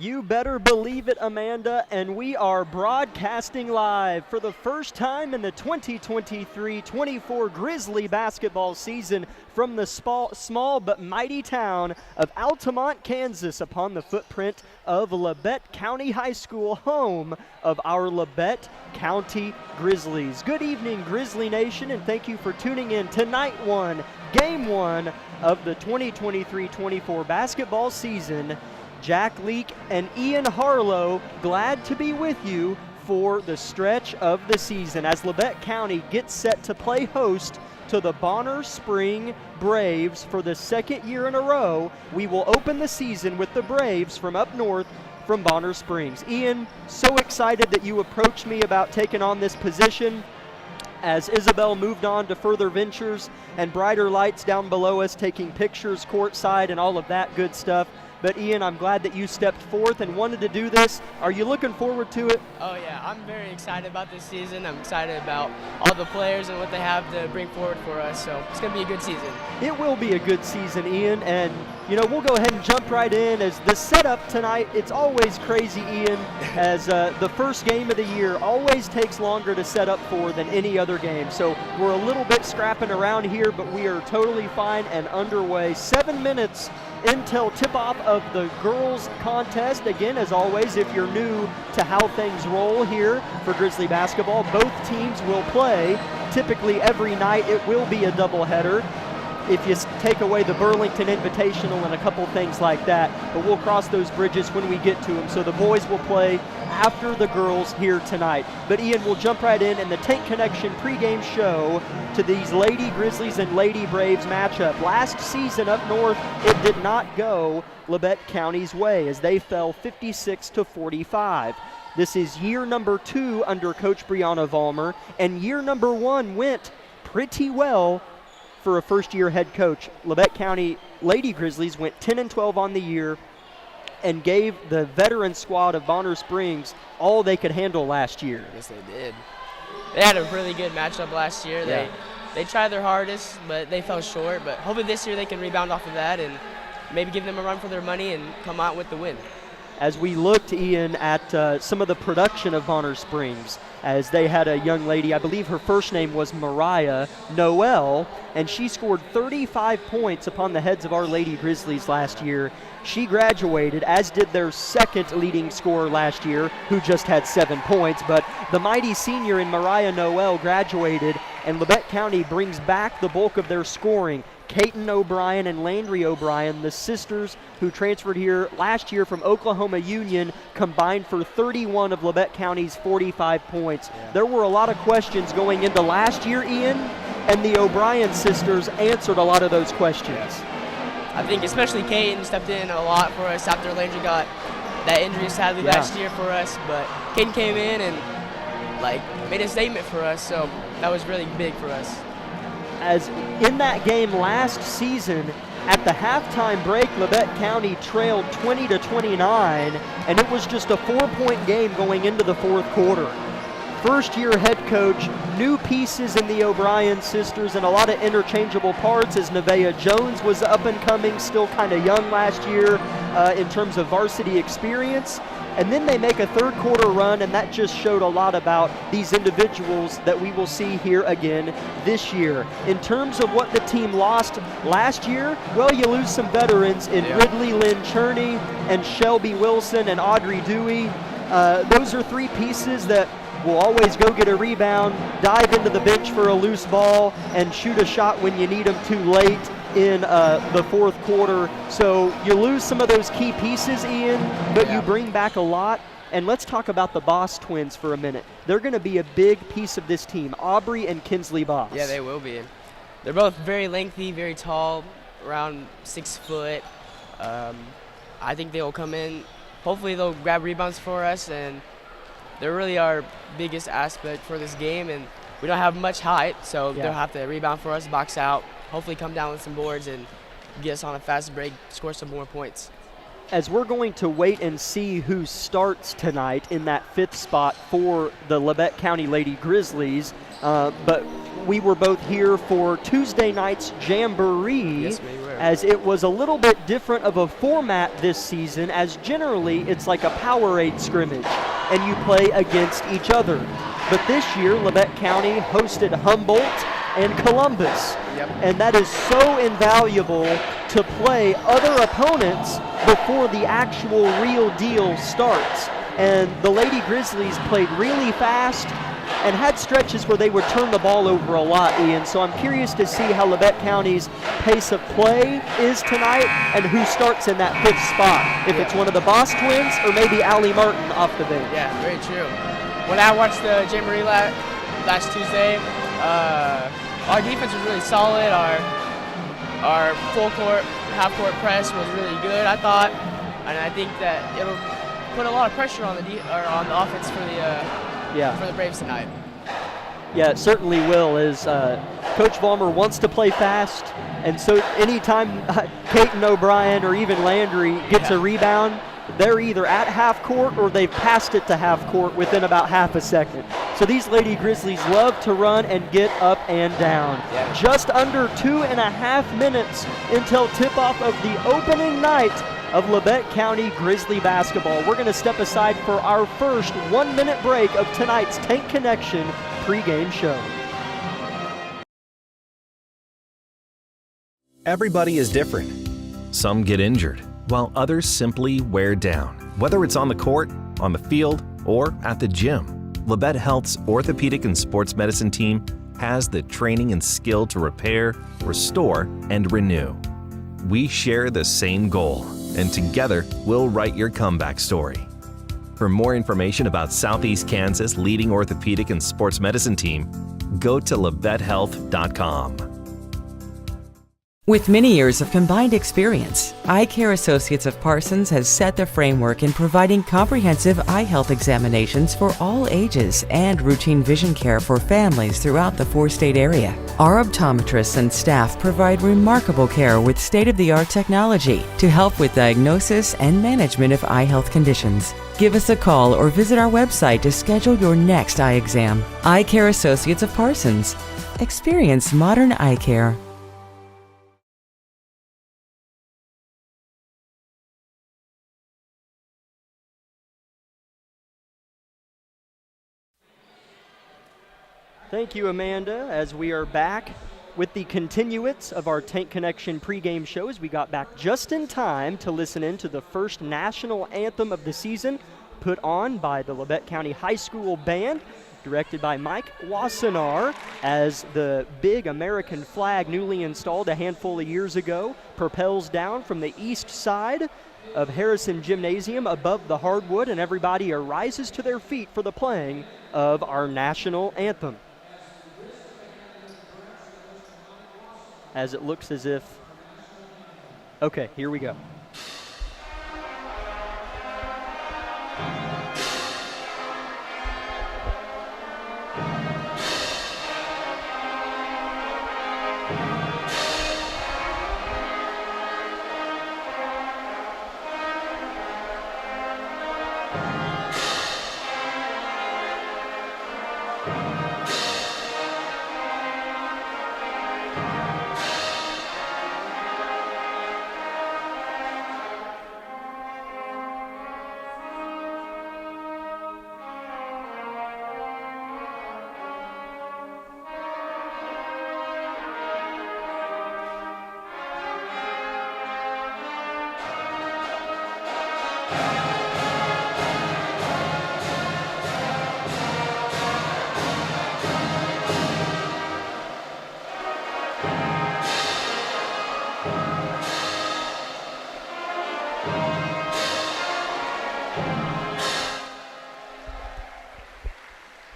You better believe it, Amanda, and we are broadcasting live for the first time in the 2023-24 Grizzly basketball season from the small but mighty town of Altamont, Kansas, upon the footprint of Labette County High School, home of our Labette County Grizzlies. Good evening, Grizzly Nation, and thank you for tuning in to night one, game one of the 2023-24 basketball season. Jack Leake and Ian Harlow, glad to be with you for the stretch of the season as Labette County gets set to play host to the Bonner Spring Braves for the second year in a row. We will open the season with the Braves from up north from Bonner Springs. Ian, so excited that you approached me about taking on this position as Isabel moved on to further ventures and brighter lights down below us, taking pictures courtside and all of that good stuff. But Ian, I'm glad that you stepped forth and wanted to do this. Are you looking forward to it? Oh yeah, I'm very excited about this season. I'm excited about all the players and what they have to bring forward for us. So it's going to be a good season. It will be a good season, Ian. And, you know, we'll go ahead and jump right in. As the setup tonight, it's always crazy, Ian, as the first game of the year always takes longer to set up for than any other game. So we're a little bit scrapping around here, but we are totally fine and underway. 7 minutes until tip-off of the girls contest. Again, as always, if you're new to how things roll here for Grizzly basketball, both teams will play. Typically every night it will be a doubleheader if you take away the Burlington Invitational and a couple things like that, but we'll cross those bridges when we get to them. So the boys will play after the girls here tonight. But Ian, we'll jump right in the Tank Connection pregame show to these Lady Grizzlies and Lady Braves matchup. Last season up north, it did not go Labette County's way as they fell 56-45. This is year number 2 under Coach Brianna Vollmer, and year number 1 went pretty well for a first-year head coach. Labette County Lady Grizzlies went 10-12 on the year and gave the veteran squad of Bonner Springs all they could handle last year. Yes, they did. They had a really good matchup last year. Yeah. They tried their hardest, but they fell short. But hopefully this year they can rebound off of that and maybe give them a run for their money and come out with the win. As we looked, Ian, at some of the production of Bonner Springs, as they had a young lady, I believe her first name was Mariah Noel, and she scored 35 points upon the heads of our Lady Grizzlies last year. She graduated, as did their second leading scorer last year, who just had 7 points, but the mighty senior in Mariah Noel graduated, and Labette County brings back the bulk of their scoring. Kaiten O'Brien and Landry O'Brien, the sisters who transferred here last year from Oklahoma Union, combined for 31 of Labette County's 45 points. Yeah. There were a lot of questions going into last year, Ian, and the O'Brien sisters answered a lot of those questions. Yeah. I think especially Kaiten stepped in a lot for us after Landry got that injury sadly last year for us, but Kaiten came in and made a statement for us, so that was really big for us. As in that game last season, at the halftime break, Labette County trailed 20-29, and it was just a 4-point game going into the fourth quarter. First-year head coach, new pieces in the O'Brien sisters, and a lot of interchangeable parts as Nevaeh Jones was up and coming, still kind of young last year in terms of varsity experience. And then they make a third quarter run, and that just showed a lot about these individuals that we will see here again this year. In terms of what the team lost last year, well, you lose some veterans in Ridley Lynn Cherney and Shelby Wilson and Audrey Dewey. Those are 3 pieces that will always go get a rebound, dive into the bench for a loose ball, and shoot a shot when you need them too late in the fourth quarter. So you lose some of those key pieces, Ian, but you bring back a lot. And let's talk about the Boss twins for a minute. They're going to be a big piece of this team, Aubrey and Kinsley Boss. Yeah, they will be. They're both very lengthy, very tall, around 6 foot. I think they'll come in. Hopefully they'll grab rebounds for us, and they're really our biggest aspect for this game. And we don't have much height, so they'll have to rebound for us, box out, hopefully come down with some boards and get us on a fast break, score some more points. As we're going to wait and see who starts tonight in that 5th spot for the Labette County Lady Grizzlies, but we were both here for Tuesday night's Jamboree. Yes, we were. sure. as it was a little bit different of a format this season, as generally it's like a Powerade scrimmage and you play against each other. But this year, Labette County hosted Humboldt and Columbus. Yep. And that is so invaluable to play other opponents before the actual real deal starts. And the Lady Grizzlies played really fast and had stretches where they would turn the ball over a lot, Ian. So I'm curious to see how Labette County's pace of play is tonight and who starts in that 5th spot. If it's one of the Boss twins or maybe Allie Martin off the bench. Yeah, very true. When I watched the Jamboree last Tuesday, our defense was really solid. Our full court, half court press was really good, I thought, and I think that it'll put a lot of pressure on the offense for the Braves tonight. Yeah, it certainly will. As Coach Vollmer wants to play fast, and so anytime Peyton O'Brien or even Landry gets a rebound, they're either at half court or they've passed it to half court within about half a second. So these Lady Grizzlies love to run and get up and down. Yeah. Just under 2.5 minutes until tip-off of the opening night of Labette County Grizzly basketball. We're going to step aside for our first 1-minute break of tonight's Tank Connection pregame show. Everybody is different. Some get injured, while others simply wear down. Whether it's on the court, on the field, or at the gym, Labette Health's orthopedic and sports medicine team has the training and skill to repair, restore, and renew. We share the same goal, and together we'll write your comeback story. For more information about Southeast Kansas' leading orthopedic and sports medicine team, go to LavetteHealth.com. With many years of combined experience, Eye Care Associates of Parsons has set the framework in providing comprehensive eye health examinations for all ages and routine vision care for families throughout the 4-state area. Our optometrists and staff provide remarkable care with state-of-the-art technology to help with diagnosis and management of eye health conditions. Give us a call or visit our website to schedule your next eye exam. Eye Care Associates of Parsons. Experience modern eye care. Thank you, Amanda, as we are back with the continuance of our Tank Connection pregame shows. We got back just in time to listen in to the first national anthem of the season put on by the Labette County High School Band, directed by Mike Wassenaar, as the big American flag newly installed a handful of years ago propels down from the east side of Harrison Gymnasium above the hardwood, and everybody arises to their feet for the playing of our national anthem. As it looks as if, okay, here we go.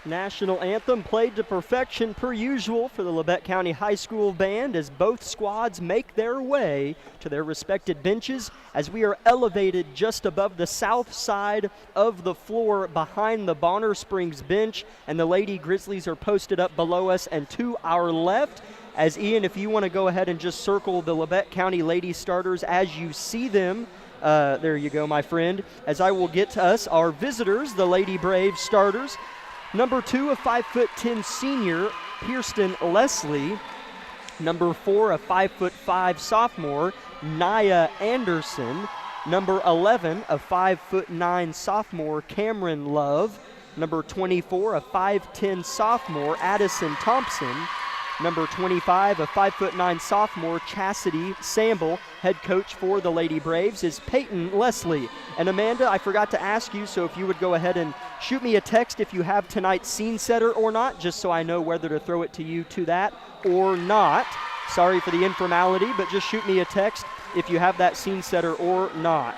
National anthem played to perfection per usual for the Labette County High School Band as both squads make their way to their respected benches as we are elevated just above the south side of the floor behind the Bonner Springs bench, and the Lady Grizzlies are posted up below us and to our left. As Ian, if you want to go ahead and just circle the Labette County Lady starters as you see them. There you go, my friend. As I will get to us, our visitors, the Lady Braves starters. Number 2, a 5'10" senior, Kirsten Leslie. Number 4, a 5'5" sophomore, Nia Anderson. Number 11, a 5'9" sophomore, Cameron Love. Number 24, a 5'10" sophomore, Addison Thompson. Number 25, a 5'9" sophomore, Chastity Samble. Head coach for the Lady Braves is Peyton Leslie. And Amanda, I forgot to ask you, so if you would go ahead and shoot me a text if you have tonight's scene setter or not, just so I know whether to throw it to you to that or not. Sorry for the informality, but just shoot me a text if you have that scene setter or not.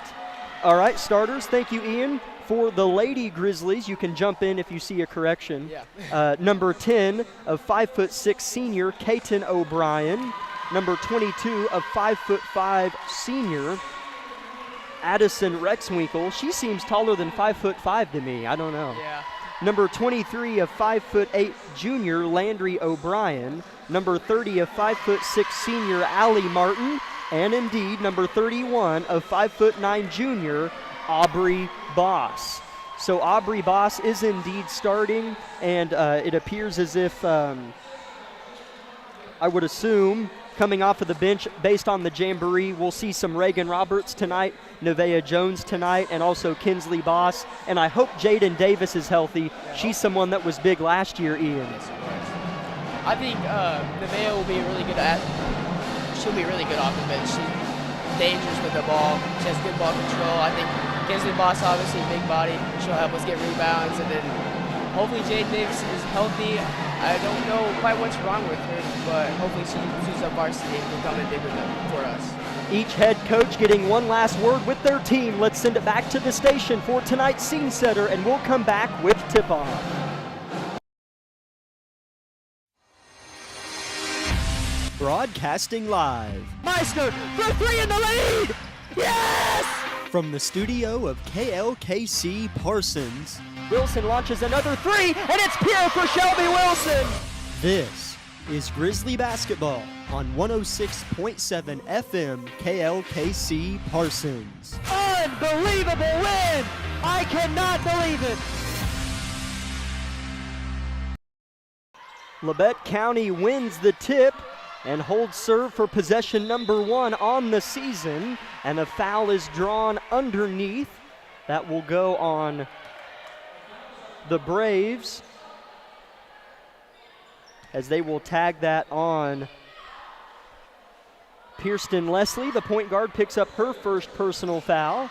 All right, starters, thank you, Ian. For the Lady Grizzlies, you can jump in if you see a correction. Yeah. Number 10, a 5'6" senior, Kaiten O'Brien. Number 22, a 5'5" senior, Addison Rexwinkle. She seems taller than 5'5" to me. I don't know. Yeah. Number 23, a 5'8" junior, Landry O'Brien. Number 30, a 5'6" senior, Allie Martin. And indeed, number 31, a 5'9" junior, Aubrey Boss. So Aubrey Boss is indeed starting, and it appears as if, I would assume, coming off of the bench based on the jamboree, we'll see some Reagan Roberts tonight, Nevaeh Jones tonight, and also Kinsley Boss. And I hope Jaden Davis is healthy. She's someone that was big last year, Ian. I think Nevaeh will be really good she'll be really good off the bench. She's dangerous with the ball. She has good ball control. I think Kinsley Boss, obviously big body. She'll help us get rebounds, and then hopefully Jaden Davis is healthy. I don't know quite what's wrong with her, but hopefully she's a varsity and can come in bigger for us. Each head coach getting one last word with their team. Let's send it back to the station for tonight's scene setter, and we'll come back with tip-off. Broadcasting live. Meister for 3 in the lead! Yes! From the studio of KLKC Parsons, Wilson launches another 3, and it's pure for Shelby Wilson! This is Grizzly Basketball on 106.7 FM KLKC Parsons. Unbelievable win! I cannot believe it! Labette County wins the tip and holds serve for possession number 1 on the season, and a foul is drawn underneath. That will go on the Braves, as they will tag that on Pierston Leslie. The point guard picks up her first personal foul.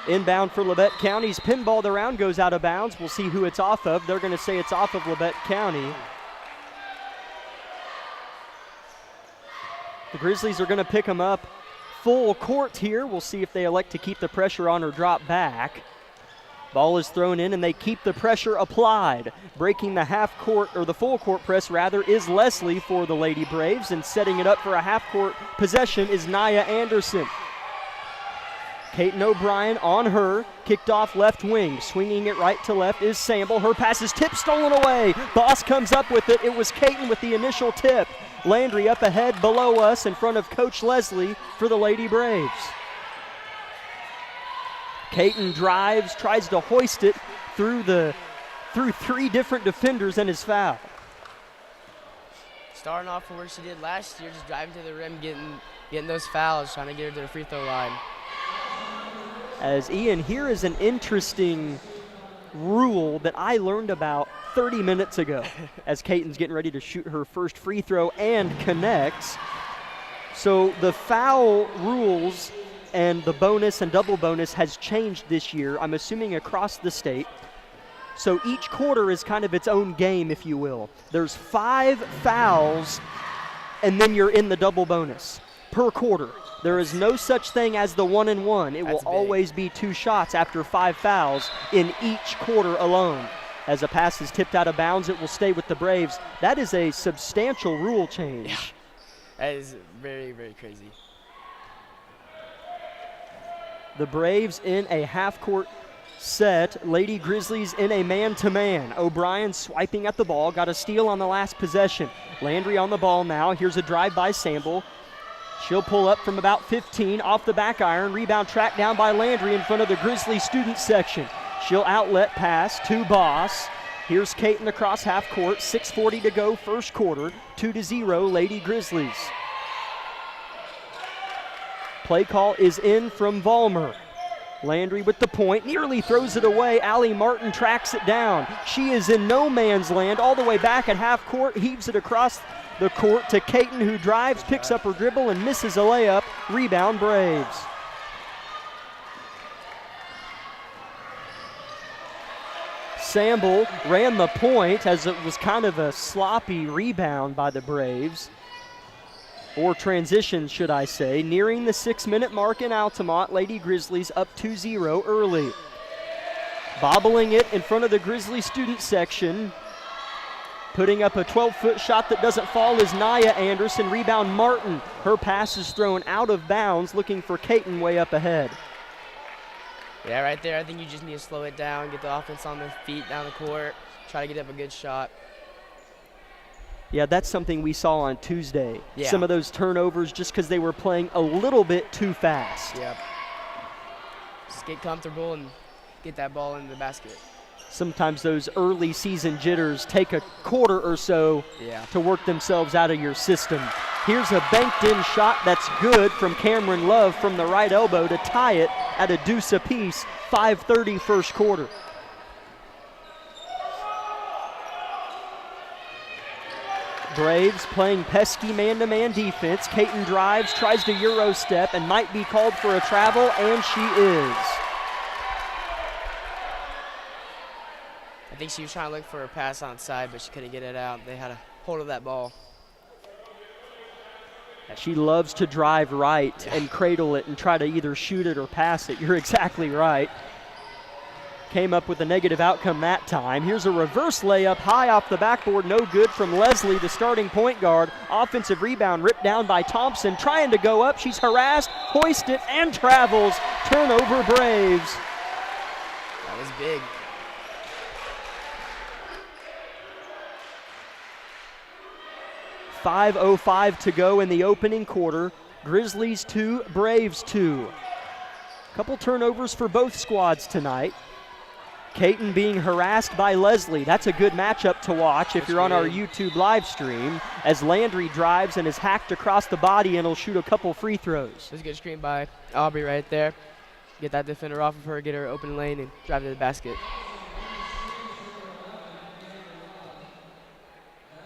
Inbound for Labette County's pinballed around, goes out of bounds. We'll see who it's off of. They're going to say it's off of Labette County. The Grizzlies are going to pick them up full court here. We'll see if they elect to keep the pressure on or drop back. Ball is thrown in, and they keep the pressure applied. Breaking the half court, or the full court press rather, is Leslie for the Lady Braves, and setting it up for a half court possession is Nia Anderson. Kaiten O'Brien on her, kicked off left wing. Swinging it right to left is Samble. Her pass is tipped, stolen away. Boss comes up with it. It was Kaiten with the initial tip. Landry up ahead below us in front of Coach Leslie for the Lady Braves. Kaiten drives, tries to hoist it through 3 different defenders, and is fouled. Starting off from where she did last year, just driving to the rim, getting those fouls, trying to get her to the free throw line. As Ian, here is an interesting rule that I learned about 30 minutes ago as Kaiten's getting ready to shoot her first free throw and connects. So the foul rules and the bonus and double bonus has changed this year, I'm assuming across the state. So each quarter is kind of its own game, if you will. There's 5 fouls, and then you're in the double bonus per quarter. There is no such thing as the 1-and-1. It will always be 2 shots after 5 fouls in each quarter alone. As a pass is tipped out of bounds, it will stay with the Braves. That is a substantial rule change. Yeah. That is very, very crazy. The Braves in a half-court set. Lady Grizzlies in a man-to-man. O'Brien swiping at the ball. Got a steal on the last possession. Landry on the ball now. Here's a drive by Samble. She'll pull up from about 15 off the back iron. Rebound tracked down by Landry in front of the Grizzly student section. She'll outlet pass to Boss. Here's Caton across half court, 6:40 to go, first quarter, 2-0 Lady Grizzlies. Play call is in from Vollmer. Landry with the point, nearly throws it away. Allie Martin tracks it down. She is in no man's land, all the way back at half court, heaves it across the court to Caton, who drives, picks up her dribble, and misses a layup. Rebound Braves. Samble ran the point as it was kind of a sloppy rebound by the Braves. Or transition, should I say. Nearing the 6-minute mark in Altamont, Lady Grizzlies up 2-0 early. Bobbling it in front of the Grizzly student section. Putting up a 12-foot shot that doesn't fall is Nia Anderson. Rebound Martin. Her pass is thrown out of bounds, looking for Caton way up ahead. Yeah, right there, I think you just need to slow it down, get the offense on their feet down the court, try to get up a good shot. Yeah, that's something we saw on Tuesday. Yeah. Some of those turnovers just because they were playing a little bit too fast. Yep. Just get comfortable and get that ball in the basket. Sometimes those early season jitters take a quarter or so to work themselves out of your system. Here's a banked in shot that's good from Cameron Love from the right elbow to tie it at a deuce apiece, 5:30 first quarter. Braves playing pesky man-to-man defense. Caton drives, tries to Euro step, and might be called for a travel, and she is. I think she was trying to look for a pass on side, but she couldn't get it out. They had a hold of that ball. She loves to drive right and cradle it and try to either shoot it or pass it. You're exactly right. Came up with a negative outcome that time. Here's a reverse layup high off the backboard, no good from Leslie, the starting point guard. Offensive rebound ripped down by Thompson, trying to go up. She's harassed, hoists it, and travels. Turnover Braves. That was big. .5:05 to go in the opening quarter. Grizzlies 2, Braves 2. Couple turnovers for both squads tonight. Caton being harassed by Leslie. That's a good matchup to watch if you're on our YouTube live stream, as Landry drives and is hacked across the body and will shoot a couple free throws. That's a good screen by Aubrey right there. Get that defender off of her, get her open lane, and drive to the basket.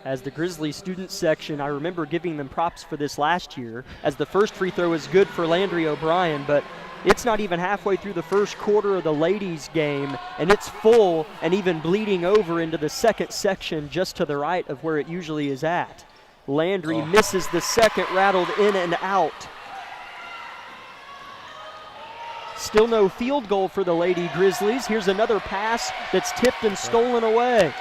As the Grizzly student section, I remember giving them props for this last year, as the first free throw is good for Landry O'Brien, but it's not even halfway through the first quarter of the ladies' game, and it's full and even bleeding over into the second section just to the right of where it usually is at. Landry misses the second, rattled in and out. Still no field goal for the Lady Grizzlies. Here's another pass that's tipped and stolen away.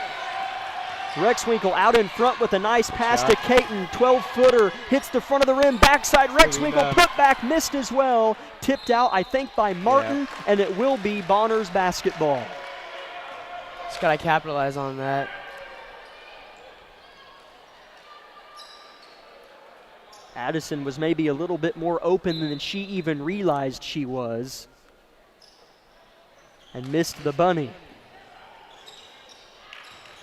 Rexwinkle out in front with a nice pass to Caton. 12-footer hits the front of the rim. Backside, Rexwinkle put back, missed as well. Tipped out, I think, by Martin, and it will be Bonner's basketball. Just got to capitalize on that. Addison was maybe a little bit more open than she even realized she was, and missed the bunny.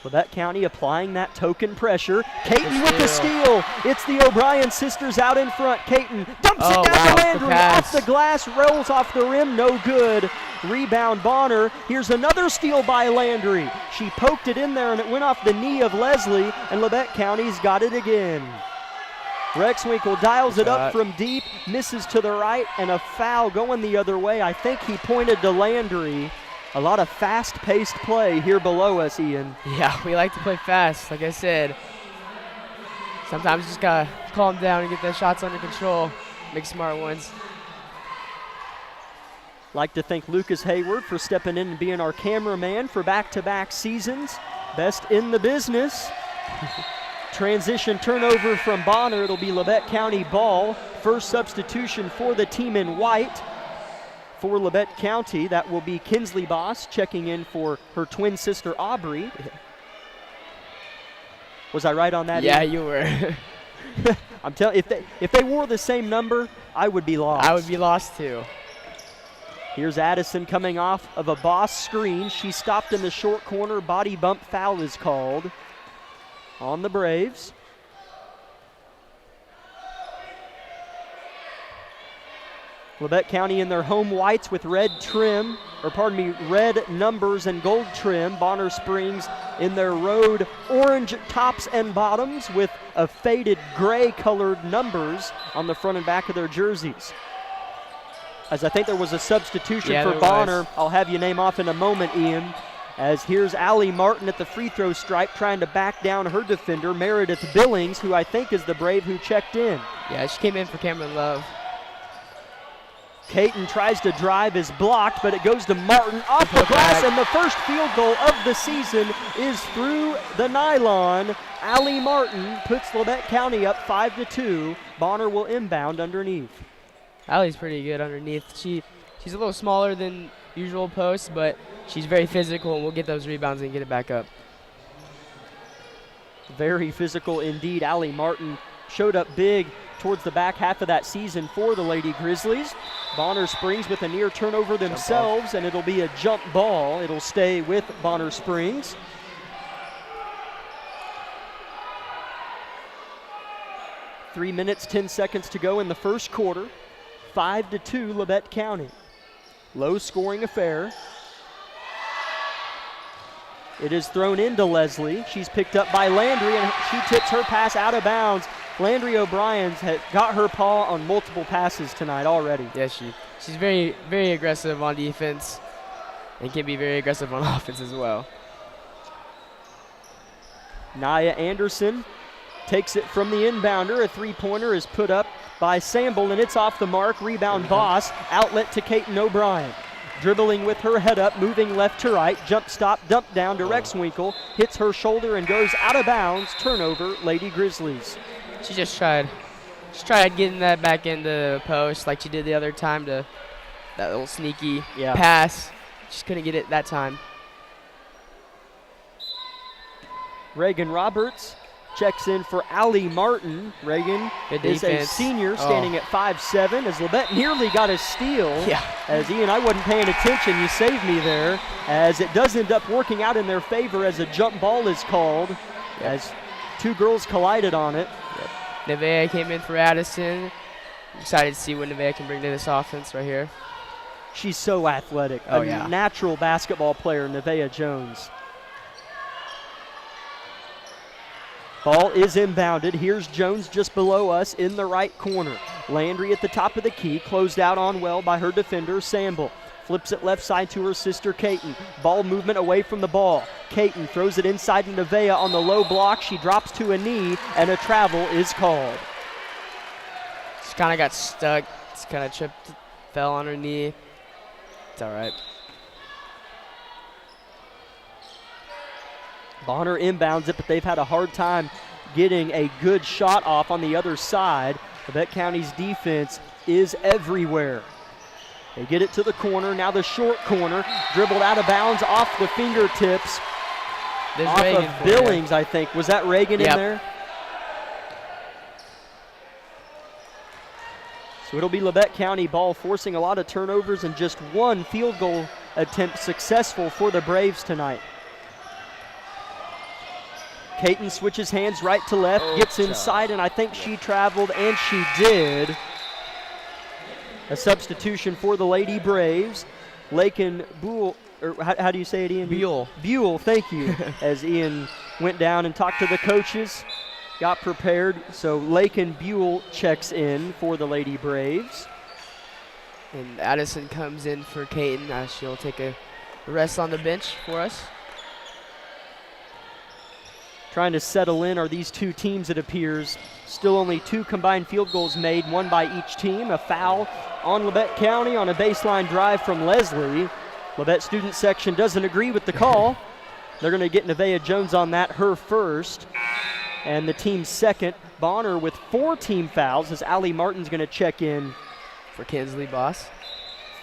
Labette County applying that token pressure. Caton with the steal. It's the O'Brien sisters out in front. Caton dumps it down to Landry. Off the glass, rolls off the rim, no good. Rebound Bonner. Here's another steal by Landry. She poked it in there and it went off the knee of Leslie, and Labette County's got it again. Rexwinkle dials it up from deep, misses to the right, and a foul going the other way. I think he pointed to Landry. A lot of fast-paced play here below us, Ian. Yeah, we like to play fast, like I said. Sometimes you just got to calm down and get the shots under control, make smart ones. Like to thank Lucas Hayward for stepping in and being our cameraman for back-to-back seasons. Best in the business. Transition turnover from Bonner. It'll be Labette County ball. First substitution for the team in white. For Labette County, that will be Kinsley Boss checking in for her twin sister Aubrey. Was I right on that? Yeah, you were. I'm telling you, if they wore the same number, I would be lost. I would be lost too. Here's Addison coming off of a Boss screen. She stopped in the short corner. Body bump foul is called on the Braves. Labette County in their home whites with red trim, red numbers and gold trim. Bonner Springs in their road orange tops and bottoms with a faded gray colored numbers on the front and back of their jerseys. As I think there was a substitution for Bonner. I'll have you name off in a moment, Ian. As here's Allie Martin at the free throw stripe trying to back down her defender, Meredith Billings, who I think is the Brave who checked in. Yeah, she came in for Cameron Love. Caton tries to drive, is blocked, but it goes to Martin off the glass, and the first field goal of the season is through the nylon. Allie Martin puts Labette County up 5-2. Bonner will inbound underneath. Allie's pretty good underneath. She's a little smaller than usual posts, but she's very physical and will get those rebounds and get it back up. Very physical indeed. Allie Martin showed up big towards the back half of that season for the Lady Grizzlies. Bonner Springs with a near turnover themselves, and it'll be a jump ball. It'll stay with Bonner Springs. Three minutes, 10 seconds to go in the first quarter. 5-2 Labette County. Low scoring affair. It is thrown into Leslie. She's picked up by Landry, and she tips her pass out of bounds. Landry O'Brien's got her paw on multiple passes tonight already. Yeah, she's very, very aggressive on defense and can be very aggressive on offense as well. Naya Anderson takes it from the inbounder. A three-pointer is put up by Samble, and it's off the mark. Rebound Boss. Outlet to Caton O'Brien. Dribbling with her head up, moving left to right. Jump stop, dump down to Rexwinkle. Hits her shoulder and goes out of bounds. Turnover, Lady Grizzlies. She just tried getting that back into the post like she did the other time, to that little sneaky pass. Just couldn't get it that time. Reagan Roberts checks in for Allie Martin. Reagan is a senior standing at 5'7", as Labette nearly got a steal. Yeah. As Ian, I wasn't paying attention. You saved me there. As it does end up working out in their favor as a jump ball is called. Yep. As two girls collided on it. Yep. Nevaeh came in for Addison. Excited to see what Nevaeh can bring to this offense right here. She's so athletic. A natural basketball player, Nevaeh Jones. Ball is inbounded. Here's Jones just below us in the right corner. Landry at the top of the key, closed out on well by her defender, Samble. Flips it left side to her sister, Caton. Ball movement away from the ball. Caton throws it inside to Nevaeh on the low block. She drops to a knee, and a travel is called. She kind of got stuck. Just kind of tripped, fell on her knee. It's all right. Bonner inbounds it, but they've had a hard time getting a good shot off on the other side. Labette County's defense is everywhere. They get it to the corner, now the short corner, dribbled out of bounds off the fingertips. There's off Reagan of Billings, I think. Was that Reagan in there? So it'll be Labette County ball, forcing a lot of turnovers and just one field goal attempt successful for the Braves tonight. Caton switches hands right to left, gets inside, and I think she traveled, and she did. A substitution for the Lady Braves. Lakin Buell, or how do you say it, Ian? Buell. Buell, thank you. As Ian went down and talked to the coaches, got prepared. So Lakin Buell checks in for the Lady Braves. And Addison comes in for Caton. She'll take a rest on the bench for us. Trying to settle in are these two teams, it appears. Still only two combined field goals made, one by each team. A foul on Labette County on a baseline drive from Leslie. Labette student section doesn't agree with the call. They're going to get Nevaeh Jones on that, her first. And the team's second. Bonner with 4 team fouls as Allie Martin's going to check in for Kinsley Boss.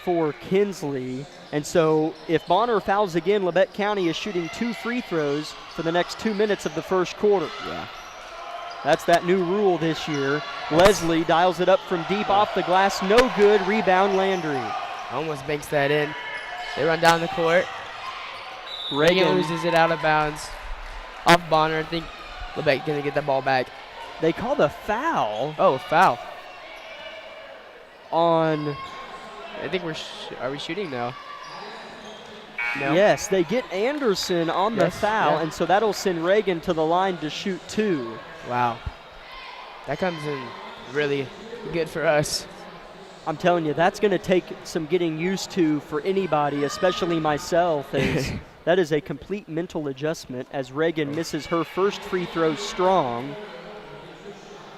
For Kinsley. And so if Bonner fouls again, Labette County is shooting 2 free throws for the next 2 minutes of the first quarter. Yeah. That's that new rule this year. Leslie dials it up from deep off the glass. No good. Rebound Landry. Almost banks that in. They run down the court. Reagan loses it out of bounds. Off Bonner. I think Lebec going to get that ball back. They called a foul. Oh, foul. On. I think are we shooting now? No. Yes, they get Anderson on the foul, yeah. and so that'll send Reagan to the line to shoot 2. Wow. That comes in really good for us. I'm telling you, that's going to take some getting used to for anybody, especially myself. As that is a complete mental adjustment as Reagan misses her first free throw strong.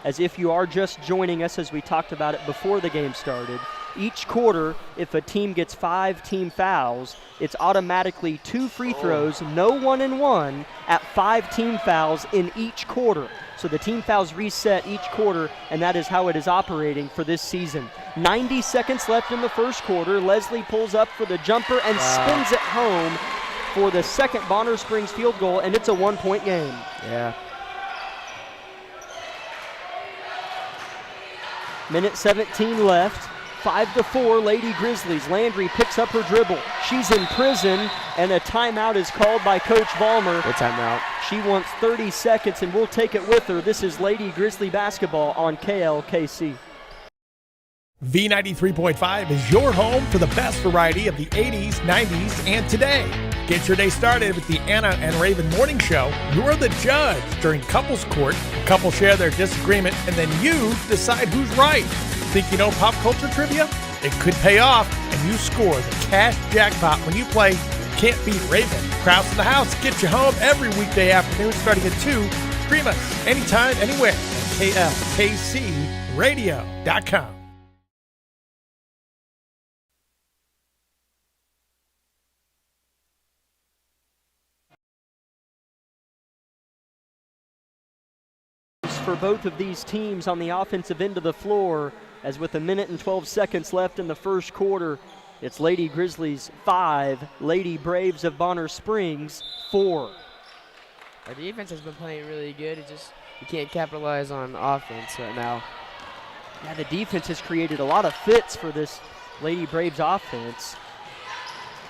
As if you are just joining us, as we talked about it before the game started, each quarter, if a team gets 5 team fouls, it's automatically 2 free throws, no 1-and-1, at 5 team fouls in each quarter. So the team fouls reset each quarter, and that is how it is operating for this season. 90 seconds left in the first quarter. Leslie pulls up for the jumper and spins it home for the second Bonner Springs field goal, and it's a 1-point game. Yeah. Minute 17 left. 5-4, Lady Grizzlies. Landry picks up her dribble. She's in prison, and a timeout is called by Coach Vollmer. Good timeout. She wants 30 seconds, and we'll take it with her. This is Lady Grizzly basketball on KLKC. V93.5 is your home for the best variety of the 80s, 90s, and today. Get your day started with the Anna and Raven Morning Show. You're the judge during Couples Court. Couples share their disagreement, and then you decide who's right. Think you know pop culture trivia? It could pay off, and you score the cash jackpot when you play Can't Beat Raven. Krause in the House gets you home every weekday afternoon starting at 2. Stream us anytime, anywhere at KLKCradio.com. For both of these teams on the offensive end of the floor, as with 1 minute and 12 seconds left in the first quarter, it's Lady Grizzlies 5, Lady Braves of Bonner Springs 4. Our defense has been playing really good. It just we can't capitalize on offense right now. Yeah, the defense has created a lot of fits for this Lady Braves offense.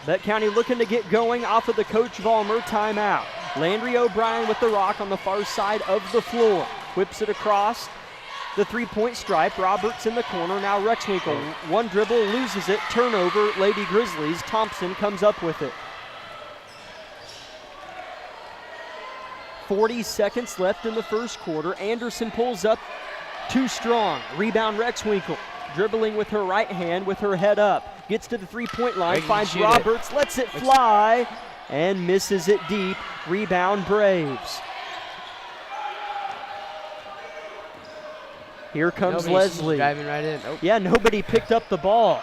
Bet County looking to get going off of the Coach Vollmer timeout. Landry O'Brien with the rock on the far side of the floor. Whips it across the three-point stripe. Roberts in the corner. Now Rexwinkle. One dribble, loses it. Turnover, Lady Grizzlies. Thompson comes up with it. 40 seconds left in the first quarter. Anderson pulls up too strong. Rebound Rexwinkle. Dribbling with her right hand with her head up. Gets to the three-point line. Finds Roberts. Lets it fly and misses it deep. Rebound Braves. Here comes Leslie. Driving right in. Oh. Yeah, nobody picked up the ball.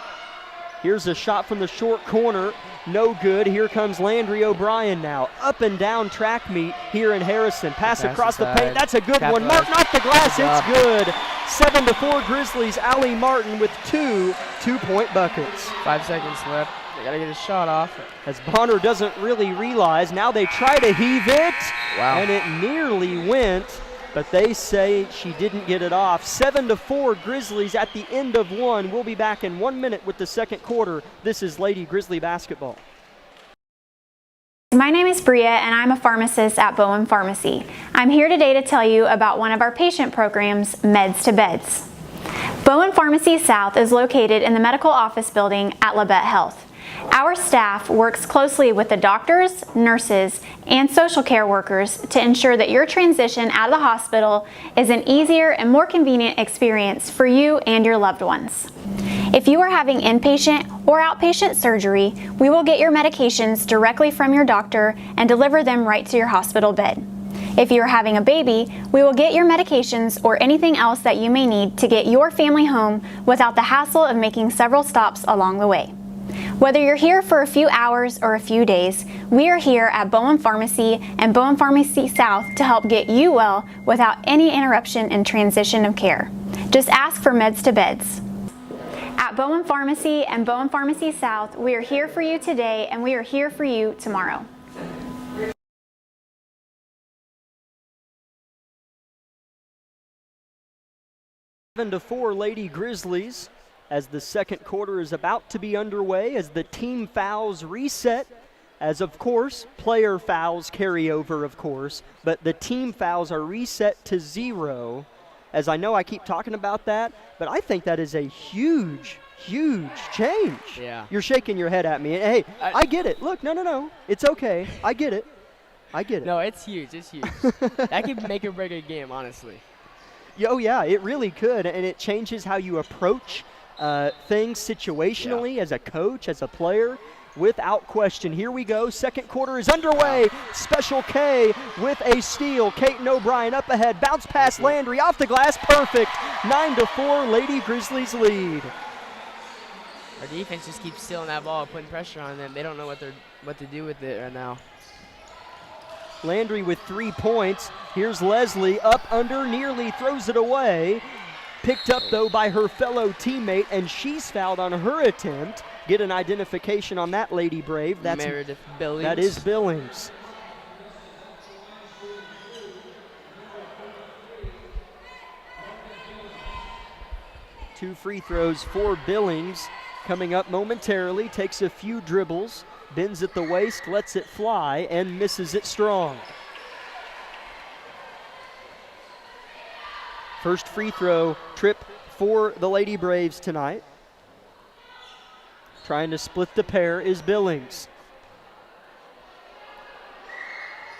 Here's a shot from the short corner. No good. Here comes Landry O'Brien now. Up and down track meet here in Harrison. Pass across the paint. That's a good one. Martin off the glass. It's good. 7-4 Grizzlies. Allie Martin with 2 two-point buckets. 5 seconds left. They got to get a shot off. As Bonner doesn't really realize. Now they try to heave it. Wow. And it nearly went. But they say she didn't get it off. 7-4 Grizzlies at the end of one. We'll be back in 1 minute with the second quarter. This is Lady Grizzly basketball. My name is Bria and I'm a pharmacist at Bowen Pharmacy. I'm here today to tell you about one of our patient programs, Meds to Beds. Bowen Pharmacy South is located in the medical office building at Labette Health. Our staff works closely with the doctors, nurses, and social care workers to ensure that your transition out of the hospital is an easier and more convenient experience for you and your loved ones. If you are having inpatient or outpatient surgery, we will get your medications directly from your doctor and deliver them right to your hospital bed. If you are having a baby, we will get your medications or anything else that you may need to get your family home without the hassle of making several stops along the way. Whether you're here for a few hours or a few days, we are here at Bowen Pharmacy and Bowen Pharmacy South to help get you well without any interruption in transition of care. Just ask for Meds to Beds. At Bowen Pharmacy and Bowen Pharmacy South, we are here for you today and we are here for you tomorrow. 7-4 Lady Grizzlies. as the second quarter is about to be underway, as the team fouls reset, as of course, player fouls carry over, of course, but the team fouls are reset to 0. As I know I keep talking about that, but I think that is a huge change. Yeah. You're shaking your head at me. Hey, I get it. Look, no. It's okay. I get it. No, it's huge. That could make or break a game, honestly. Oh, yeah, it really could, and it changes how you approach things situationally as a coach, as a player, without question. Here we go. Second quarter is underway. Special K with a steal. Caton O'Brien up ahead. Bounce pass Landry off the glass. Perfect. 9-4, Lady Grizzlies lead. Our defense just keeps stealing that ball, putting pressure on them. They don't know what to do with it right now. Landry with 3 points. Here's Leslie up under, nearly throws it away. Picked up, though, by her fellow teammate, and she's fouled on her attempt. Get an identification on that Lady Brave. That's Meredith Billings. That is Billings. Two free throws for Billings. Coming up momentarily, takes a few dribbles, bends at the waist, lets it fly, and misses it strong. First free throw trip for the Lady Braves tonight. Trying to split the pair is Billings.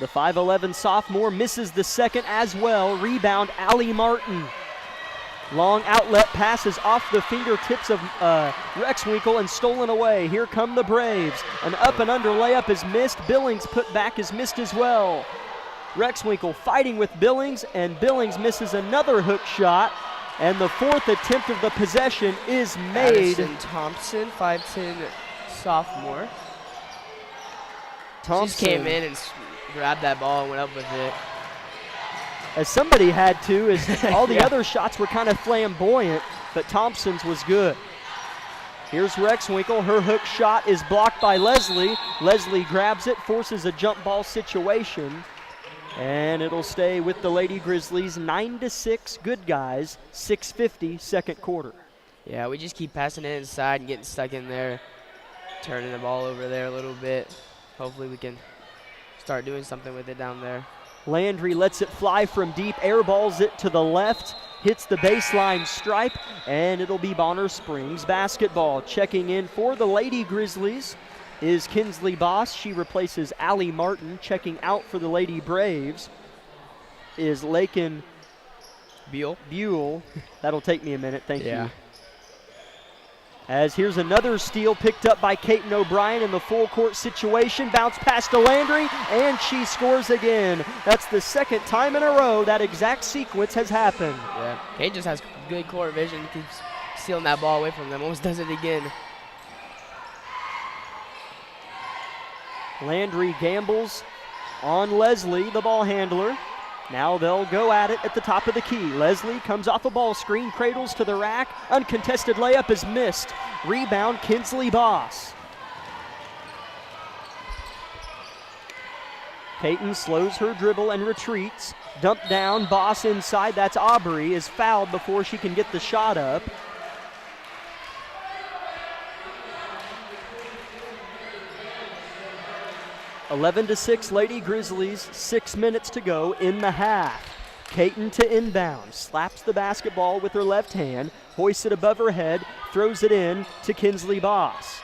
The 5'11 sophomore misses the second as well. Rebound, Allie Martin. Long outlet passes off the fingertips of Rexwinkle and stolen away. Here come the Braves. An up and under layup is missed. Billings put back is missed as well. Rexwinkle fighting with Billings, and Billings misses another hook shot. And the fourth attempt of the possession is made. Addison Thompson, 5'10 sophomore. Thompson just came in and grabbed that ball and went up with it. As somebody had to, as all the other shots were kind of flamboyant, but Thompson's was good. Here's Rexwinkle. Her hook shot is blocked by Leslie. Leslie grabs it, forces a jump ball situation, and it'll stay with the Lady Grizzlies. 9-6, good guys. 6:50, second quarter. Yeah, we just keep passing it inside and getting stuck in there, turning the ball over there a little bit. Hopefully we can start doing something with it down there. Landry lets it fly from deep, airballs it to the left, hits the baseline stripe, and it'll be Bonner Springs basketball. Checking in for the Lady Grizzlies is Kinsley Boss. She replaces Allie Martin. Checking out for the Lady Braves is Lakin Buell. That'll take me a minute, thank you. As here's another steal picked up by Caton O'Brien in the full court situation. Bounce pass to Landry, and she scores again. That's the second time in a row that exact sequence has happened. Yeah, Caton just has good court vision, keeps stealing that ball away from them, almost does it again. Landry gambles on Leslie, the ball handler. Now they'll go at it at the top of the key. Leslie comes off a ball screen, cradles to the rack. Uncontested layup is missed. Rebound, Kinsley Boss. Caton slows her dribble and retreats. Dump down, Boss inside. That's Aubrey, is fouled before she can get the shot up. (11-6) Lady Grizzlies, 6 minutes to go in the half. Caton to inbound, slaps the basketball with her left hand, hoists it above her head, throws it in to Kinsley Boss.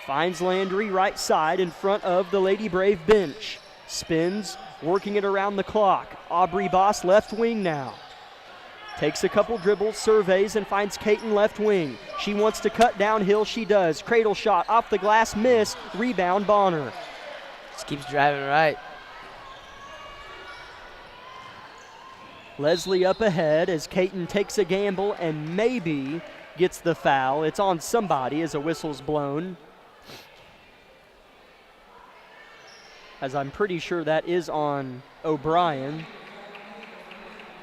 Finds Landry right side in front of the Lady Brave bench. Spins, working it around the clock. Aubrey Boss left wing now. Takes a couple dribbles, surveys, and finds Caton left wing. She wants to cut downhill, she does. Cradle shot off the glass, miss. Rebound, Bonner. Just keeps driving right. Leslie up ahead as Caton takes a gamble and maybe gets the foul. It's on somebody as a whistle's blown. As I'm pretty sure that is on O'Brien.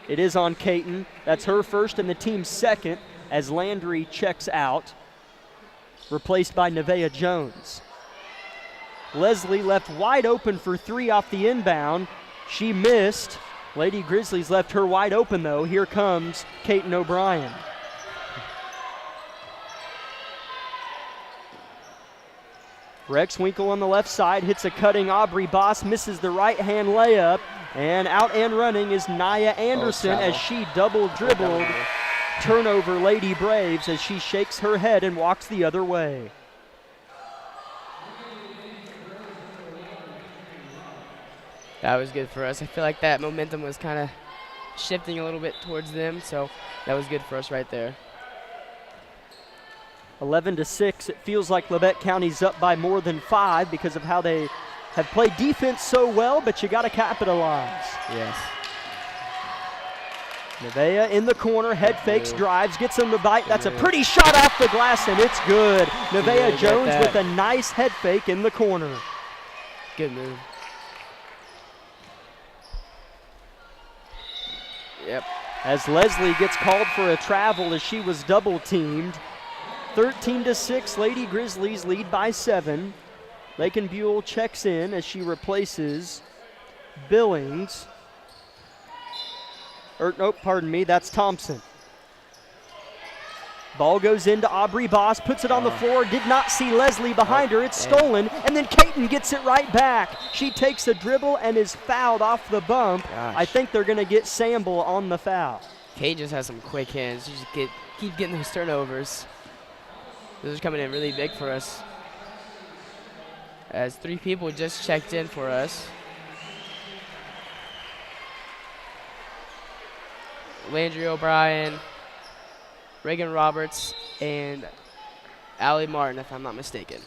It is on Caton. That's her first and the team's second as Landry checks out, replaced by Nevaeh Jones. Leslie left wide open for three off the inbound. She missed. Lady Grizzlies left her wide open though. Here comes Caton O'Brien. Rex Winkle on the left side hits a cutting Aubrey Boss, misses the right-hand layup, and out and running is Nia Anderson as she double dribbled. Turnover Lady Braves as she shakes her head and walks the other way. That was good for us. I feel like that momentum was kind of shifting a little bit towards them, so that was good for us right there. 11-6. It feels like Labette County's up by more than 5 because of how they have played defense so well, but you got to capitalize. Yes. Nevaeh in the corner, head fakes, drives, gets him to bite. That's a pretty shot off the glass, and it's good. Nevaeh Jones with a nice head fake in the corner. Good move. Yep. As Leslie gets called for a travel as she was double teamed. 13-6, Lady Grizzlies lead by 7. Lakin Buell checks in as she replaces Billings. Nope, pardon me, that's Thompson. Ball goes into Aubrey Boss, puts it on the floor, did not see Leslie behind her, it's stolen, and then Caton gets it right back. She takes a dribble and is fouled off the bump. I think they're gonna get Samble on the foul. Caton just has some quick hands. You just keep getting those turnovers. Those are coming in really big for us. As 3 people just checked in for us. Landry O'Brien, Reagan Roberts, and Allie Martin, if I'm not mistaken.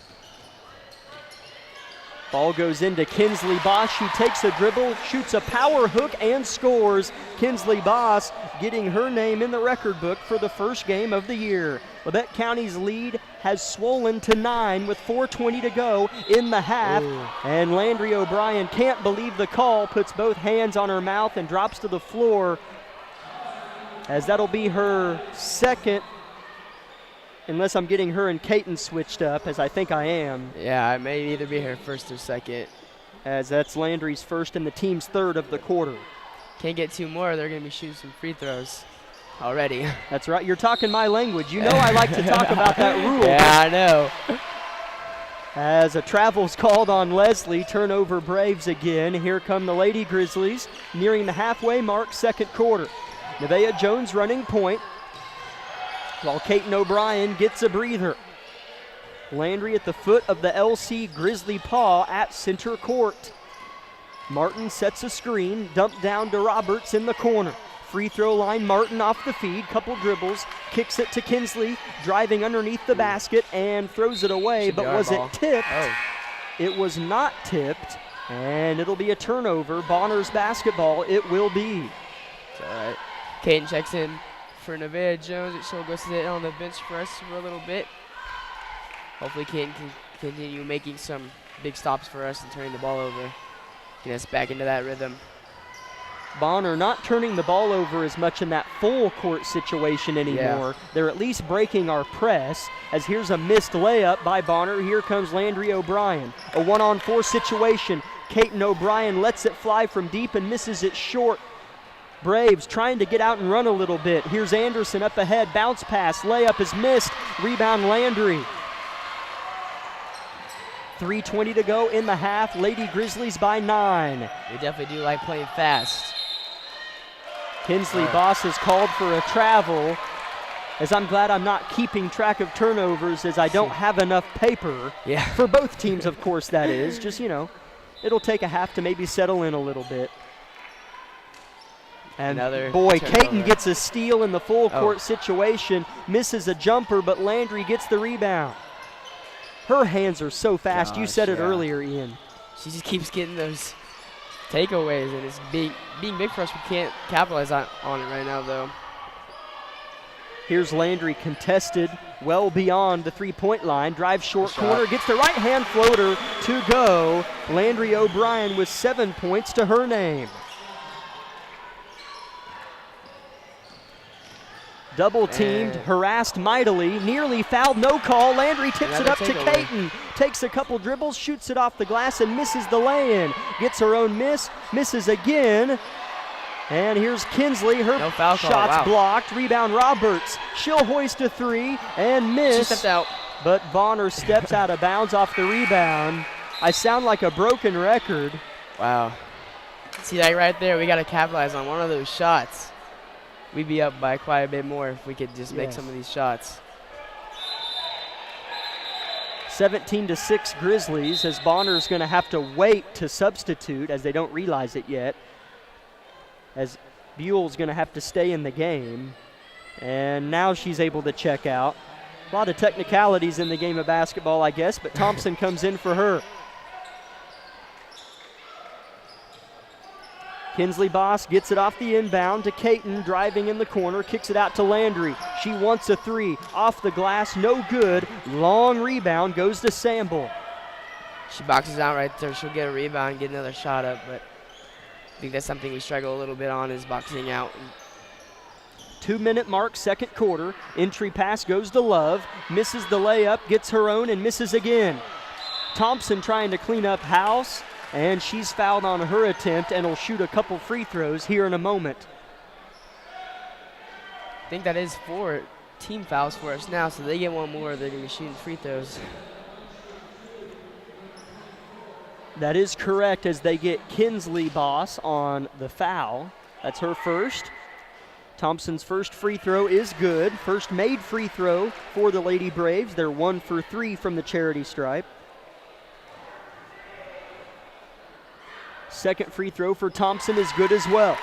Ball goes into Kinsley Boss. She takes a dribble, shoots a power hook, and scores. Kinsley Boss getting her name in the record book for the first game of the year. Labette County's lead has swollen to 9 with 4:20 to go in the half. Ooh. And Landry O'Brien can't believe the call, puts both hands on her mouth and drops to the floor, as that'll be her second, unless I'm getting her and Caton switched up, as I think I am. Yeah, it may either be her first or second. As that's Landry's first and the team's third of the quarter. Can't get 2 more. They're going to be shooting some free throws already. That's right. You're talking my language. You know I like to talk about that rule. Yeah, I know. As a travel's called on Leslie, turnover Braves again. Here come the Lady Grizzlies, nearing the halfway mark, second quarter. Nevaeh Jones running point, while Caton O'Brien gets a breather. Landry at the foot of the LC Grizzly paw at center court. Martin sets a screen, dumped down to Roberts in the corner. Free throw line, Martin off the feed, couple dribbles, kicks it to Kinsley, driving underneath the basket and throws it away, but was it tipped? Oh. It was not tipped, and it'll be a turnover. Bonner's basketball, it will be. It's all right. Caton checks in for Nevaeh Jones. She'll go sit on the bench for us for a little bit. Hopefully Caton can continue making some big stops for us and turning the ball over. Get us back into that rhythm. Bonner not turning the ball over as much in that full court situation anymore. Yeah. They're at least breaking our press, as here's a missed layup by Bonner. Here comes Landry O'Brien. A 1-on-4 situation. Caton O'Brien lets it fly from deep and misses it short. Braves trying to get out and run a little bit. Here's Anderson up ahead, bounce pass, layup is missed, rebound Landry. 3:20 to go in the half, Lady Grizzlies by 9. They definitely do like playing fast. Kinsley Boss is called for a travel, as I'm glad I'm not keeping track of turnovers, as I don't have enough paper. Yeah. For both teams, of course, that is. Just, it'll take a half to maybe settle in a little bit. And boy, Caton gets a steal in the full court situation, misses a jumper, but Landry gets the rebound. Her hands are so fast. You said it earlier, Ian. She just keeps getting those takeaways, and it's being big for us. We can't capitalize on it right now, though. Here's Landry contested well beyond the three-point line. Drives short corner, gets the right-hand floater to go. Landry O'Brien with 7 points to her name. Double teamed, harassed mightily, nearly fouled, no call. Landry tips it up to Caton. Takes a couple dribbles, shoots it off the glass and misses the lay-in. Gets her own miss, misses again. And here's Kinsley, her shot's blocked. Rebound Roberts. She'll hoist a 3 and miss. She stepped out. but Bonner steps out of bounds off the rebound. I sound like a broken record. Wow. See that right there? We got to capitalize on one of those shots. We'd be up by quite a bit more if we could just make some of these shots. 17-6 Grizzlies, as Bonner's going to have to wait to substitute, as they don't realize it yet, as Buell's going to have to stay in the game. And now she's able to check out. A lot of technicalities in the game of basketball, I guess, but Thompson comes in for her. Kinsley Boss gets it off the inbound to Caton, driving in the corner, kicks it out to Landry. She wants a three, off the glass, no good. Long rebound goes to Samble. She boxes out right there. She'll get a rebound, get another shot up, but I think that's something we struggle a little bit on, is boxing out. 2-minute mark, second quarter. Entry pass goes to Love, misses the layup, gets her own, and misses again. Thompson trying to clean up house, and she's fouled on her attempt and will shoot a couple free throws here in a moment. I think that is 4 team fouls for us now, so they get one more, they're going to be shooting free throws. That is correct, as they get Kinsley Boss on the foul. That's her first. Thompson's first free throw is good. First made free throw for the Lady Braves. They're 1 for 3 from the charity stripe. Second free throw for Thompson is good as well.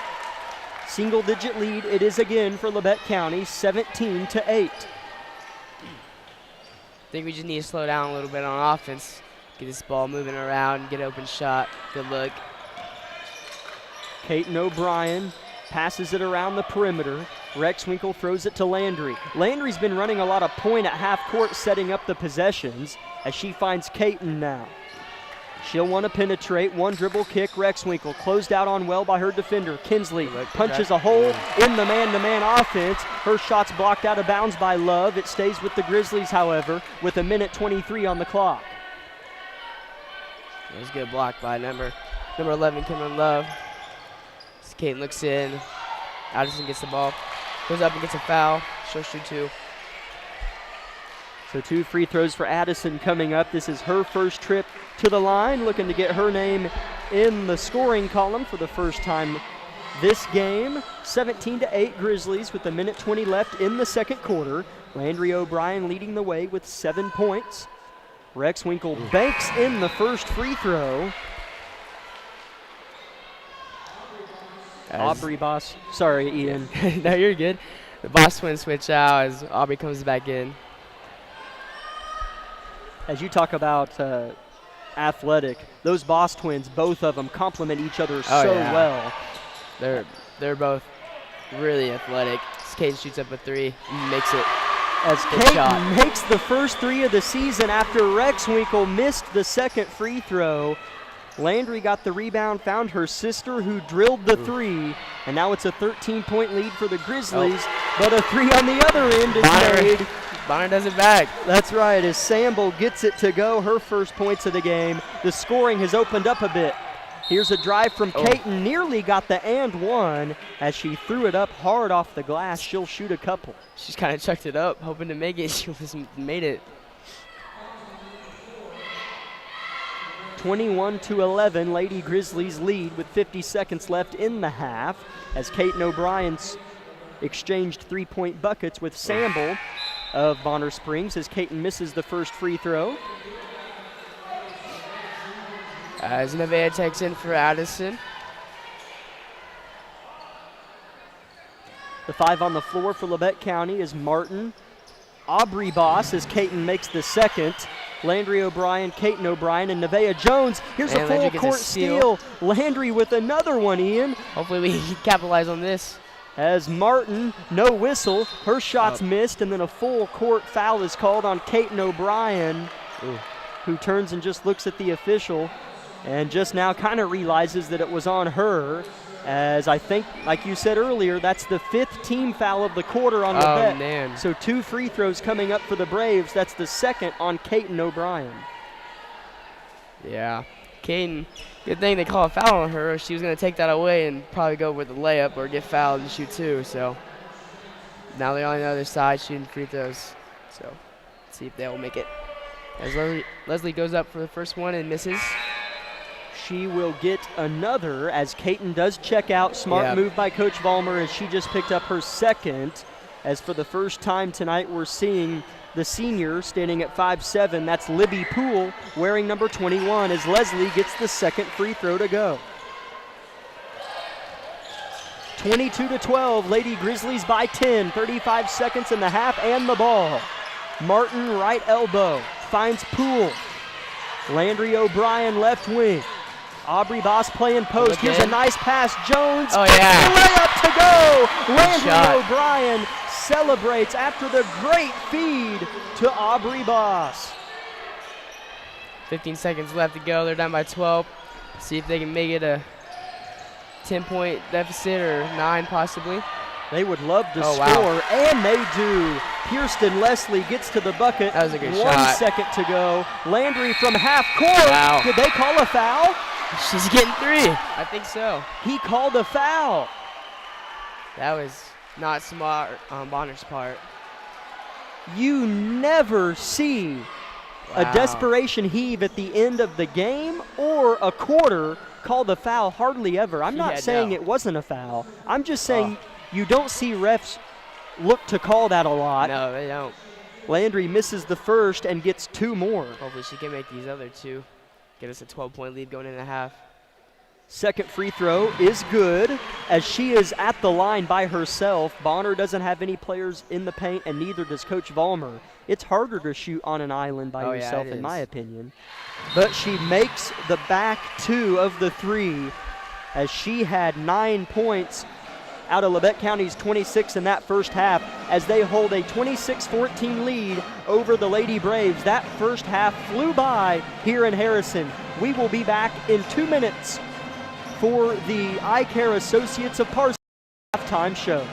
Single-digit lead it is again for Labette County, 17-8. I think we just need to slow down a little bit on offense. Get this ball moving around, get an open shot. Good look. Caton O'Brien passes it around the perimeter. Rexwinkle throws it to Landry. Landry's been running a lot of point at half court, setting up the possessions, as she finds Caton now. She'll want to penetrate. One dribble kick. Rexwinkle closed out on well by her defender. Kinsley punches a hole in the man-to-man offense. Her shot's blocked out of bounds by Love. It stays with the Grizzlies, however, with 1:23 on the clock. It was a good block by number 11, Cameron Love. Caton looks in. Addison gets the ball. Goes up and gets a foul. She'll shoot 2. So 2 free throws for Addison coming up. This is her first trip to the line, looking to get her name in the scoring column for the first time this game. 17-8 Grizzlies with 1:20 left in the second quarter. Landry O'Brien leading the way with 7 points. Rexwinkle banks in the first free throw. Aubrey Boss, sorry Ian. No, you're good. The Boss twins switch out as Aubrey comes back in. As you talk about athletic, those Boss twins, both of them complement each other well. They're both really athletic. Caton shoots up a 3 and makes it. As Caton makes the first 3 of the season after Rexwinkle missed the second free throw. Landry got the rebound, found her sister who drilled the 3, and now it's a 13-point lead for the Grizzlies, but a 3 on the other end is made. Bonner does it back. That's right, as Samble gets it to go, her first points of the game. The scoring has opened up a bit. Here's a drive from Caton, nearly got the and one. As she threw it up hard off the glass, she'll shoot a couple. She's kind of chucked it up, hoping to make it. She almost made it. 21-11, Lady Grizzlies lead with 50 seconds left in the half, as Caton O'Brien's exchanged 3-point buckets with Samble of Bonner Springs, as Caton misses the first free throw. As Nevaeh takes in for Addison. The 5 on the floor for Labette County is Martin. Aubrey Boss as Caton makes the second. Landry O'Brien, Caton O'Brien, and Nevaeh Jones. Here's a full court steal. Landry with another one, Ian. Hopefully we can capitalize on this. As Martin, no whistle, her shot's missed, and then a full court foul is called on Caton O'Brien, who turns and just looks at the official and just now kind of realizes that it was on her, as I think, like you said earlier, that's the 5th team foul of the quarter on Labette. Man. So 2 free throws coming up for the Braves. That's the second on Caton O'Brien. Yeah. Caton, good thing they call a foul on her. She was going to take that away and probably go with a layup or get fouled and shoot 2. So now they're on the other side shooting free throws. So it's See if they'll make it. As Leslie goes up for the first one and misses. She will get another as Caton does check out. Smart move by Coach Vollmer as she just picked up her second. As for the first time tonight, we're seeing the senior standing at 5'7". That's Libby Poole wearing number 21 as Leslie gets the second free throw to go. 22-12, Lady Grizzlies by 10. 35 seconds in the half and the ball. Martin right elbow finds Poole. Landry O'Brien left wing. Aubrey Boss playing post. Here's a nice pass. Jones. Oh, yeah. Layup to go. Landry shot. O'Brien celebrates after the great feed to Aubrey Boss. 15 seconds left to go. They're down by 12. See if they can make it a 10-point deficit or 9 possibly. They would love to Oh, score, wow. and they do. Kirsten Leslie gets to the bucket. That was a good 1 shot. second to go. Landry from half court. Wow. Did they call a foul? She's getting 3. I think so. He called a foul. That was not smart on Bonner's part. You never see a Wow. desperation heave at the end of the game or a quarter called a foul, hardly ever. I'm not Yeah, saying no. it wasn't a foul. I'm just saying you don't see refs look to call that a lot. No, they don't. Landry misses the first and gets 2 more. Hopefully she can make these other 2. Get us a 12-point lead going into half. Second free throw is good as she is at the line by herself. Bonner doesn't have any players in the paint, and neither does Coach Vollmer. It's harder to shoot on an island by yourself, it in my is. opinion. But she makes the back 2 of the 3 as she had 9 points out of Labette County's 26 in that first half as they hold a 26-14 lead over the Lady Braves. That first half flew by here in Harrison. We will be back in 2 minutes for the Eye Care Associates of Parsons halftime show.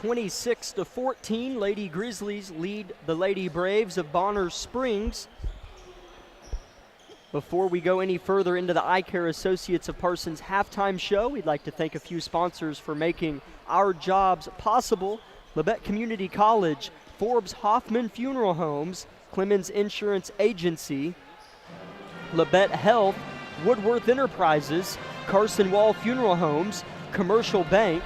26-14, Lady Grizzlies lead the Lady Braves of Bonner Springs. Before we go any further into the Eye Care Associates of Parsons halftime show, we'd like to thank a few sponsors for making our jobs possible. Labette Community College, Forbes Hoffman Funeral Homes, Clemens Insurance Agency, Labette Health, Woodworth Enterprises, Carson Wall Funeral Homes, Commercial Bank,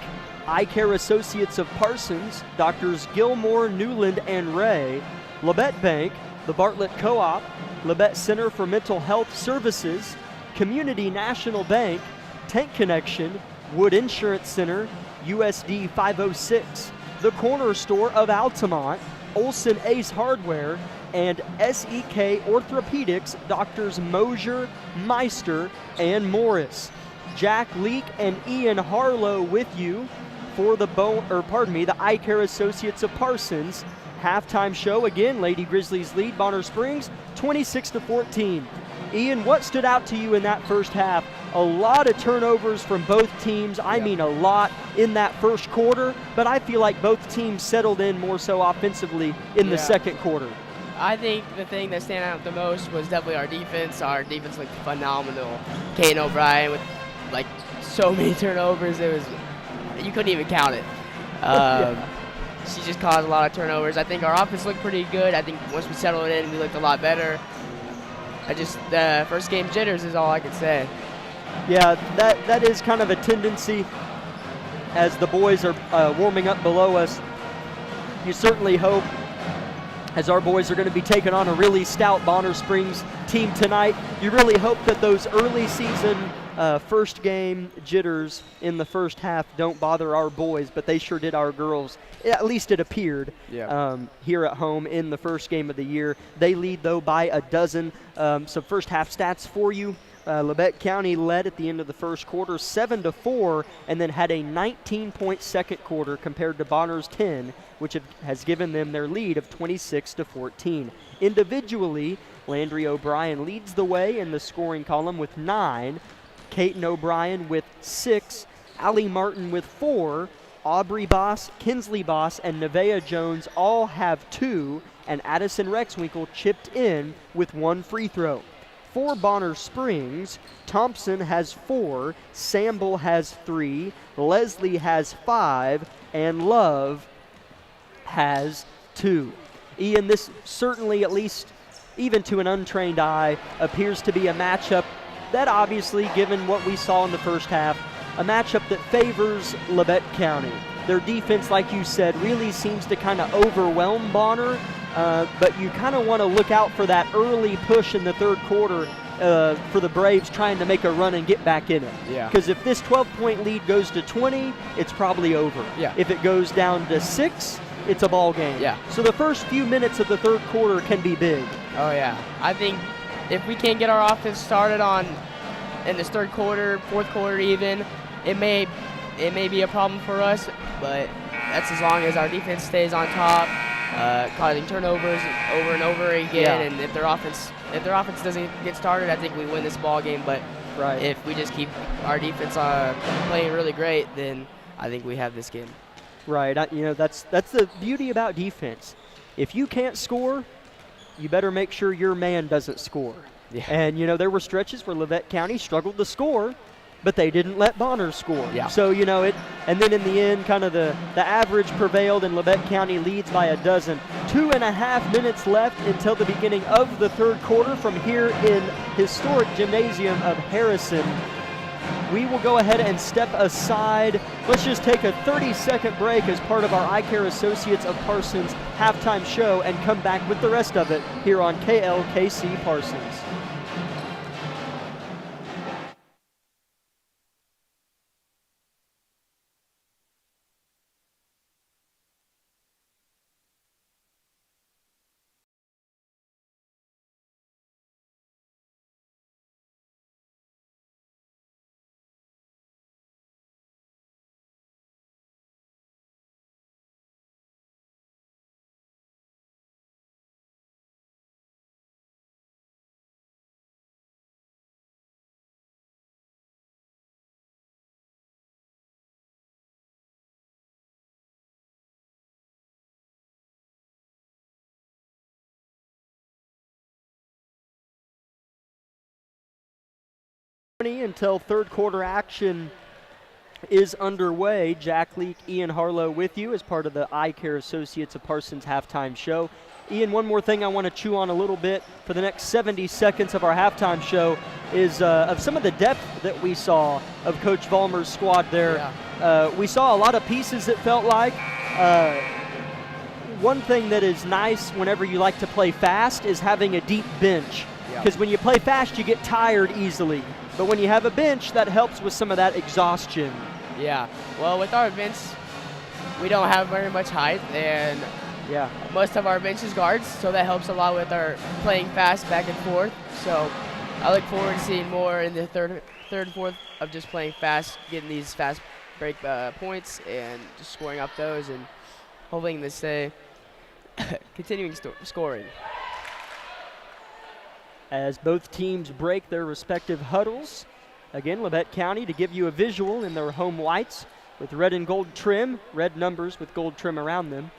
Eye Care Associates of Parsons, Doctors Gilmore, Newland, and Ray, Labette Bank, the Bartlett Co-op, Labette Center for Mental Health Services, Community National Bank, Tank Connection, Wood Insurance Center, USD 506, The Corner Store of Altamont, Olson Ace Hardware, and SEK Orthopedics, Doctors Mosier, Meister, and Morris. Jack Leake and Ian Harlow with you for the Eye Care Associates of Parsons halftime show. Again, Lady Grizzlies lead Bonner Springs 26-14. Ian, what stood out to you in that first half? A lot of turnovers from both teams. I mean a lot in that first quarter, but I feel like both teams settled in more so offensively in the second quarter. I think the thing that stand out the most was definitely our defense. Our defense looked phenomenal. Kate O'Brien with like so many turnovers, you couldn't even count it. She just caused a lot of turnovers. I think our offense looked pretty good. I think once we settled in, we looked a lot better. The first game jitters is all I can say. Yeah, that is kind of a tendency as the boys are warming up below us. You certainly hope, as our boys are going to be taking on a really stout Bonner Springs team tonight, you really hope that those early season first game jitters in the first half don't bother our boys, but they sure did our girls. At least it appeared here at home in the first game of the year. They lead, though, by a dozen. Some first half stats for you. Labette County led at the end of the first quarter 7-4, and then had a 19-point second quarter compared to Bonner's 10, which has given them their lead of 26-14. Individually, Landry O'Brien leads the way in the scoring column with 9, Caton O'Brien with 6, Allie Martin with 4, Aubrey Boss, Kinsley Boss, and Nevaeh Jones all have 2, and Addison Rexwinkle chipped in with 1 free throw. For Bonner Springs, Thompson has 4, Samble has 3, Leslie has 5, and Love has 2. Ian, this certainly, at least even to an untrained eye, appears to be a matchup that obviously, given what we saw in the first half, a matchup that favors Labette County. Their defense, like you said, really seems to kind of overwhelm Bonner, but you kind of want to look out for that early push in the third quarter for the Braves trying to make a run and get back in it. Yeah. Because if this 12-point lead goes to 20, it's probably over. Yeah. If it goes down to 6, it's a ball game. Yeah. So the first few minutes of the third quarter can be big. Oh, yeah. I think if we can't get our offense started in this third quarter, fourth quarter even, it may be a problem for us, but that's as long as our defense stays on top, causing turnovers over and over again. And if their offense doesn't get started, I think we win this ball game. But if we just keep our defense playing really great, then I think we have this game. Right. That's the beauty about defense. If you can't score, you better make sure your man doesn't score. Yeah. And there were stretches where Labette County struggled to score, but they didn't let Bonner score. Yeah. So, and then in the end, kind of the average prevailed and Labette County leads by a dozen. 2.5 minutes left until the beginning of the third quarter from here in historic gymnasium of Harrison. We will go ahead and step aside. Let's just take a 30-second break as part of our Eye Care Associates of Parsons halftime show and come back with the rest of it here on KLKC Parsons. until third quarter action is underway. Jack Leak, Ian Harlow with you as part of the Eye Care Associates of Parsons halftime show. Ian, one more thing I want to chew on a little bit for the next 70 seconds of our halftime show is of some of the depth that we saw of Coach Vollmer's squad there. Yeah. We saw a lot of pieces, it felt like. One thing that is nice whenever you like to play fast is having a deep bench, because when you play fast you get tired easily, but when you have a bench that helps with some of that exhaustion. Yeah, well, with our bench we don't have very much height, and most of our bench is guards, so that helps a lot with our playing fast back and forth. So I look forward to seeing more in the third and fourth of just playing fast, getting these fast break points and just scoring up those, and hoping to stay continuing scoring. As both teams break their respective huddles, again, Labette County, to give you a visual, in their home whites with red and gold trim, red numbers with gold trim around them.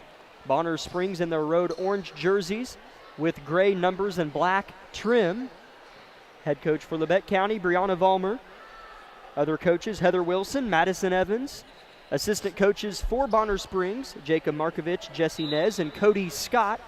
Bonner Springs in their road orange jerseys with gray numbers and black trim. Head coach for Labette County, Brianna Vollmer. Other coaches, Heather Wilson, Madison Evans. Assistant coaches for Bonner Springs, Jacob Markovich, Jesse Nez, and Cody Scott.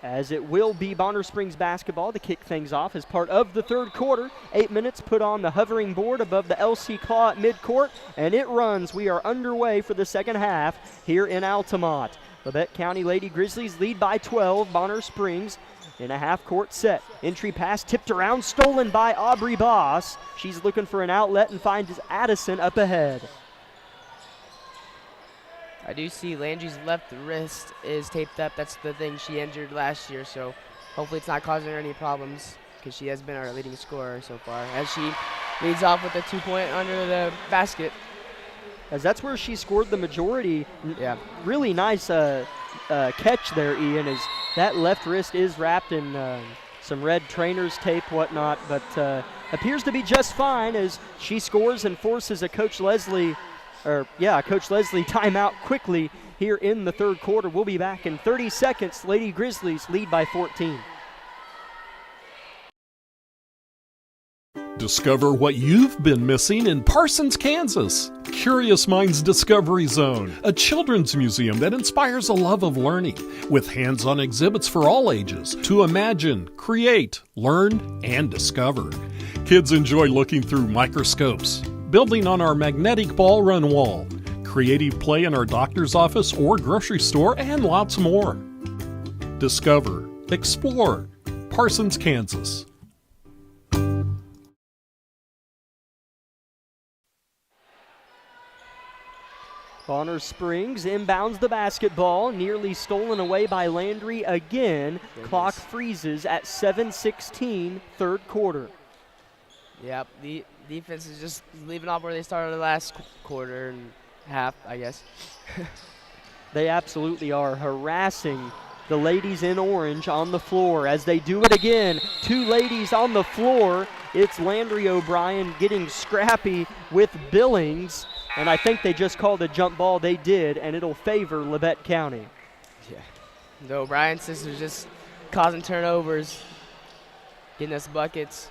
As it will be Bonner Springs basketball to kick things off as part of the third quarter. 8 minutes put on the hovering board above the LC claw at midcourt, and it runs. We are underway for the second half here in Altamont. Labette County Lady Grizzlies lead by 12. Bonner Springs in a half-court set. Entry pass tipped around, stolen by Aubrey Boss. She's looking for an outlet and finds Addison up ahead. I do see Landry's left wrist is taped up. That's the thing she injured last year, so hopefully it's not causing her any problems, because she has been our leading scorer so far, as she leads off with a 2-point under the basket. As that's where she scored the majority. Yeah. Really nice catch there, Ian, as that left wrist is wrapped in some red trainer's tape, whatnot, but appears to be just fine as she scores and forces a Coach Leslie timeout quickly here in the third quarter. We'll be back in 30 seconds. Lady Grizzlies lead by 14. Discover what you've been missing in Parsons, Kansas. Curious Minds Discovery Zone, a children's museum that inspires a love of learning, with hands-on exhibits for all ages to imagine, create, learn, and discover. Kids enjoy looking through microscopes, building on our magnetic ball run wall, creative play in our doctor's office or grocery store, and lots more. Discover, explore, Parsons, Kansas. Bonner Springs inbounds the basketball, nearly stolen away by Landry again. Clock freezes at 7:16, third quarter. Yep, the defense is just leaving off where they started the last quarter and half, I guess. They absolutely are harassing the ladies in orange on the floor as they do it again. Two ladies on the floor. It's Landry O'Brien getting scrappy with Billings, and I think they just called a jump ball. They did, and it'll favor Labette County. Yeah, the O'Brien sisters just causing turnovers, getting us buckets.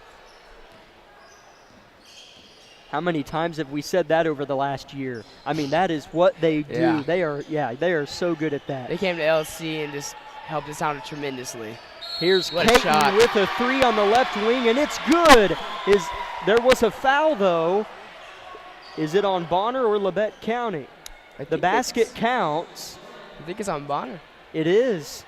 How many times have we said that over the last year? I mean, that is what they do. Yeah. They are so good at that. They came to LC and just helped us out tremendously. Here's Caton with a three on the left wing, and it's good. There was a foul, though. Is it on Bonner or Labette County? The basket counts. I think it's on Bonner. It is.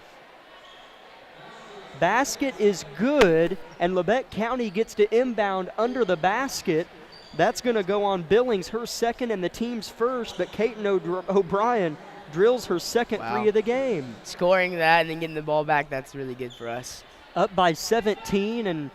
Basket is good, and Labette County gets to inbound under the basket. That's going to go on Billings, her second and the team's first, but Caton O'Brien drills her second three of the game. Scoring that and then getting the ball back, that's really good for us. Up by 17 and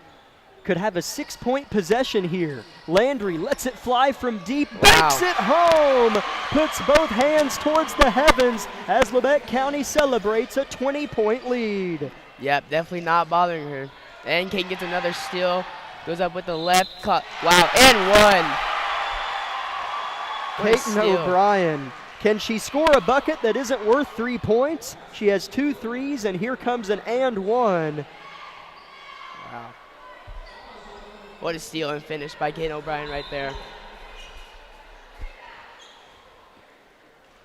could have a 6-point possession here. Landry lets it fly from deep, banks it home, puts both hands towards the heavens as Labette County celebrates a 20-point lead. Yep, definitely not bothering her. And Caton gets another steal. Goes up with the left cut. Wow, and one. Caton O'Brien. Can she score a bucket that isn't worth 3 points? She has 2 threes, and here comes an and one. Wow. What a steal and finish by Kate O'Brien right there.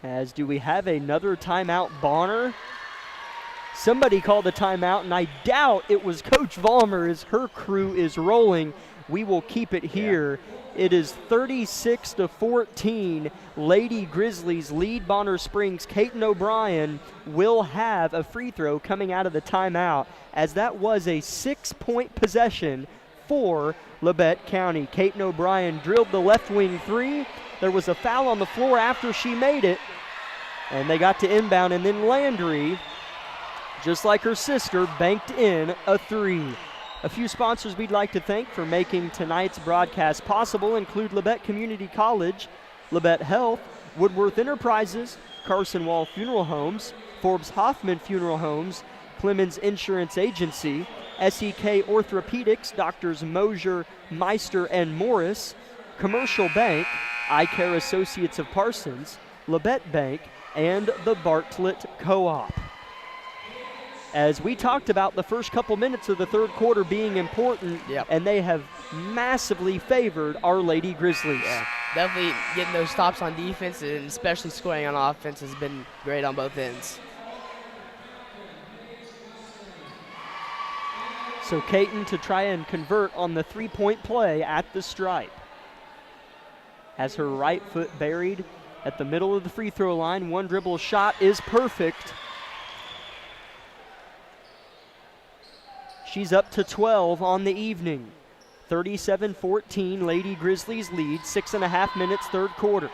As do we have another timeout, Bonner? Somebody called a timeout, and I doubt it was Coach Vollmer as her crew is rolling. We will keep it here. It is 36-14. Lady Grizzlies lead Bonner Springs. Caton O'Brien will have a free throw coming out of the timeout, as that was a 6-point possession for Labette County. Caton O'Brien drilled the left wing three. There was a foul on the floor after she made it, and they got to inbound, and then Landry, just like her sister, banked in a three. A few sponsors we'd like to thank for making tonight's broadcast possible include Labette Community College, Labette Health, Woodworth Enterprises, Carson Wall Funeral Homes, Forbes Hoffman Funeral Homes, Clemens Insurance Agency, SEK Orthopedics, Doctors Mosier, Meister, and Morris, Commercial Bank, Eye Care Associates of Parsons, Labette Bank, and the Bartlett Co-op. As we talked about the first couple minutes of the third quarter being important, and they have massively favored our Lady Grizzlies. Yeah, definitely getting those stops on defense and especially scoring on offense has been great on both ends. So Caton to try and convert on the three-point play at the stripe. Has her right foot buried at the middle of the free throw line. One dribble shot is perfect. She's up to 12 on the evening. 37-14, Lady Grizzlies lead, 6.5 minutes, third quarter.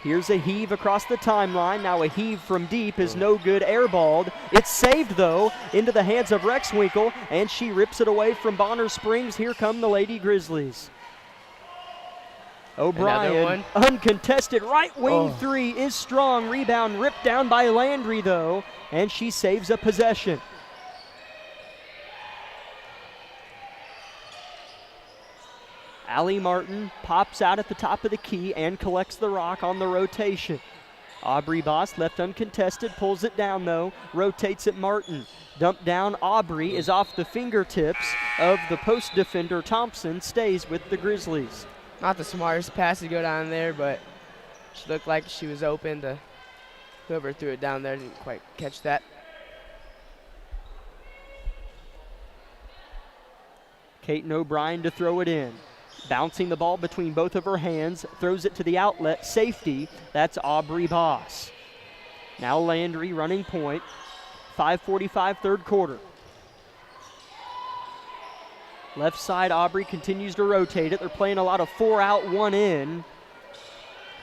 Here's a heave across the timeline. Now a heave from deep is no good, airballed. It's saved, though, into the hands of Rexwinkle, and she rips it away from Bonner Springs. Here come the Lady Grizzlies. O'Brien, uncontested right wing three is strong. Rebound ripped down by Landry, though, and she saves a possession. Allie Martin pops out at the top of the key and collects the rock on the rotation. Aubrey Boss left uncontested, pulls it down though, rotates at Martin. Dump down, Aubrey is off the fingertips of the post defender. Thompson stays with the Grizzlies. Not the smartest pass to go down there, but she looked like she was open to whoever threw it down there, didn't quite catch that. Caton O'Brien to throw it in. Bouncing the ball between both of her hands, throws it to the outlet, safety, that's Aubrey Boss. Now Landry running point, 5:45 third quarter. Left side, Aubrey continues to rotate it. They're playing a lot of 4 out, 1 in.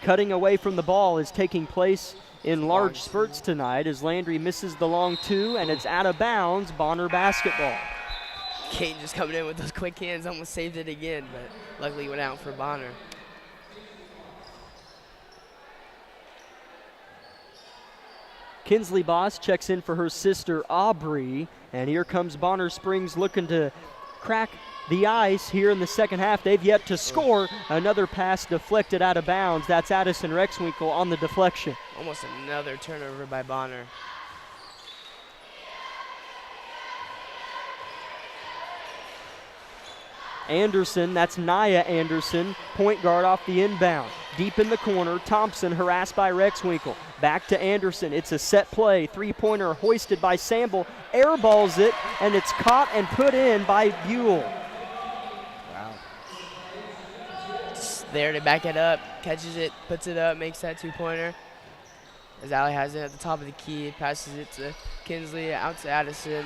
Cutting away from the ball is taking place in large spurts tonight as Landry misses the long two, and it's out of bounds, Bonner basketball. Kane just coming in with those quick hands, almost saved it again, but luckily went out for Bonner. Kinsley Boss checks in for her sister Aubrey, and here comes Bonner Springs looking to crack the ice here in the second half. They've yet to score. Another pass deflected out of bounds. That's Addison Rexwinkle on the deflection. Almost another turnover by Bonner. Anderson, that's Naya Anderson, point guard off the inbound. Deep in the corner, Thompson harassed by Rexwinkle. Back to Anderson, it's a set play. Three-pointer hoisted by Samble, airballs it, and it's caught and put in by Buell. Wow. Just there to back it up, catches it, puts it up, makes that two-pointer. As Allie has it at the top of the key, passes it to Kinsley, out to Addison.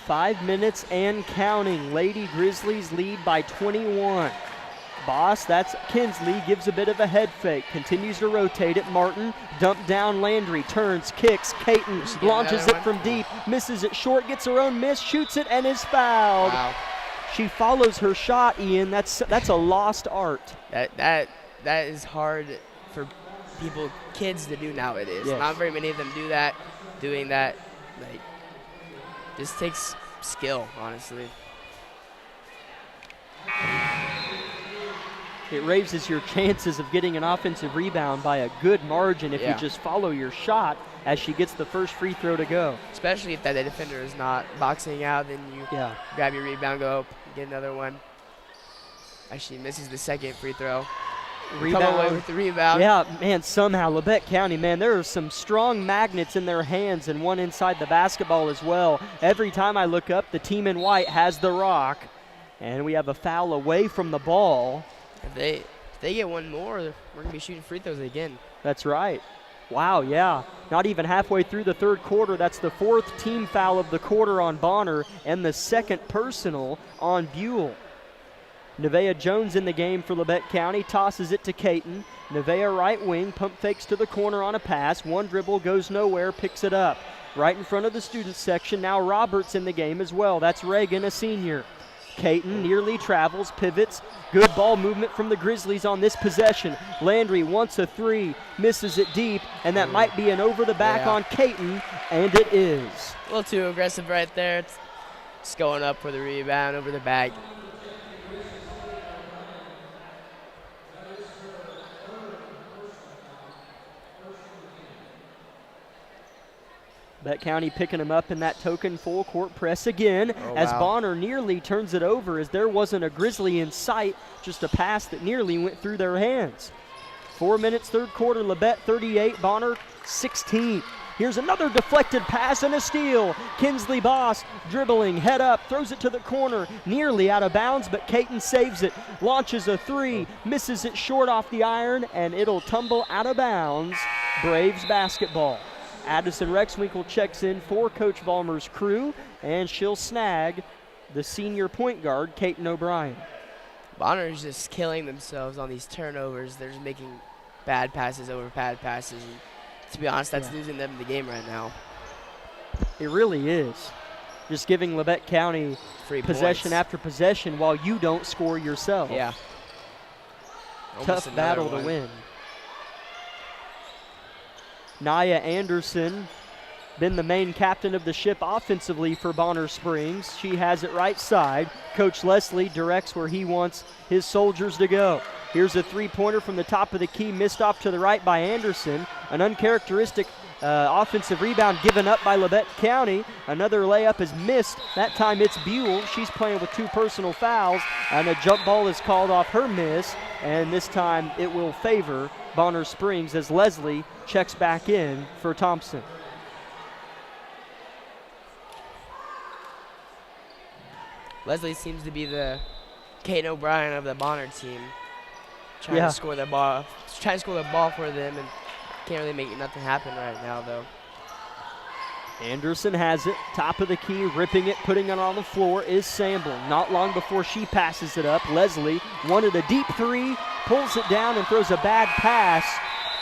5 minutes and counting. Lady Grizzlies lead by 21. Boss, that's Kinsley, gives a bit of a head fake. Continues to rotate it. Martin, dump down Landry, turns, kicks. Caton launches it from deep, misses it short, gets her own miss, shoots it, and is fouled. Wow. She follows her shot, Ian. That's a lost art. That is hard for kids to do nowadays. Yes. Not very many of them do that. Doing that, like, just takes skill, honestly. It raises your chances of getting an offensive rebound by a good margin if you just follow your shot as she gets the first free throw to go. Especially if that defender is not boxing out, then you grab your rebound, go up, get another one. As she misses the second free throw. Rebound. Come away with the rebound. Yeah, man, somehow Labette County, man, there are some strong magnets in their hands and one inside the basketball as well. Every time I look up, the team in white has the rock, and we have a foul away from the ball. If they get one more, we're going to be shooting free throws again. That's right. Wow, yeah. Not even halfway through the third quarter. That's the 4th team foul of the quarter on Bonner and the 2nd personal on Buell. Nevaeh Jones in the game for Labette County, tosses it to Caton. Nevaeh right wing, pump fakes to the corner on a pass. One dribble, goes nowhere, picks it up. Right in front of the student section, now Roberts in the game as well. That's Reagan, a senior. Caton nearly travels, pivots. Good ball movement from the Grizzlies on this possession. Landry wants a 3, misses it deep, and that might be an over the back on Caton, and it is. A little too aggressive right there. It's going up for the rebound, over the back. Labette County picking him up in that token full court press again as Bonner nearly turns it over as there wasn't a Grizzly in sight, just a pass that nearly went through their hands. 4 minutes, third quarter, Labette 38, Bonner 16. Here's another deflected pass and a steal. Kinsley Boss dribbling, head up, throws it to the corner, nearly out of bounds, but Caton saves it, launches a 3, misses it short off the iron, and it'll tumble out of bounds. Braves basketball. Addison Rexwinkle checks in for Coach Vollmer's crew, and she'll snag the senior point guard, Caton O'Brien. Bonner's just killing themselves on these turnovers. They're just making bad passes over bad passes. And to be honest, that's losing them the game right now. It really is. Just giving Labette County free possession points after possession while you don't score yourself. Yeah. Tough battle to win. Naya Anderson, been the main captain of the ship offensively for Bonner Springs. She has it right side. Coach Leslie directs where he wants his soldiers to go. Here's a three-pointer from the top of the key, missed off to the right by Anderson. An uncharacteristic offensive rebound given up by Labette County. Another layup is missed. That time it's Buell. She's playing with 2 personal fouls, and a jump ball is called off her miss, and this time it will favor Bonner Springs as Leslie checks back in for Thompson. Leslie seems to be the Caton O'Brien of the Bonner team. Trying to score the ball for them, and can't really make nothing happen right now, though. Anderson has it, top of the key, ripping it, putting it on the floor is Samble. Not long before she passes it up, Leslie wanted a deep 3, pulls it down and throws a bad pass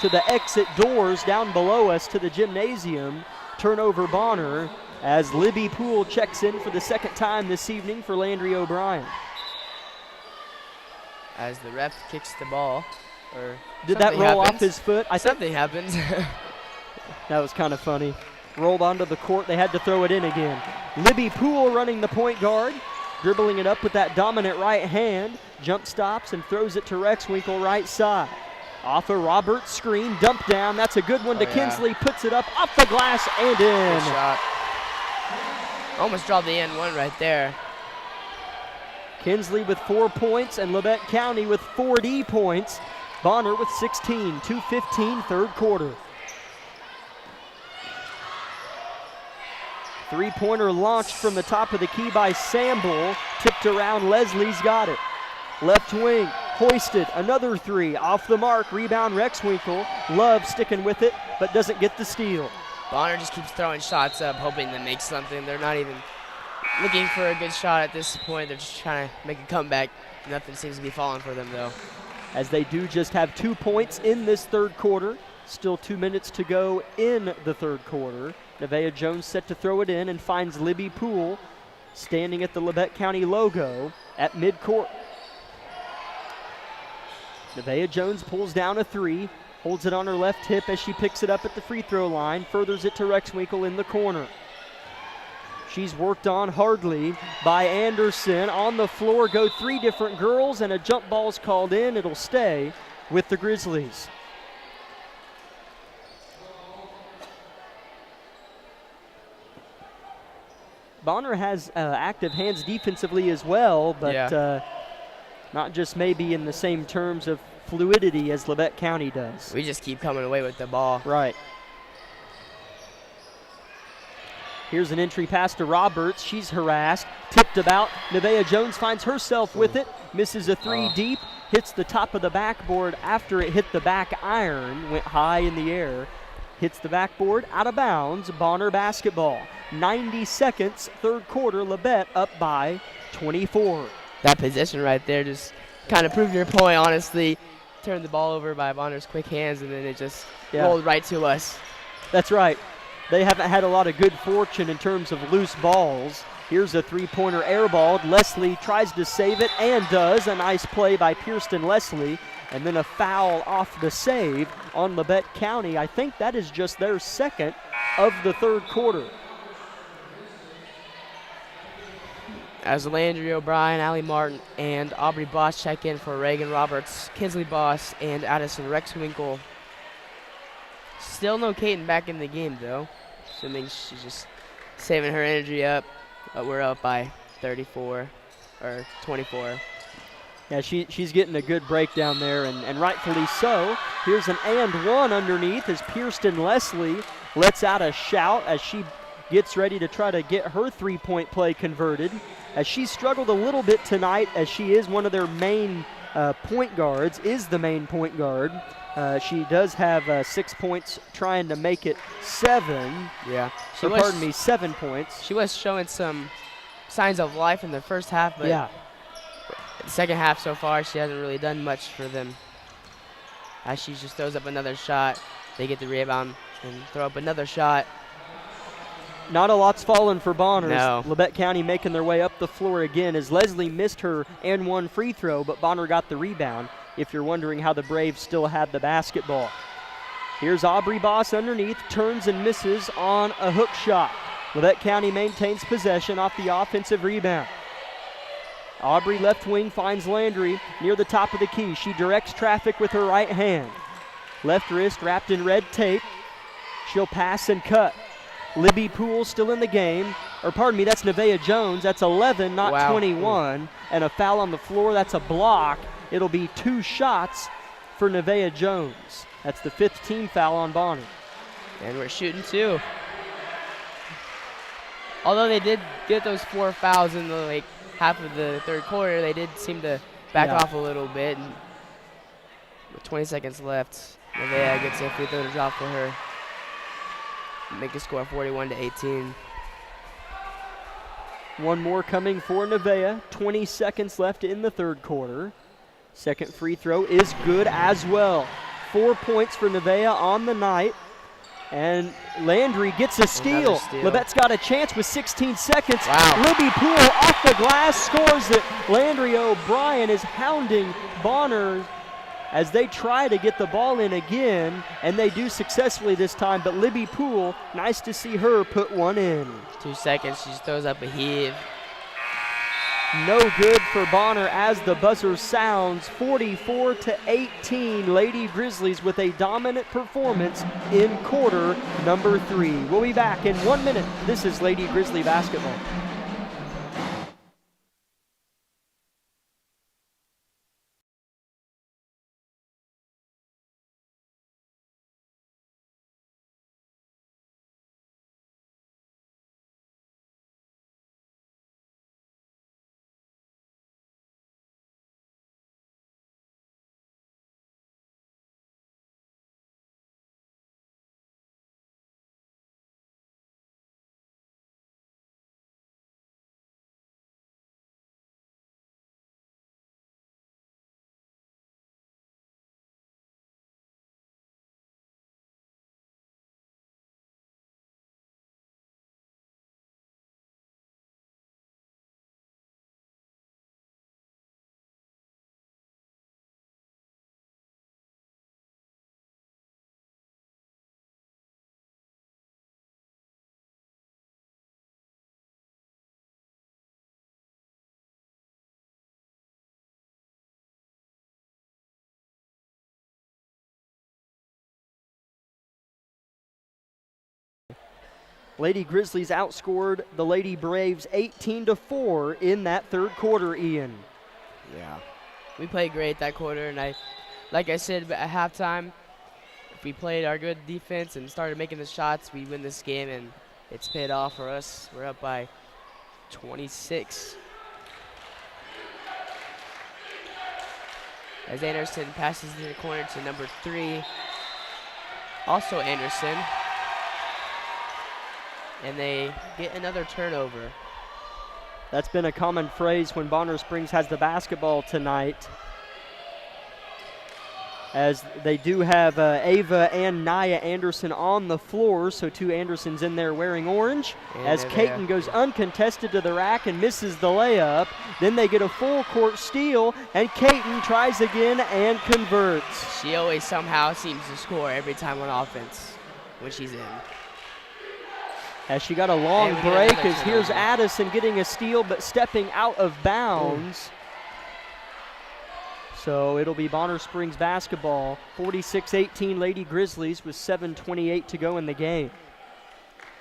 to the exit doors down below us to the gymnasium. Turnover Bonner as Libby Poole checks in for the second time this evening for Landry O'Brien. As the ref kicks the ball. Or did that roll off his foot? Something happens. That was kind of funny. Rolled onto the court. They had to throw it in again. Libby Poole running the point guard, dribbling it up with that dominant right hand. Jump stops and throws it to Rexwinkle right side. Off a Roberts screen, dump down. That's a good one to Kinsley. Puts it up off the glass and in. Good shot. Almost dropped the N1 right there. Kinsley with 4 points and Labette County with 40 points. Bonner with 16, 2:15 third quarter. Three-pointer launched from the top of the key by Samble. Tipped around, Leslie's got it. Left wing, hoisted, another 3. Off the mark, rebound Rexwinkle. Love sticking with it, but doesn't get the steal. Bonner just keeps throwing shots up, hoping to make something. They're not even looking for a good shot at this point. They're just trying to make a comeback. Nothing seems to be falling for them, though. As they do just have 2 points in this third quarter. Still 2 minutes to go in the third quarter. Nevaeh Jones set to throw it in and finds Libby Poole standing at the Labette County logo at midcourt. Nevaeh Jones pulls down a 3, holds it on her left hip as she picks it up at the free throw line, furthers it to Rexwinkle in the corner. She's worked on hardly by Anderson. On the floor go 3 different girls, and a jump ball's called in. It'll stay with the Grizzlies. Bonner has active hands defensively as well, but not just maybe in the same terms of fluidity as Labette County does. We just keep coming away with the ball. Right. Here's an entry pass to Roberts. She's harassed, tipped about. Nevaeh Jones finds herself with it, misses a 3 deep, hits the top of the backboard after it hit the back iron, went high in the air, hits the backboard, out of bounds. Bonner basketball. 90 seconds, third quarter, Labette up by 24. That position right there just kind of proved your point, honestly. Turned the ball over by Bonner's quick hands, and then it just rolled right to us. That's right. They haven't had a lot of good fortune in terms of loose balls. Here's a three-pointer airballed. Leslie tries to save it and does. A nice play by Pierston Leslie. And then a foul off the save on Labette County. I think that is just their second of the third quarter. As Landry O'Brien, Allie Martin, and Aubrey Boss check in for Reagan Roberts, Kinsley Boss, and Addison Rexwinkle. Still no Caton back in the game, though. Assuming she's just saving her energy up. But we're up by 24, or 24. Yeah, she's getting a good breakdown there, and rightfully so. Here's an and one underneath as Pierston Leslie lets out a shout as she gets ready to try to get her three-point play converted. As she struggled a little bit tonight, as she is one of their main point guards, is the main point guard. She does have 6 points, trying to make it 7. Yeah. 7 points. She was showing some signs of life in the first half, but the second half so far, she hasn't really done much for them. As she just throws up another shot, they get the rebound and throw up another shot. Not a lot's fallen for Bonner. No. Labette County making their way up the floor again as Leslie missed her and one free throw, but Bonner got the rebound, if you're wondering how the Braves still had the basketball. Here's Aubrey Boss underneath, turns and misses on a hook shot. Labette County maintains possession off the offensive rebound. Aubrey left wing finds Landry near the top of the key. She directs traffic with her right hand. Left wrist wrapped in red tape. She'll pass and cut. Libby Poole still in the game. Or pardon me, that's Nevaeh Jones. That's 11, not 21. And a foul on the floor. That's a block. It'll be 2 shots for Nevaeh Jones. That's the 5th team foul on Bonner. And we're shooting 2. Although they did get those 4 fouls in the half of the third quarter, they did seem to back off a little bit. And with 20 seconds left, Nevaeh gets a free throw to drop for her. Make the score 41-18. One more coming for Nevaeh. 20 seconds left in the third quarter. Second free throw is good as well. 4 points for Nevaeh on the night. And Landry gets a steal. Labette's got a chance with 16 seconds. Libby Poole off the glass scores it. Landry O'Brien is hounding Bonner as they try to get the ball in again, and they do successfully this time, but Libby Poole, nice to see her put one in. 2 seconds, she throws up a heave. No good for Bonner as the buzzer sounds. 44-18, Lady Grizzlies with a dominant performance in quarter number 3. We'll be back in 1 minute. This is Lady Grizzly basketball. Lady Grizzlies outscored the Lady Braves 18-4 in that third quarter, Ian. Yeah. We played great that quarter, and like I said at halftime, if we played our good defense and started making the shots, we win this game, and it's paid off for us. We're up by 26. As Anderson passes in the corner to number 3, also Anderson. And they get another turnover. That's been a common phrase when Bonner Springs has the basketball tonight, as they do have Ava and Naya Anderson on the floor, so 2 Andersons in there wearing orange. And as Caton goes uncontested to the rack and misses the layup. Then they get a full court steal, and Caton tries again and converts. She always somehow seems to score every time on offense when she's in. As she got a long And we get break, another as here's turnover. Addison getting a steal but stepping out of bounds. So it'll be Bonner Springs basketball, 46-18 Lady Grizzlies with 7:28 to go in the game.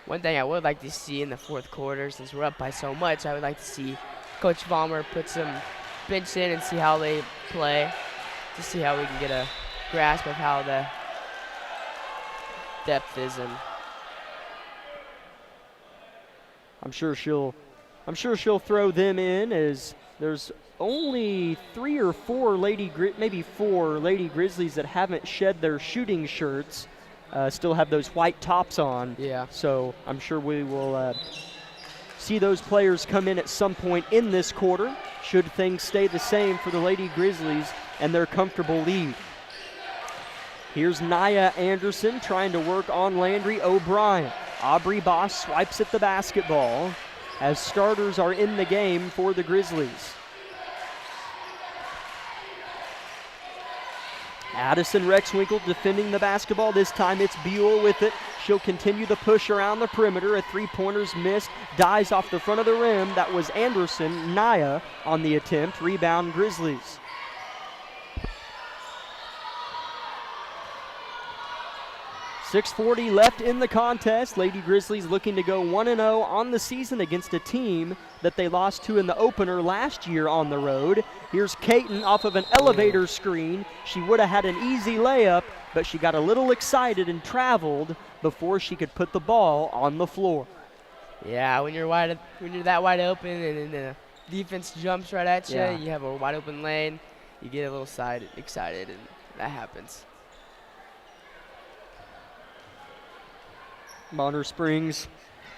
One thing I would like to see in the fourth quarter, since we're up by so much, I would like to see Coach Vollmer put some bench in and see how they play, to see how we can get a grasp of how the depth is. And I'm sure she'll throw them in, as there's only 3 or 4 maybe 4 Lady Grizzlies that haven't shed their shooting shirts, still have those white tops on. Yeah. So I'm sure we will see those players come in at some point in this quarter, should things stay the same for the Lady Grizzlies and their comfortable lead. Here's Naya Anderson trying to work on Landry O'Brien. Aubrey Boss swipes at the basketball as starters are in the game for the Grizzlies. Addison Rexwinkle defending the basketball. This time it's Buell with it. She'll continue the push around the perimeter. A 3-pointer's missed. Dies off the front of the rim. That was Anderson. Naya on the attempt. Rebound Grizzlies. .640 left in the contest. Lady Grizzlies looking to go 1-0 on the season against a team that they lost to in the opener last year on the road. Here's Caton off of an elevator screen. She would have had an easy layup, but she got a little excited and traveled before she could put the ball on the floor. yeah, when you're that wide open and then the defense jumps right at you, Yeah. you have a wide open lane, you get a little excited, and that happens. Bonner Springs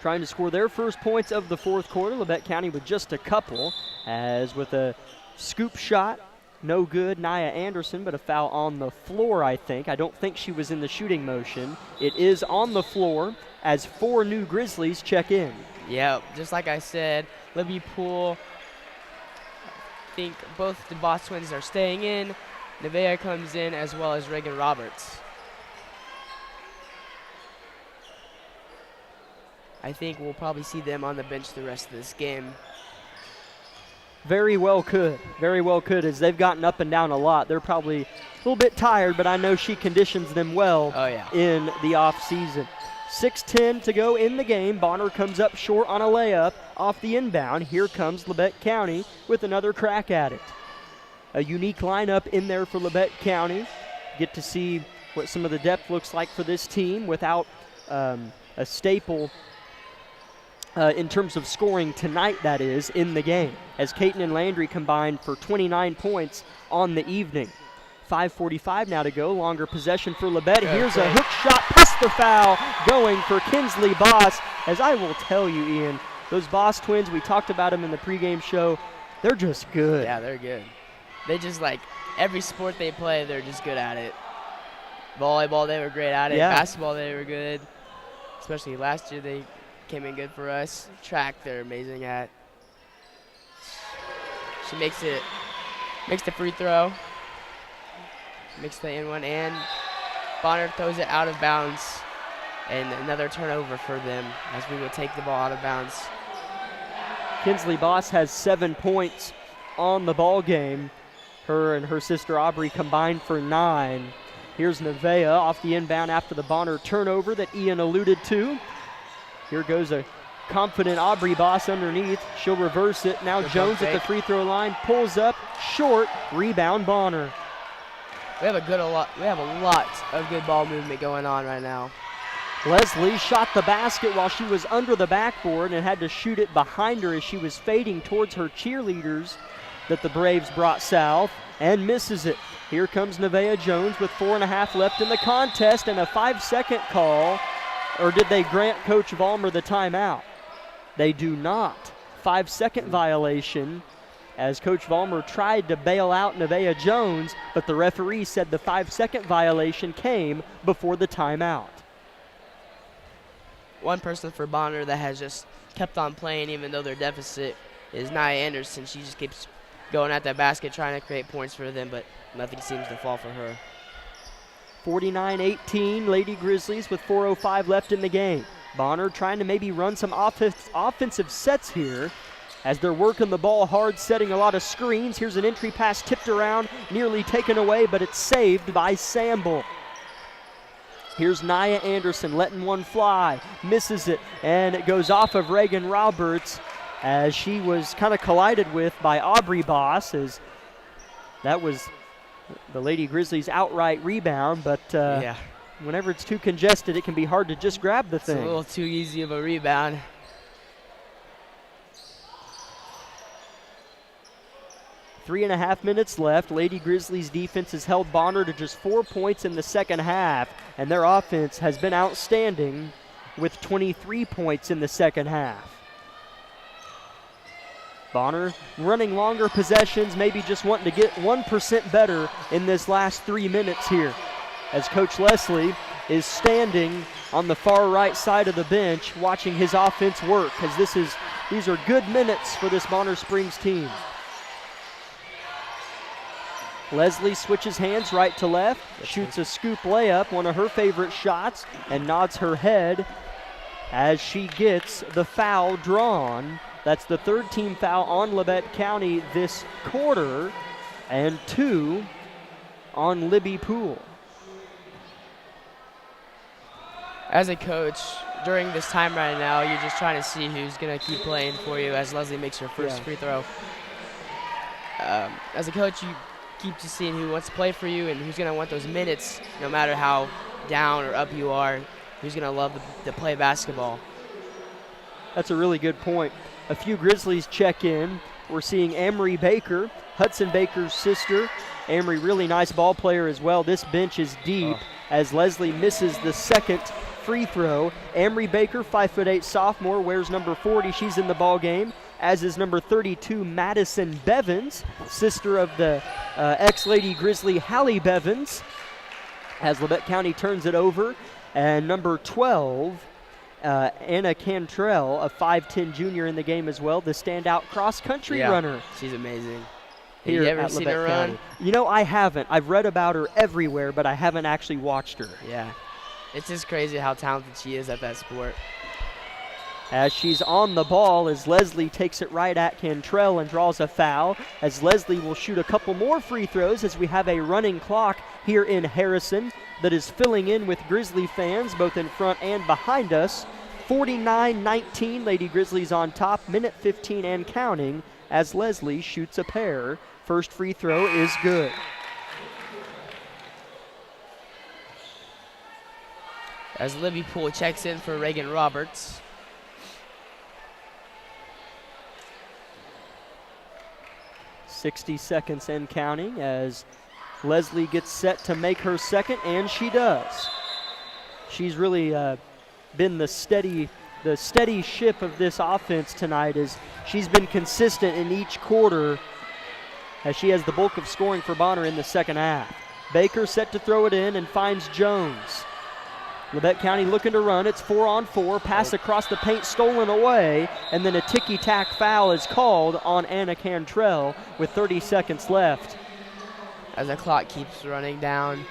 trying to score their first points of the fourth quarter. Labette County with just a couple, as with a scoop shot, no good. Naya Anderson, but a foul on the floor, I think. I don't think she was in the shooting motion. It is on the floor as 4 new Grizzlies check in. Yeah, just like I said, Libby Poole, I think both the Boss twins are staying in. Nevaeh comes in, as well as Reagan Roberts. I think we'll probably see them on the bench the rest of this game. Very well could, as they've gotten up and down a lot. They're probably a little bit tired, but I know she conditions them well in the off season. 6:10 to go in the game. Bonner comes up short on a layup off the inbound. Here comes Labette County with another crack at it. A unique lineup in there for Labette County. Get to see what some of the depth looks like for this team without a staple in terms of scoring tonight, that is, in the game, as Caton and Landry combined for 29 points on the evening. 5:45 now to go. Longer possession for Labette. Here's a hook shot, plus the foul going for Kinsley Boss. As I will tell you, Ian, those Boss twins, we talked about them in the pregame show, they're just good. Yeah, they're good. They just, like, every sport they play, they're just good at it. Volleyball, they were great at it. Yeah. Basketball, they were good. Especially last year, they came in good for us. Track, they're amazing at. She makes the free throw. Makes the in one, and Bonner throws it out of bounds. And another turnover for them, as we will take the ball out of bounds. Kinsley Boss has 7 points on the ball game. Her and her sister Aubrey combined for 9. Here's Nevaeh off the inbound after the Bonner turnover that Ian alluded to. Here goes a confident Aubrey Boss underneath. She'll reverse it. Now Jones at the free throw line, pulls up, short, rebound Bonner. We have a lot of good ball movement going on right now. Leslie shot the basket while she was under the backboard and had to shoot it behind her as she was fading towards her cheerleaders that the Braves brought south, and misses it. Here comes Nevaeh Jones with 4.5 left in the contest and a 5-second call. Or did they grant Coach Vollmer the timeout? They do not. 5-second violation as Coach Vollmer tried to bail out Nevaeh Jones, but the referee said the 5-second violation came before the timeout. One person for Bonner that has just kept on playing even though their deficit is Nia Anderson. She just keeps going at that basket trying to create points for them, but nothing seems to fall for her. 49-18, Lady Grizzlies with 4:05 left in the game. Bonner trying to maybe run some offensive sets here as they're working the ball hard, setting a lot of screens. Here's an entry pass tipped around, nearly taken away, but it's saved by Samble. Here's Nia Anderson letting one fly, misses it, and it goes off of Reagan Roberts as she was kind of collided with by Aubrey Boss, as that was the Lady Grizzlies' outright rebound, but whenever it's too congested, it can be hard to just grab the thing. It's a little too easy of a rebound. 3.5 minutes left. Lady Grizzlies defense has held Bonner to just 4 points in the second half, and their offense has been outstanding with 23 points in the second half. Bonner running longer possessions, maybe just wanting to get 1% better in this last 3 minutes here, as Coach Leslie is standing on the far right side of the bench watching his offense work, because these are good minutes for this Bonner Springs team. Leslie switches hands right to left, shoots a scoop layup, one of her favorite shots, and nods her head as she gets the foul drawn. That's the third team foul on Labette County this quarter, and 2 on Libby Poole. As a coach, during this time right now, you're just trying to see who's going to keep playing for you as Leslie makes her first free throw. As a coach, you keep just seeing who wants to play for you and who's going to want those minutes, no matter how down or up you are, who's going to love to play basketball. That's a really good point. A few Grizzlies check in. We're seeing Amory Baker, Hudson Baker's sister. Amory, really nice ball player as well. This bench is deep as Leslie misses the second free throw. Amory Baker, 5'8" sophomore, wears number 40. She's in the ball game, as is number 32, Madison Bevins, sister of the ex-Lady Grizzly Hallie Bevins, as Labette County turns it over. And number 12, Anna Cantrell, a 5'10" junior in the game as well, the standout cross-country runner. She's amazing. Here Have you ever at seen Labette her County. run? You know, I haven't. I've read about her everywhere, but I haven't actually watched her. Yeah. It's just crazy how talented she is at that sport. As she's on the ball, as Leslie takes it right at Cantrell and draws a foul, as Leslie will shoot a couple more free throws as we have a running clock here in Harrison that is filling in with Grizzly fans both in front and behind us. 49-19, Lady Grizzlies on top, minute 15 and counting as Leslie shoots a pair. First free throw is good. As Libby Poole checks in for Reagan Roberts. .60 seconds and counting as Leslie gets set to make her second, and she does. She's really been the steady ship of this offense tonight, as she's been consistent in each quarter as she has the bulk of scoring for Bonner in the second half. Baker set to throw it in and finds Jones. Labette County looking to run. It's 4-on-4. Pass across the paint stolen away, and then a ticky-tack foul is called on Anna Cantrell with 30 seconds left. As the clock keeps running down.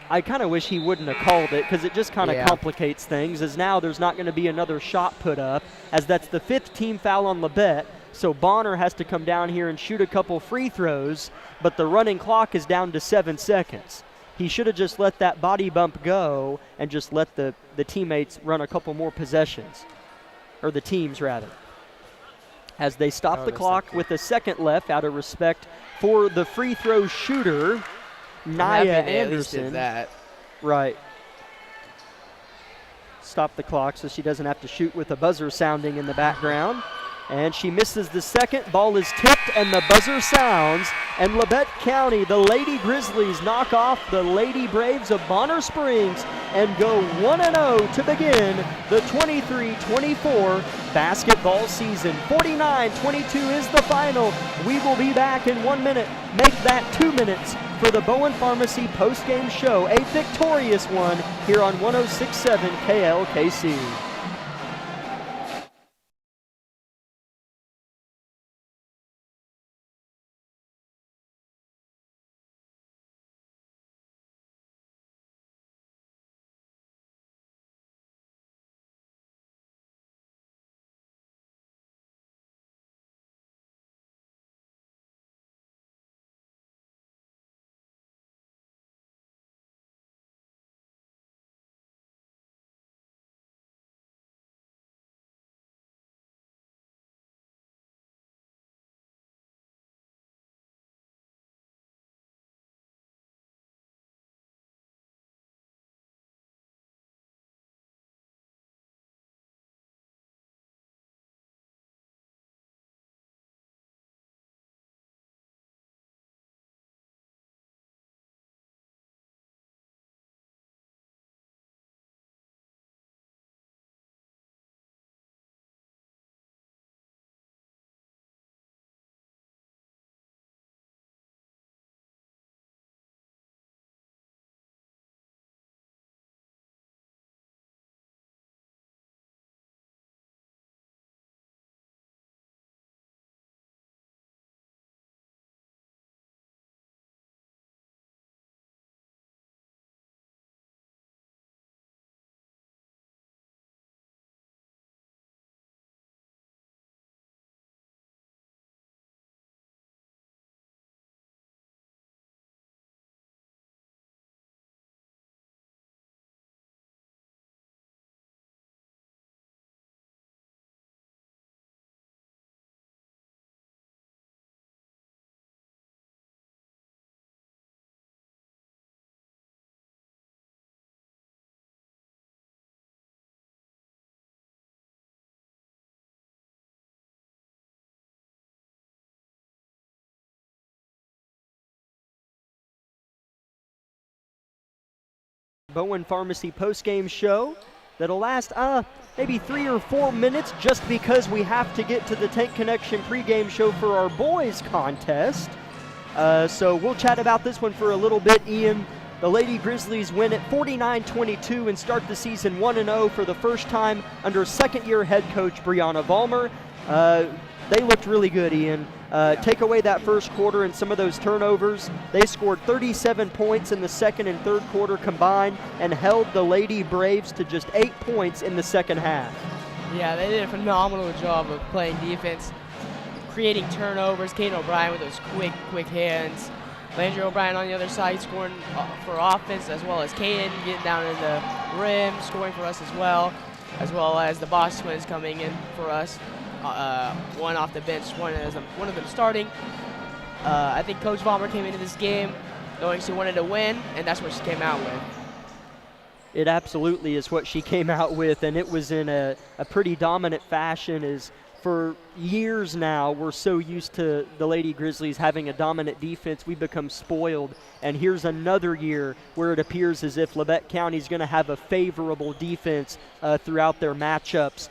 I kind of wish he wouldn't have called it, because it just kind of complicates things, as now there's not going to be another shot put up, as that's the 5th team foul on Labette. So Bonner has to come down here and shoot a couple free throws, but the running clock is down to 7 seconds. he should have just let that body bump go and just let the teammates run a couple more possessions, or the teams rather. As they stop the clock with a second left out of respect for the free throw shooter, Nia Anderson. That. Right. Stop the clock so she doesn't have to shoot with a buzzer sounding in the background. And she misses the second. Ball is tipped and the buzzer sounds. And Labette County, the Lady Grizzlies, knock off the Lady Braves of Bonner Springs and go 1-0 to begin the 23-24 basketball season. 49-22 is the final. We will be back in 1 minute. Make that 2 minutes for the Bowen Pharmacy postgame show. A victorious one here on 106.7 KLKC. Bowen Pharmacy postgame show that'll last maybe 3 or 4 minutes just because we have to get to the Tank Connection pregame show for our boys contest. So we'll chat about this one for a little bit. Ian, the Lady Grizzlies win at 49-22 and start the season 1-0 for the first time under second-year head coach Brianna Vollmer. They looked really good, Ian. Take away that first quarter and some of those turnovers. They scored 37 points in the second and third quarter combined and held the Lady Braves to just 8 points in the second half. Yeah, they did a phenomenal job of playing defense, creating turnovers. Kate O'Brien with those quick hands. Landry O'Brien on the other side scoring for offense, as well as Kaden getting down in the rim, scoring for us as well as the Boss Twins coming in for us. One off the bench, one of them starting. I think Coach Vollmer came into this game knowing she wanted to win, and that's what she came out with. It absolutely is what she came out with, and it was in a pretty dominant fashion. As for years now, we're so used to the Lady Grizzlies having a dominant defense, we become spoiled. And here's another year where it appears as if Labette County is going to have a favorable defense throughout their matchups.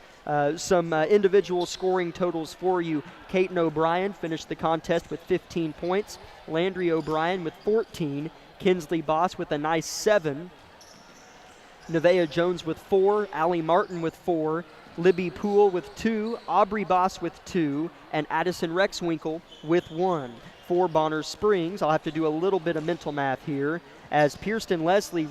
Some individual scoring totals for you. Katen O'Brien finished the contest with 15 points. Landry O'Brien with 14. Kinsley Boss with a nice 7. Nevaeh Jones with 4. Allie Martin with 4. Libby Poole with 2. Aubrey Boss with 2. And Addison Rexwinkle with 1. For Bonner Springs, I'll have to do a little bit of mental math here, as Pierston Leslie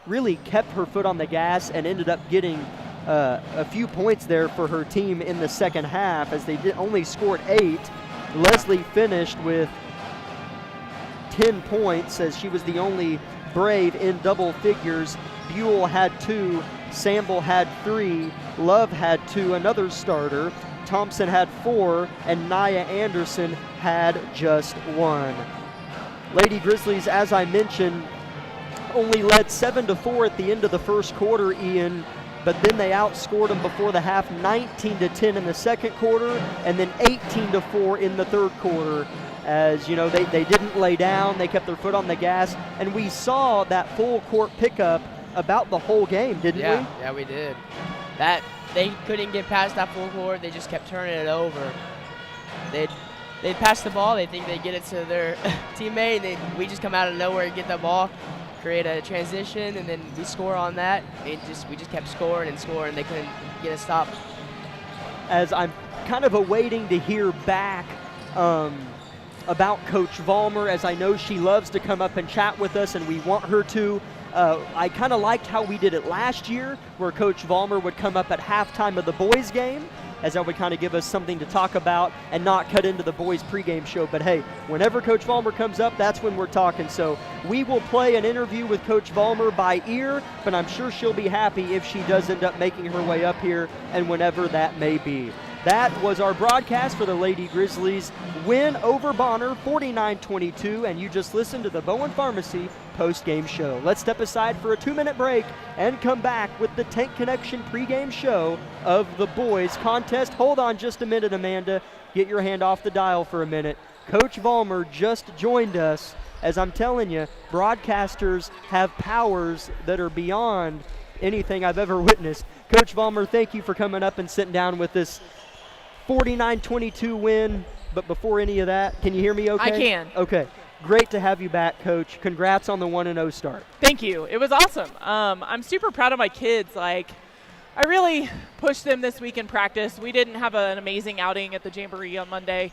really kept her foot on the gas and ended up getting a few points there for her team in the second half, as they only scored 8. Leslie finished with 10 points, as she was the only Brave in double figures. Buell had 2, Samble had 3, Love had 2, another starter. Thompson had 4, and Nia Anderson had just 1. Lady Grizzlies, as I mentioned, only led 7-4 at the end of the first quarter, Ian, but then they outscored them before the half 19-10 in the second quarter, and then 18-4 in the third quarter. As you know, they didn't lay down, they kept their foot on the gas, and we saw that full court pickup about the whole game, didn't we? Yeah, we did. That they couldn't get past that full court, they just kept turning it over. They'd pass the ball, they think they'd get it to their teammate, and we just come out of nowhere and get the ball, create a transition, and then we score on that. We just kept scoring and scoring. They couldn't get a stop. As I'm kind of awaiting to hear back about Coach Vollmer, as I know she loves to come up and chat with us, and we want her to. I kind of liked how we did it last year, where Coach Vollmer would come up at halftime of the boys' game, as that would kind of give us something to talk about and not cut into the boys' pregame show. But hey, whenever Coach Vollmer comes up, that's when we're talking. So we will play an interview with Coach Vollmer by ear, but I'm sure she'll be happy if she does end up making her way up here, and whenever that may be. That was our broadcast for the Lady Grizzlies win over Bonner 49-22, and you just listened to the Bowen Pharmacy post-game show. Let's step aside for a 2-minute break and come back with the Tank Connection pregame show of the boys contest. Hold on just a minute, Amanda. Get your hand off the dial for a minute. Coach Vollmer just joined us. As I'm telling you, broadcasters have powers that are beyond anything I've ever witnessed. Coach Vollmer, thank you for coming up and sitting down with this 49-22 win. But before any of that, can you hear me okay? I can. Okay. Great to have you back, Coach. Congrats on the 1-0 start. Thank you. It was awesome. I'm super proud of my kids. I really pushed them this week in practice. We didn't have an amazing outing at the Jamboree on Monday.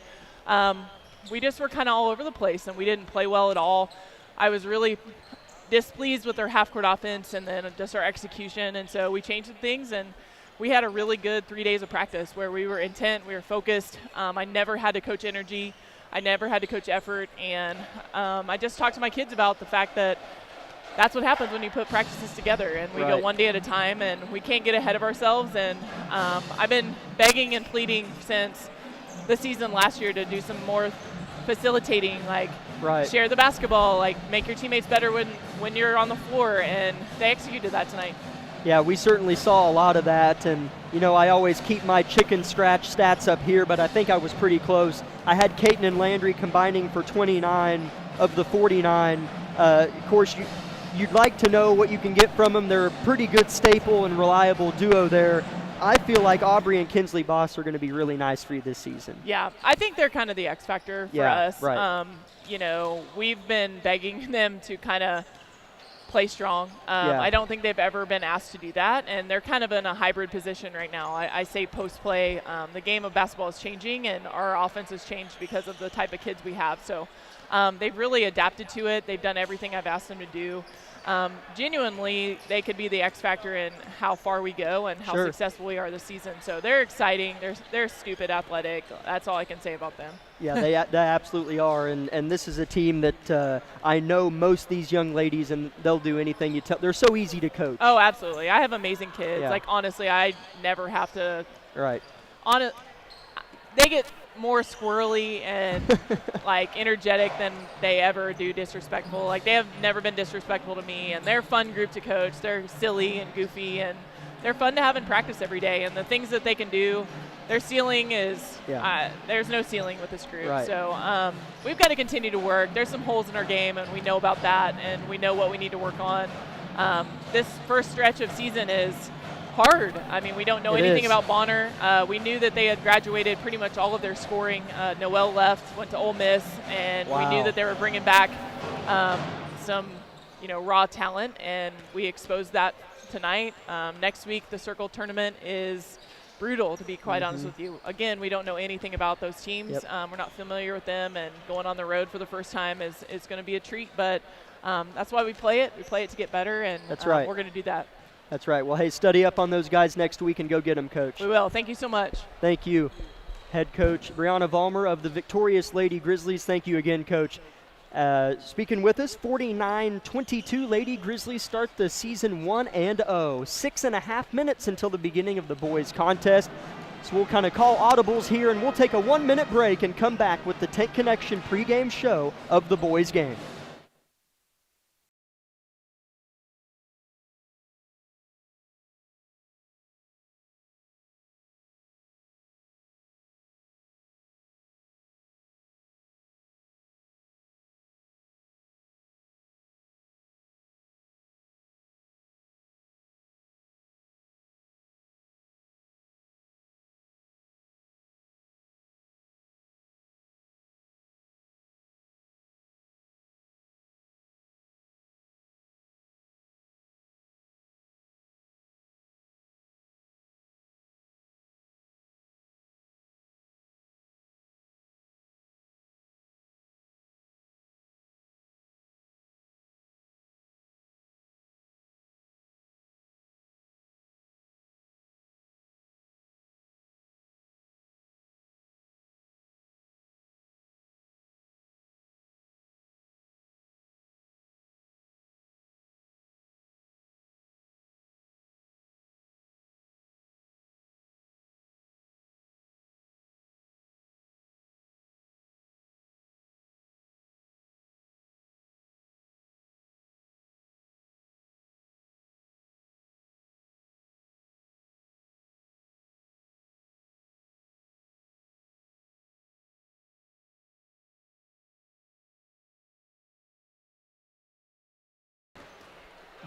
We just were kind of all over the place, and we didn't play well at all. I was really displeased with our half-court offense and then just our execution, and so we changed some things, and we had a really good 3 days of practice where we were intent, we were focused. I never had to coach energy. I never had to coach effort, and I just talked to my kids about the fact that that's what happens when you put practices together, and we go one day at a time, and we can't get ahead of ourselves. And I've been begging and pleading since the season last year to do some more facilitating, share the basketball, make your teammates better when you're on the floor, and they executed that tonight. Yeah, we certainly saw a lot of that, and I always keep my chicken scratch stats up here, but I think I was pretty close. I had Caton and Landry combining for 29 of the 49. Of course, you'd like to know what you can get from them. They're a pretty good staple and reliable duo there. I feel like Aubrey and Kinsley Boss are going to be really nice for you this season. Yeah, I think they're kind of the X factor for us. Right. We've been begging them to kind of play strong. I don't think they've ever been asked to do that, and they're kind of in a hybrid position right now. I say post-play. The game of basketball is changing, and our offense has changed because of the type of kids we have. So they've really adapted to it. They've done everything I've asked them to do. Genuinely, they could be the X factor in how far we go and how successful we are this season. So they're exciting. They're stupid athletic. That's all I can say about them. Yeah, they absolutely are. And this is a team that I know most of these young ladies, and they'll do anything you tell. They're so easy to coach. Oh, absolutely. I have amazing kids. Yeah. Honestly, I never have to. Right. They get more squirrely and energetic than they ever do disrespectful. They have never been disrespectful to me, and they're a fun group to coach. They're silly and goofy, and they're fun to have in practice every day. And the things that they can do, their ceiling is there's no ceiling with this group. Right. So we've got to continue to work. There's some holes in our game, and we know about that, and we know what we need to work on. This first stretch of season is hard. We don't know anything about Bonner. We knew that they had graduated pretty much all of their scoring. Noelle left, went to Ole Miss, and we knew that they were bringing back some, raw talent, and we exposed that tonight. Next week, the Circle tournament is brutal, to be quite honest with you. Again, we don't know anything about those teams. Yep. We're not familiar with them, and going on the road for the first time is going to be a treat, but that's why we play it. We play it to get better, and that's right. We're going to do that. That's right. Well, hey, study up on those guys next week and go get them, Coach. We will. Thank you so much. Thank you. Head coach Brianna Vollmer of the victorious Lady Grizzlies. Thank you again, Coach. Speaking with us, 49-22 Lady Grizzlies start the season 1-0. 6.5 minutes until the beginning of the boys contest. So we'll kind of call audibles here, and we'll take a 1-minute break and come back with the Tank Connection pregame show of the boys game.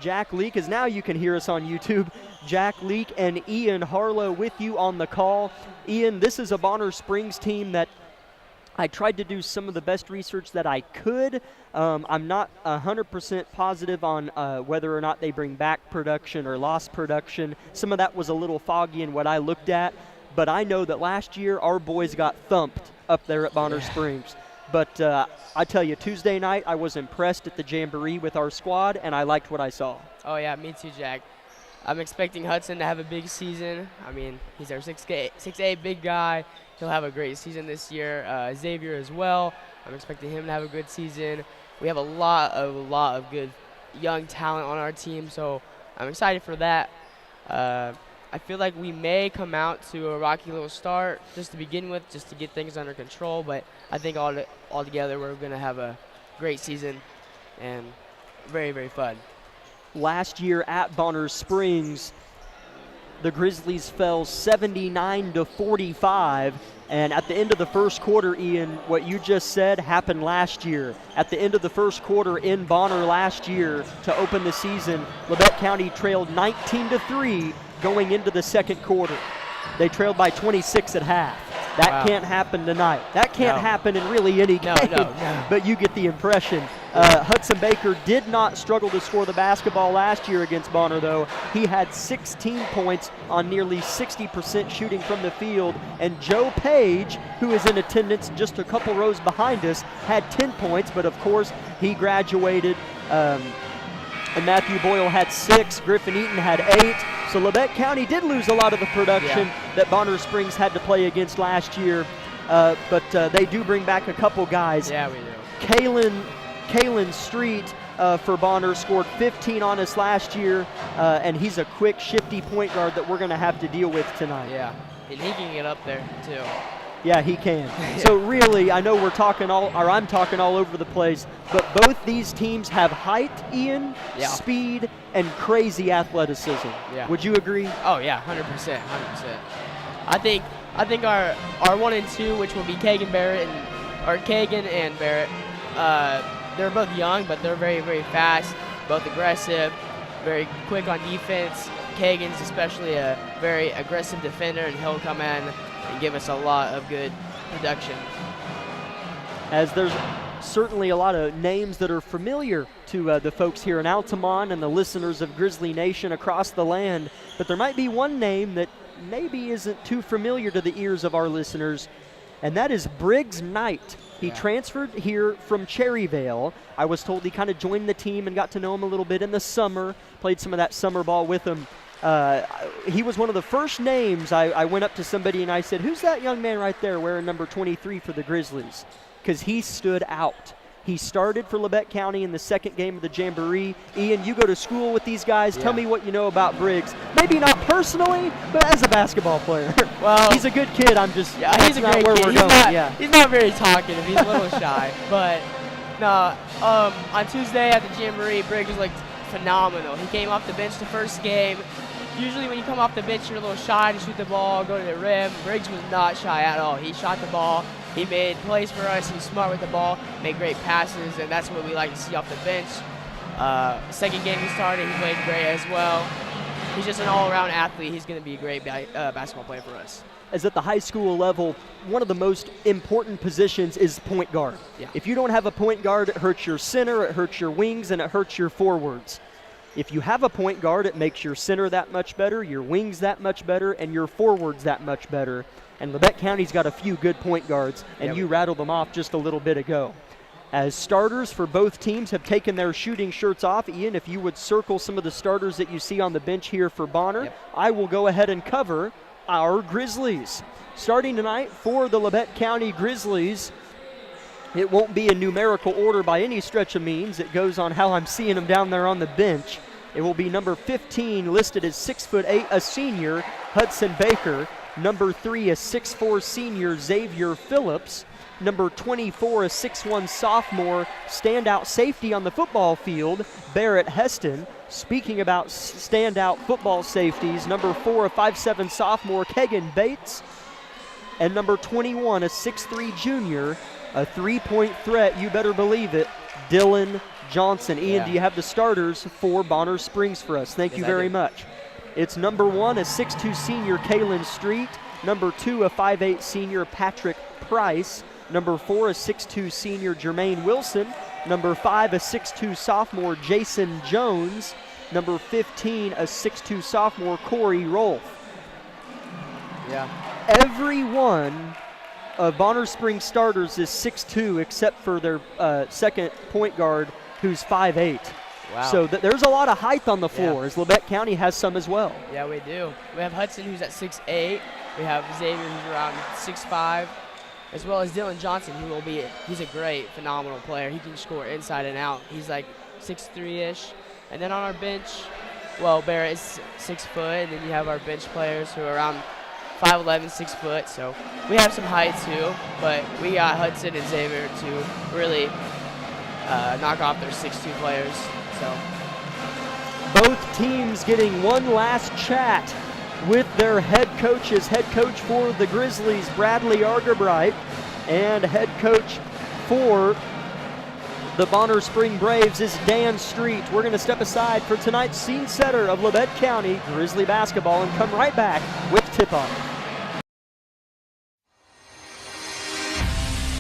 Jack Leak, as now you can hear us on YouTube. Jack Leak and Ian Harlow with you on the call. Ian, this is a Bonner Springs team that I tried to do some of the best research that I could. I'm not 100% positive on whether or not they bring back production or lost production. Some of that was a little foggy in what I looked at, but I know that last year our boys got thumped up there at Bonner Springs. But I tell you, Tuesday night I was impressed at the Jamboree with our squad, and I liked what I saw. Oh, yeah, me too, Jack. I'm expecting Hudson to have a big season. I mean, he's our 6'8" big guy. He'll have a great season this year. Xavier as well. I'm expecting him to have a good season. We have a lot of good young talent on our team, so I'm excited for that. I feel like we may come out to a rocky little start just to begin with, just to get things under control, but I think all together we're going to have a great season and very, very fun. Last year at Bonner Springs, the Grizzlies fell 79-45, and at the end of the first quarter, Ian, what you just said happened last year. At the end of the first quarter in Bonner last year to open the season, Labette County trailed 19-3 going into the second quarter. They trailed by 26 at half. That can't happen tonight. That can't happen in really any game, but you get the impression. Hudson Baker did not struggle to score the basketball last year against Bonner, though. He had 16 points on nearly 60% shooting from the field, and Joe Page, who is in attendance just a couple rows behind us, had 10 points, but of course he graduated. And Matthew Boyle had 6, Griffin Eaton had 8. So Labette County did lose a lot of the production that Bonner Springs had to play against last year, but they do bring back a couple guys. Yeah, we do. Kalen Street for Bonner scored 15 on us last year, and he's a quick, shifty point guard that we're going to have to deal with tonight. Yeah, and he can get up there too. Yeah, he can. So really, I know I'm talking all over the place, but both these teams have height, Ian, speed, and crazy athleticism. Yeah. Would you agree? Oh yeah, 100%, 100%. I think our 1 and 2, which will be Kagan and Barrett, they're both young, but they're very, very fast, both aggressive, very quick on defense. Kagan's especially a very aggressive defender, and he'll come in and give us a lot of good production. As there's certainly a lot of names that are familiar to the folks here in Altamont and the listeners of Grizzly Nation across the land, but there might be one name that maybe isn't too familiar to the ears of our listeners, and that is Briggs Knight. He transferred here from Cherryvale. I was told he kind of joined the team and got to know him a little bit in the summer, played some of that summer ball with him. He was one of the first names I went up to somebody and I said, "Who's that young man right there wearing number 23 for the Grizzlies?" Because he stood out. He started for Labette County in the second game of the Jamboree. Ian, you go to school with these guys. Yeah. Tell me what you know about Briggs. Maybe not personally, but as a basketball player. Well, he's a good kid. I'm just he's a not great where kid. we're He's going. not, he's not very talkative. He's a little shy. But no, on Tuesday at the Jamboree, Briggs was like phenomenal. He came off the bench the first game. Usually when you come off the bench, you're a little shy to shoot the ball, go to the rim. Briggs was not shy at all. He shot the ball. He made plays for us. He was smart with the ball, made great passes, and that's what we like to see off the bench. Second game he started, he played great as well. He's just an all-around athlete. He's going to be a great basketball player for us. As at the high school level, one of the most important positions is point guard. Yeah. If you don't have a point guard, it hurts your center, it hurts your wings, and it hurts your forwards. If you have a point guard, it makes your center that much better, your wings that much better, and your forwards that much better. And Labette County's got a few good point guards, and you rattled them off just a little bit ago. As starters for both teams have taken their shooting shirts off, Ian, if you would circle some of the starters that you see on the bench here for Bonner, I will go ahead and cover our Grizzlies. Starting tonight for the Labette County Grizzlies, it won't be in numerical order by any stretch of means. It goes on how I'm seeing them down there on the bench. It will be number 15, listed as 6'8", a senior, Hudson Baker. Number 3, a 6'4" senior, Xavier Phillips. Number 24, a 6'1" sophomore, standout safety on the football field, Barrett Heston. Speaking about standout football safeties, number 4, a 5'7" sophomore, Kegan Bates. And number 21, a 6'3" junior, a three-point threat, you better believe it, Dylan Johnson. Ian, do you have the starters for Bonner Springs for us? Thank you very much. It's number 1, a 6'2" senior, Kalen Street. Number 2, a 5'8" senior, Patrick Price. Number 4, a 6'2" senior, Jermaine Wilson. Number 5, a 6'2" sophomore, Jason Jones. Number 15, a 6'2" sophomore, Corey Rolfe. Yeah. Every one of Bonner Springs starters is 6'2", except for their second point guard, who's 5'8". Wow. So there's a lot of height on the floor, as Labette County has some as well. Yeah, we do. We have Hudson, who's at 6'8". We have Xavier, who's around 6'5", as well as Dylan Johnson, he's a great, phenomenal player. He can score inside and out. He's like 6'3"-ish. And then on our bench, well, Barrett is 6 foot, and then you have our bench players who are around 5'11", 6 foot. So we have some height too, but we got Hudson and Xavier to really knock off their 6'2" players. So both teams getting one last chat with their head coaches. Head coach for the Grizzlies, Bradley Argerbright, and head coach for the Bonner Spring Braves is Dan Street. We're going to step aside for tonight's scene setter of Labette County Grizzly basketball and come right back with tip-off.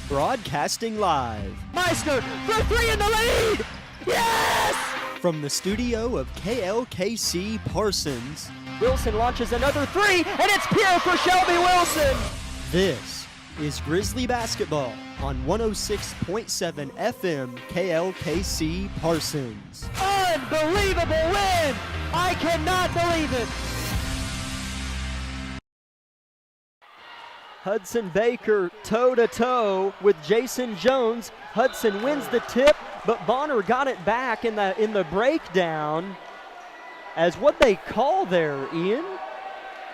Broadcasting live. Meister for 3 in the lead! Yes! From the studio of KLKC Parsons, Wilson launches another 3, and it's pure for Shelby Wilson! This is Grizzly basketball on 106.7 FM KLKC Parsons. Unbelievable win! I cannot believe it! Hudson Baker toe-to-toe with Jason Jones. Hudson wins the tip, but Bonner got it back in the breakdown. As what they call there, Ian?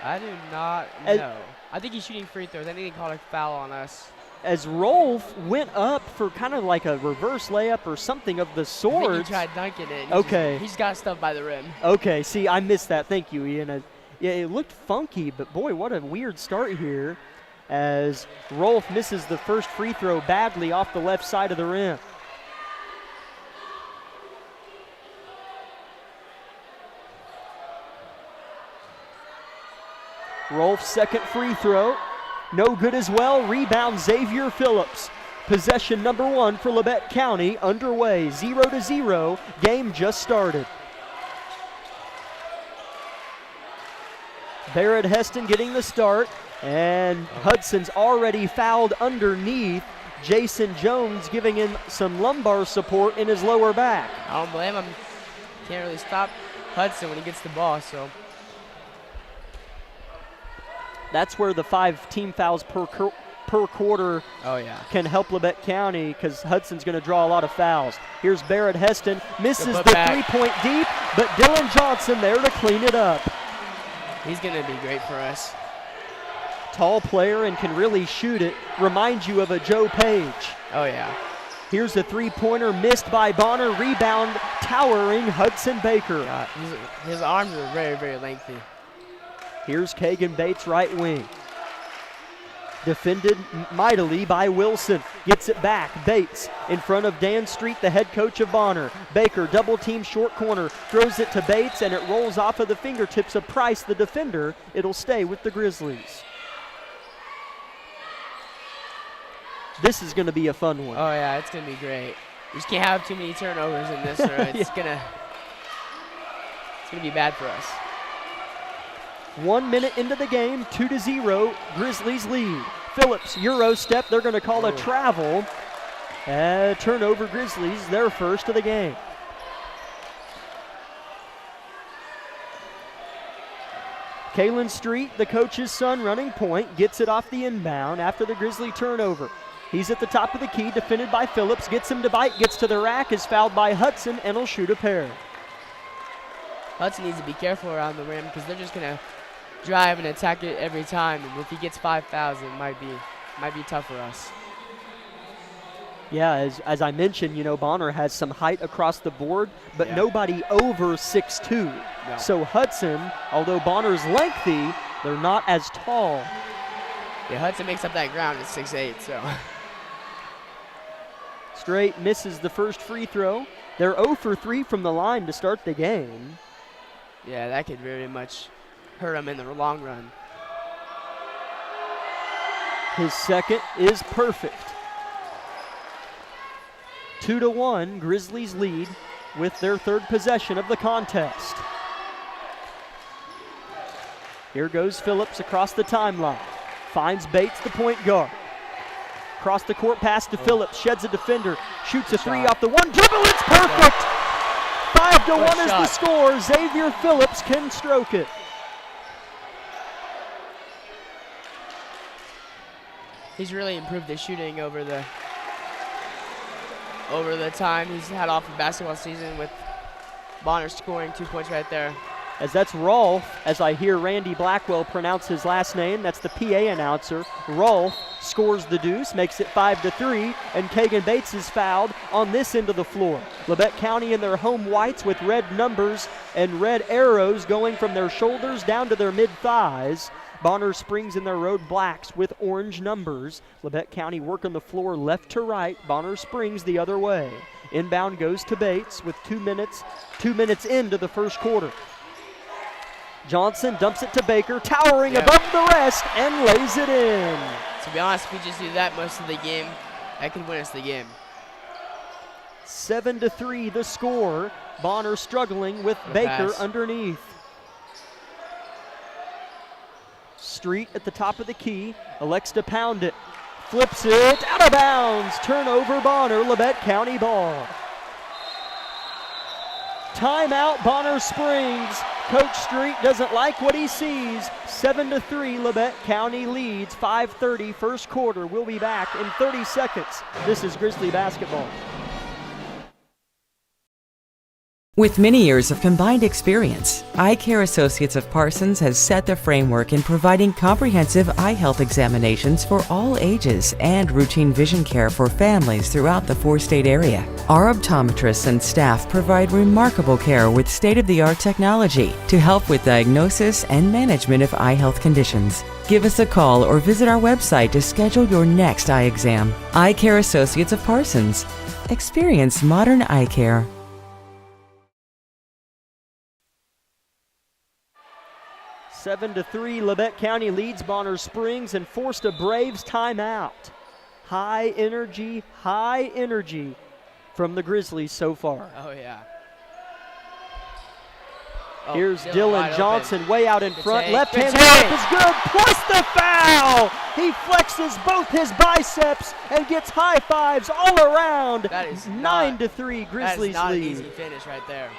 I do not know. I think he's shooting free throws. I think he called a foul on us. As Rolfe went up for kind of like a reverse layup or something of the sort. I think he tried dunking it. Okay. He's got stuff by the rim. Okay, see, I missed that. Thank you, Ian. Yeah, it looked funky, but boy, what a weird start here as Rolfe misses the first free throw badly off the left side of the rim. Rolfe's second free throw, no good as well. Rebound Xavier Phillips. Possession number 1 for Labette County underway, 0-0. Game just started. Barrett Heston getting the start, and Hudson's already fouled underneath. Jason Jones giving him some lumbar support in his lower back. I don't blame him. Can't really stop Hudson when he gets the ball, so. That's where the 5 team fouls per per quarter Oh, yeah. can help Labette County because Hudson's going to draw a lot of fouls. Here's Barrett Heston, misses the three-point deep, but Dylan Johnson there to clean it up. He's going to be great for us. Tall player and can really shoot it. Reminds you of a Joe Page. Oh, yeah. Here's a three-pointer missed by Bonner. Rebound, towering Hudson Baker. His arms are very, very lengthy. Here's Kagan Bates, right wing. Defended mightily by Wilson. Gets it back. Bates in front of Dan Street, the head coach of Bonner. Baker double team short corner. Throws it to Bates and it rolls off of the fingertips of Price, the defender. It'll stay with the Grizzlies. This is going to be a fun one. Oh, yeah, it's going to be great. You just can't have too many turnovers in this or it's going to be bad for us. 1 minute into the game, 2-0, Grizzlies lead. Phillips, Euro step, they're going to call a travel. Turnover Grizzlies, their first of the game. Kalen Street, the coach's son, running point, gets it off the inbound after the Grizzly turnover. He's at the top of the key, defended by Phillips, gets him to bite, gets to the rack, is fouled by Hudson, and will shoot a pair. Hudson needs to be careful around the rim because they're just going to drive and attack it every time. And if he gets 5 fouls, it might be tough for us. Yeah, as I mentioned, you know, Bonner has some height across the board, but nobody over 6'2". No. So Hudson, although Bonner's lengthy, they're not as tall. Yeah, Hudson makes up that ground at 6'8", so. Straight misses the first free throw. They're 0 for 3 from the line to start the game. Yeah, that could very much hurt him in the long run. His second is perfect. 2-1, Grizzlies lead with their third possession of the contest. Here goes Phillips across the timeline. Finds Bates, the point guard. Across the court pass to Phillips, sheds a defender, shoots a three off the one dribble, it's perfect! 5-1 is the score. Xavier Phillips can stroke it. He's really improved his shooting over the time he's had off the basketball season with Bonner scoring 2 points right there. As that's Rolfe, as I hear Randy Blackwell pronounce his last name, that's the PA announcer. Rolfe scores the deuce, makes it 5-3, and Kagan Bates is fouled on this end of the floor. Labette County in their home whites with red numbers and red arrows going from their shoulders down to their mid-thighs. Bonner Springs in their road blacks with orange numbers. Labette County working the floor left to right. Bonner Springs the other way. Inbound goes to Bates with 2 minutes into the first quarter. Johnson dumps it to Baker, towering above the rest, and lays it in. To be honest, if we just do that most of the game, that could win us the game. 7-3 the score. Bonner struggling with Baker underneath. Street at the top of the key, elects to pound it. Flips it out of bounds. Turnover Bonner, Labette County ball. Timeout Bonner Springs. Coach Street doesn't like what he sees. 7-3 Labette County leads. 5:30 first quarter. We'll be back in 30 seconds. This is Grizzly basketball. With many years of combined experience, Eye Care Associates of Parsons has set the framework in providing comprehensive eye health examinations for all ages and routine vision care for families throughout the 4-state area. Our optometrists and staff provide remarkable care with state-of-the-art technology to help with diagnosis and management of eye health conditions. Give us a call or visit our website to schedule your next eye exam. Eye Care Associates of Parsons. Experience modern eye care. 7-3, Labette County leads Bonner Springs and forced a Braves timeout. High energy from the Grizzlies so far. Oh, yeah. Here's Dylan Johnson way out in front. Left-hand layup is good, plus the foul! He flexes both his biceps and gets high fives all around. That is 9-3, Grizzlies that is not lead. An easy finish right there.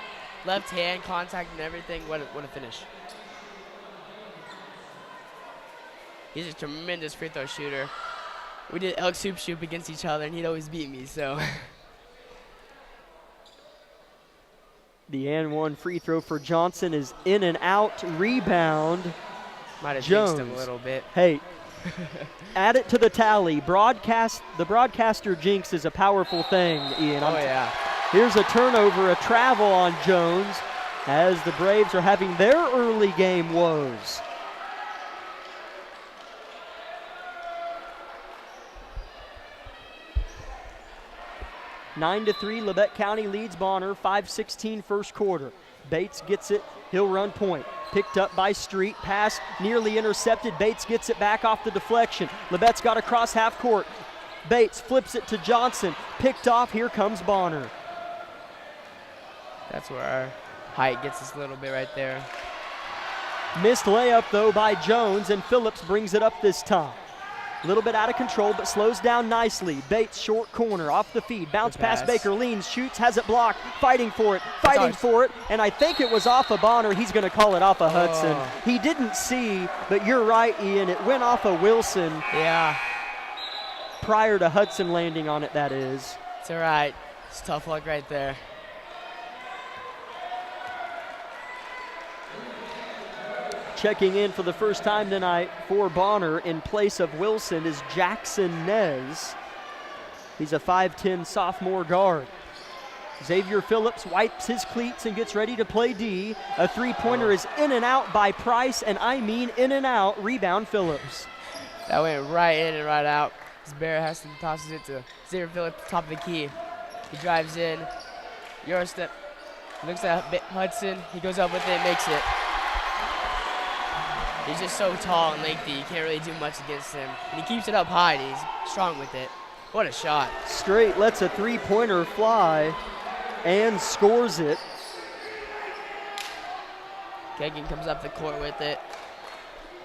Left hand contact and everything. What a finish. He's a tremendous free throw shooter. we did elk soup shoot against each other, and he'd always beat me, so. The and one free throw for Johnson is in and out. Rebound. Might have Jones. jinxed him a little bit. Hey, add it to the tally. The broadcaster jinx is a powerful thing, Ian. Yeah. Here's a turnover, a travel on Jones as the Braves are having their early game woes. (9-3), Labette County leads Bonner, 5:16 first quarter. Bates gets it, he'll run point. Picked up by Street, pass nearly intercepted. Bates gets it back off the deflection. Labette's got across half court. Bates flips it to Johnson, picked off, here comes Bonner. That's where our height gets us a little bit right there. Missed layup though by Jones, and Phillips brings it up this time. A little bit out of control, but slows down nicely. Bates short corner off the feed. Bounce pass. Baker leans, shoots, has it blocked. Fighting for it, and I think it was off of Bonner. He's going to call it off of Hudson. He didn't see, but you're right, Ian. It went off of Wilson. Yeah. Prior to Hudson landing on it, that is. It's all right. It's tough luck right there. Checking in for the first time tonight for Bonner in place of Wilson is Jackson Nez. He's a 5'10" sophomore guard. Xavier Phillips wipes his cleats and gets ready to play D. A three-pointer is in and out by Price, and I mean in and out. Rebound Phillips. That went right in and right out. Barrett Heston tosses it to Xavier Phillips, top of the key. He drives in. Eurostep looks at Hudson. He goes up with it, makes it. He's just so tall and lengthy, you can't really do much against him. And he keeps it up high, and he's strong with it. What a shot. Straight lets a three-pointer fly and scores it. Kegan comes up the court with it.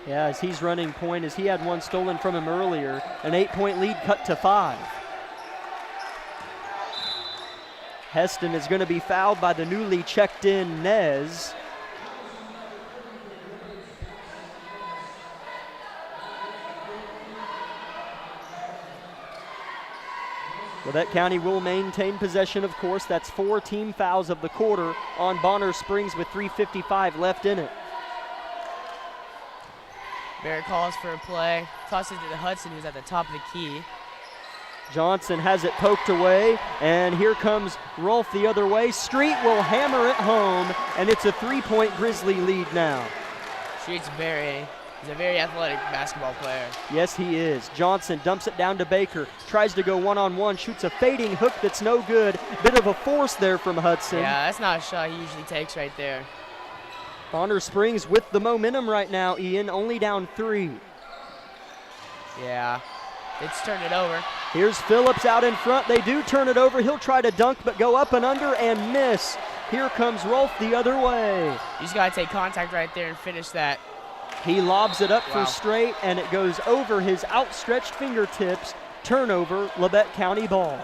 Yeah, as he's running point, as he had one stolen from him earlier. An 8-point lead cut to 5. Heston is going to be fouled by the newly checked in Nez. Labette County will maintain possession, of course. That's 4 team fouls of the quarter on Bonner Springs with 3:55 left in it. Barrett calls for a play. Tosses it to Hudson, who's at the top of the key. Johnson has it poked away, and here comes Rolfe the other way. Street will hammer it home, and it's a 3-point Grizzly lead now. Street's he's a very athletic basketball player. Yes, he is. Johnson dumps it down to Baker. Tries to go one-on-one, shoots a fading hook that's no good. Bit of a force there from Hudson. Yeah, that's not a shot he usually takes right there. Bonner Springs with the momentum right now, Ian, only down 3. Yeah, it's turned it over. Here's Phillips out in front. They do turn it over. He'll try to dunk, but go up and under and miss. Here comes Rolfe the other way. You just got to take contact right there and finish that. He lobs it up for straight, and it goes over his outstretched fingertips. Turnover, Labette County ball.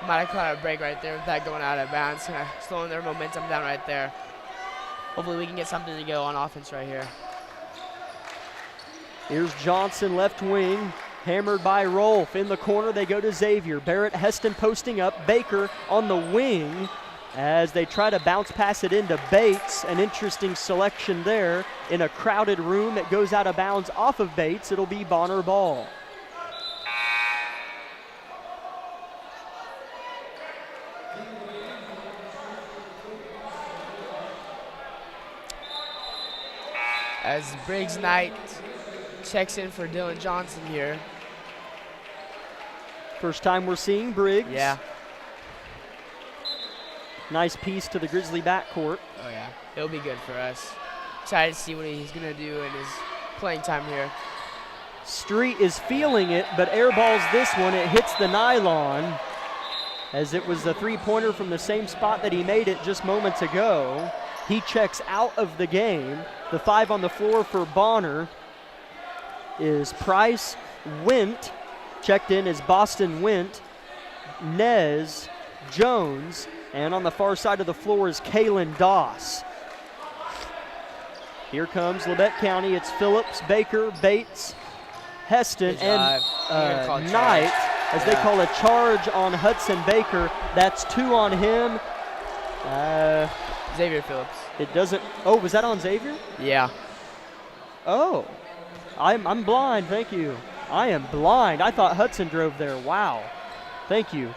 Might have caught a break right there with that going out of bounds, slowing their momentum down right there. Hopefully we can get something to go on offense right here. Here's Johnson, left wing, hammered by Rolfe. In the corner, they go to Xavier. Barrett Heston posting up. Baker on the wing as they try to bounce pass it into Bates. An interesting selection there. In a crowded room, it goes out of bounds off of Bates. It'll be Bonner ball. As Briggs Knight checks in for Dylan Johnson here. First time we're seeing Briggs. Yeah. Nice piece to the Grizzly backcourt. Oh, yeah. It'll be good for us. Excited to see what he's going to do in his playing time here. Street is feeling it, but airballs this one. It hits the nylon, as it was the three-pointer from the same spot that he made it just moments ago. He checks out of the game. The 5 on the floor for Bonner is Price. Wint, checked in as Boston Wint, Nez, Jones, and on the far side of the floor is Kalen Doss. Here comes Labette County. It's Phillips, Baker, Bates, Heston, and Knight as they call a charge on Hudson Baker. That's 2 on him. Xavier Phillips. It doesn't. Oh, was that on Xavier? Yeah. Oh, I'm blind. Thank you. I am blind. I thought Hudson drove there. Wow. Thank you.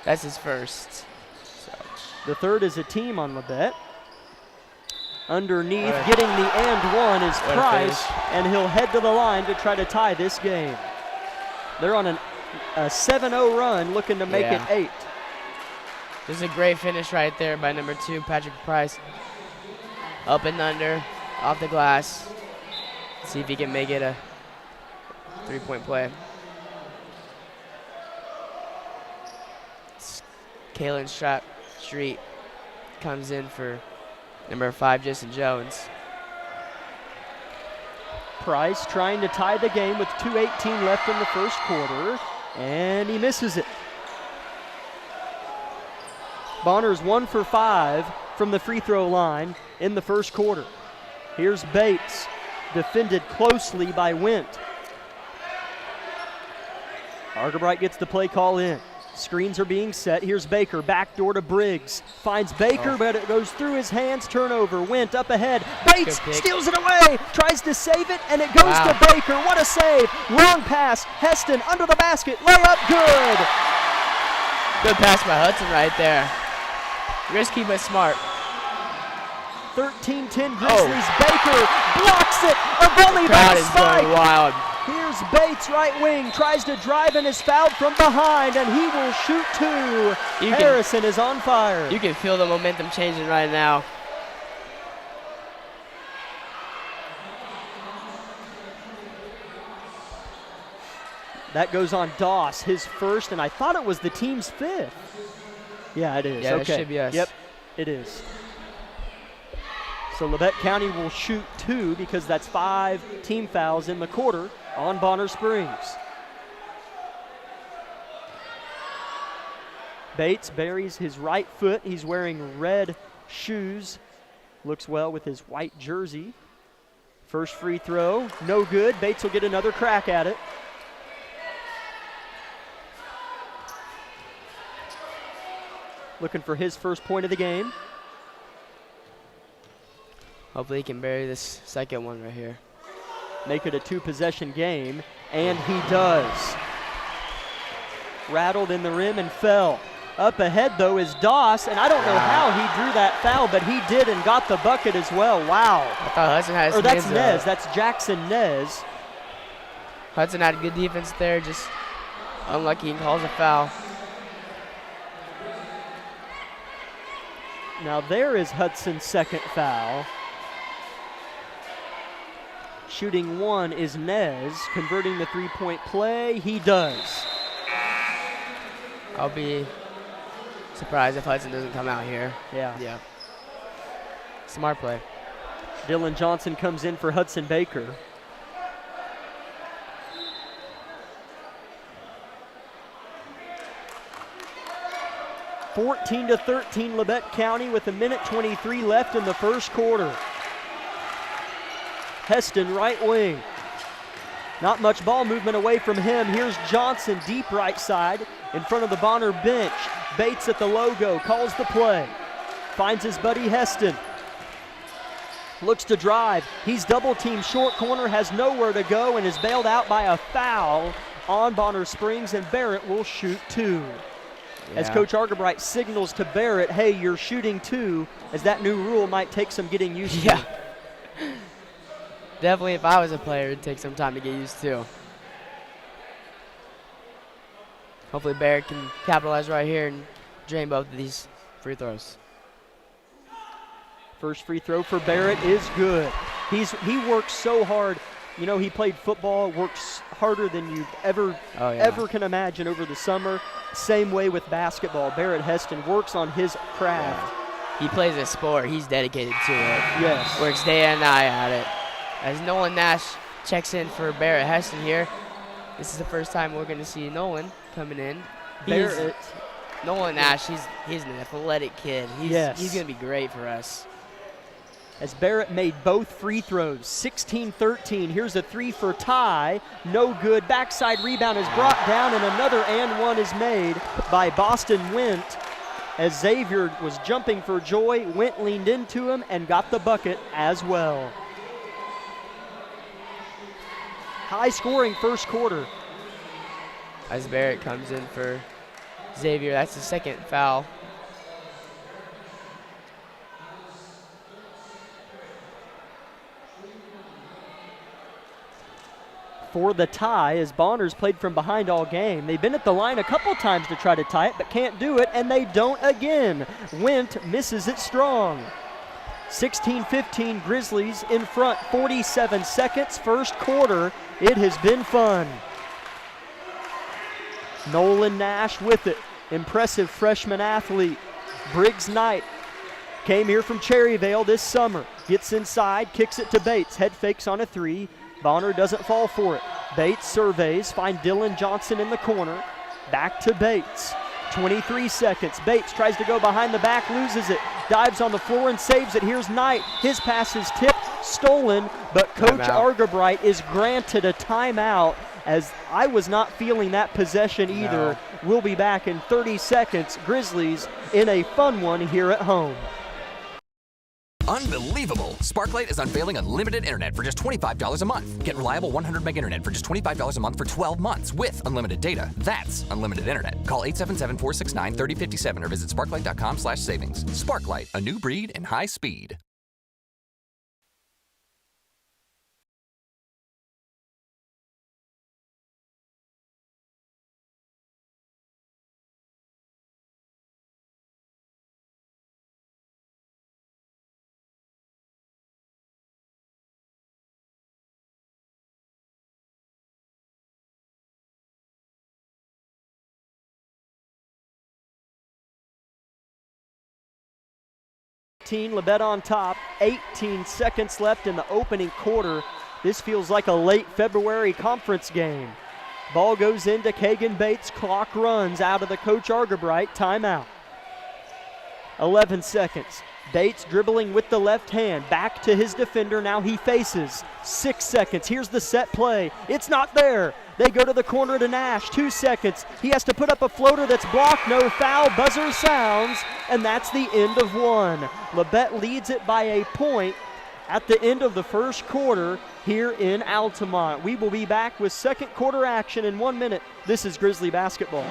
That's his first. So. The third is a team on Labette. Underneath, getting the and one is Price, and he'll head to the line to try to tie this game. They're on a 7-0 run, looking to make it 8. This is a great finish right there by number 2, Patrick Price. Up and under, off the glass. See if he can make it a 3-point play. Kalen Street comes in for number 5, Jason Jones. Price trying to tie the game with 2:18 left in the first quarter, and he misses it. Bonner's 1 for 5 from the free throw line in the first quarter. Here's Bates, defended closely by Wint. Argerbright gets the play call in. Screens are being set. Here's Baker, backdoor to Briggs. Finds Baker, but it goes through his hands. Turnover. Wint up ahead. Bates steals it away. Tries to save it, and it goes to Baker. What a save. Long pass. Heston under the basket. Layup good. Good pass by Hudson right there. Risky but smart. 13-10 Grizzlies. Baker blocks it. A volley by Crowd is Spike. going wild. Here's Bates, right wing, tries to drive and is fouled from behind, and he will shoot 2. Harrison is on fire. You can feel the momentum changing right now. That goes on Doss, his first, and I thought it was the team's 5th. Yeah, it is. Yeah, okay. it should be us. Yep, it is. So Labette County will shoot 2 because that's 5 team fouls in the quarter on Bonner Springs. Bates buries his right foot. He's wearing red shoes. Looks well with his white jersey. First free throw, no good. Bates will get another crack at it. Looking for his first point of the game. Hopefully he can bury this second one right here. Make it a 2-possession game, and he does. Rattled in the rim and fell. Up ahead, though, is Doss, and I don't know how he drew that foul, but he did and got the bucket as well. Wow. I thought Hudson had his that's hands Nez. up. That's Jackson Nez. Hudson had good defense there, just unlucky and calls a foul. Now there is Hudson's second foul. Shooting 1 is Nez. Converting the 3-point play, he does. I'll be surprised if Hudson doesn't come out here. Yeah. Smart play. Dylan Johnson comes in for Hudson Baker. (14-13) Labette County with 1:23 left in the first quarter. Heston, right wing. Not much ball movement away from him. Here's Johnson, deep right side, in front of the Bonner bench. Bates at the logo, calls the play. Finds his buddy Heston. Looks to drive. He's double-teamed short corner, has nowhere to go, and is bailed out by a foul on Bonner Springs, and Barrett will shoot 2. As Coach Argerbright signals to Barrett, hey, you're shooting 2, as that new rule might take some getting used to. Definitely, if I was a player, it'd take some time to get used to. Hopefully Barrett can capitalize right here and drain both of these free throws. First free throw for Barrett is good. He works so hard. You know, he played football, works harder than you ever can imagine over the summer. Same way with basketball. Barrett Heston works on his craft. He plays a sport. He's dedicated to it. Yes. Works day and night at it. As Nolan Nash checks in for Barrett Heston here, this is the first time we're going to see Nolan coming in. Nolan Nash, he's an athletic kid. He's going to be great for us. as Barrett made both free throws. 16-13. Here's a three for Ty. No good. Backside rebound is brought down, and another and one is made by Boston Went. As Xavier was jumping for joy, Went leaned into him and got the bucket as well. High scoring first quarter. As Barrett comes in for Xavier, that's the second foul. For the tie, as Bonner's played from behind all game. They've been at the line a couple times to try to tie it, but can't do it, and they don't again. Went misses it strong. 16-15, Grizzlies in front, 47 seconds, first quarter. It has been fun. Nolan Nash with it. Impressive freshman athlete. Briggs Knight came here from Cherryvale this summer. Gets inside, kicks it to Bates. Head fakes on a three. Bonner doesn't fall for it. Bates surveys, find Dylan Johnson in the corner. Back to Bates. 23 seconds. Bates tries to go behind the back, loses it. Dives on the floor and saves it. Here's Knight. His pass is tipped, stolen, but Coach Argabright is granted a timeout, as I was not feeling that possession either. No. We'll be back in 30 seconds. Grizzlies in a fun one here at home. Unbelievable! Sparklight is unveiling unlimited internet for just $25 a month. Get reliable 100 meg internet for just $25 a month for 12 months with unlimited data. That's unlimited internet. Call 877-469-3057 or visit sparklight.com/savings. Sparklight, a new breed in high speed. Labette on top, 18 seconds left in the opening quarter. This feels like a late February conference game. Ball goes into Kagan Bates, clock runs out of the Coach Argabright timeout. 11 seconds. Bates dribbling with the left hand, back to his defender, now he faces. 6 seconds, here's the set play. It's not there. They go to the corner to Nash, 2 seconds. He has to put up a floater that's blocked, no foul, buzzer sounds, and that's the end of one. Labette leads it by a point at the end of the first quarter here in Altamont. We will be back with second quarter action in 1 minute. This is Grizzly basketball.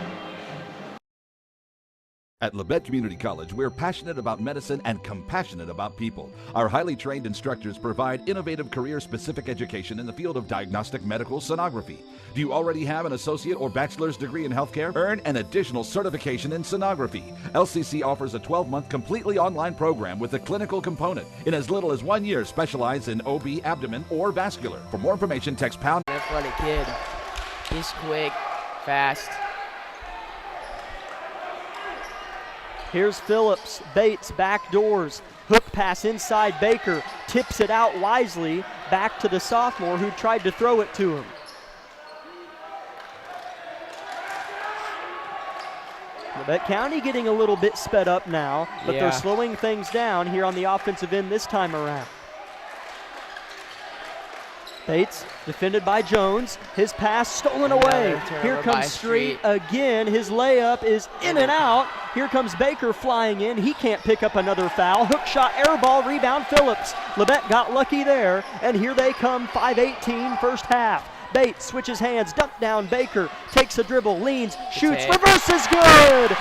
At Labette Community College, we're passionate about medicine and compassionate about people. Our highly trained instructors provide innovative career-specific education in the field of diagnostic medical sonography. Do you already have an associate or bachelor's degree in healthcare? Earn an additional certification in sonography. LCC offers a 12-month completely online program with a clinical component. In as little as 1 year, specialize in OB, abdomen, or vascular. For more information, text pound. Athletic kid. He's quick, fast. Here's Phillips, Bates, back doors, hook pass inside Baker, tips it out wisely, back to the sophomore who tried to throw it to him. Labette County getting a little bit sped up now, but they're slowing things down here on the offensive end this time around. Bates defended by Jones. His pass stolen away. Here comes Street again. His layup is in and out. Here comes Baker flying in. He can't pick up another foul. Hook shot, air ball, rebound Phillips. Labette got lucky there, and here they come, 5:18 first half. Bates switches hands, dunk down Baker, takes a dribble, leans, shoots, reverses, good!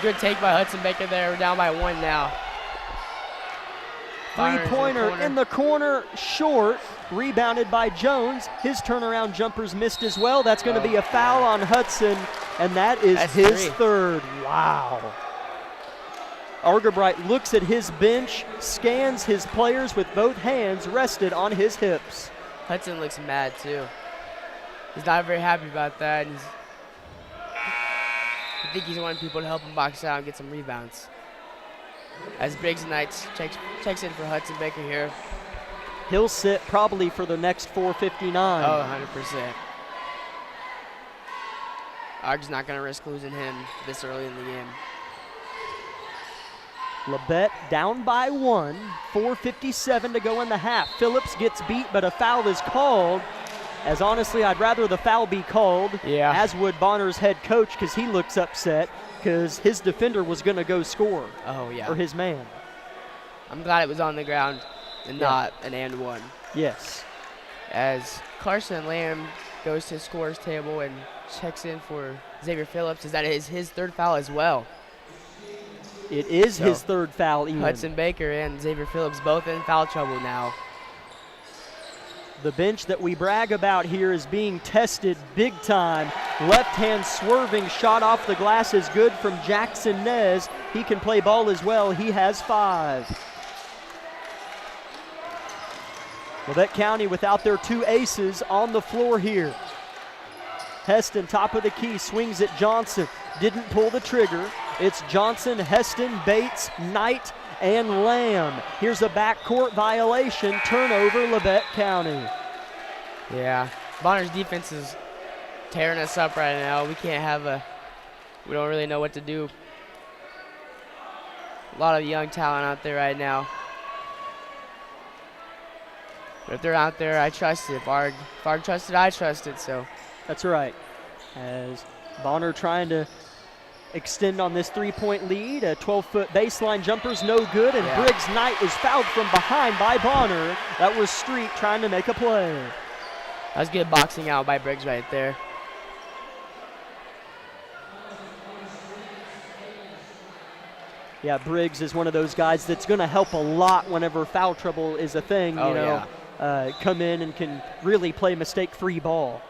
Good take by Hudson Baker there. We're down by one now. Three-pointer in the corner, short, rebounded by Jones. His turnaround jumper's missed as well. That's going to be a foul on Hudson, and that's his third. Wow. Argabright looks at his bench, scans his players with both hands rested on his hips. Hudson looks mad too. He's not very happy about that. I think he's wanting people to help him box out and get some rebounds. As Briggs Knight checks in for Hudson Baker here. He'll sit probably for the next 4:59. Oh, 100%. Arg's not going to risk losing him this early in the game. Labette down by 1, 4:57 to go in the half. Phillips gets beat, but a foul is called. As honestly, I'd rather the foul be called, as would Bonner's head coach, because he looks upset because his defender was going to go score. Oh, yeah. Or his man. I'm glad it was on the ground and not an and one. Yes. As Carson Lamb goes to the scorer's table and checks in for Xavier Phillips, is that his third foul as well. It is his third foul, Ian. Hudson Baker and Xavier Phillips both in foul trouble now. The bench that we brag about here is being tested big time. Left hand swerving shot off the glass is good from Jackson Nez. He can play ball as well. He has 5. Labette County without their 2 aces on the floor here. Heston, top of the key, swings at Johnson. Didn't pull the trigger. It's Johnson, Heston, Bates, Knight, and Lamb. Here's a backcourt violation. Turnover, Labette County. Yeah, Bonner's defense is tearing us up right now. We don't really know what to do. A lot of young talent out there right now. But if they're out there, I trust it. If Arg trusted, I trusted, so. That's right. As Bonner trying to extend on this 3-point lead. A 12-foot baseline jumper's no good, and Briggs Knight is fouled from behind by Bonner. That was Street trying to make a play. That was good boxing out by Briggs right there. Yeah, Briggs is one of those guys that's going to help a lot whenever foul trouble is a thing, come in and can really play mistake-free ball.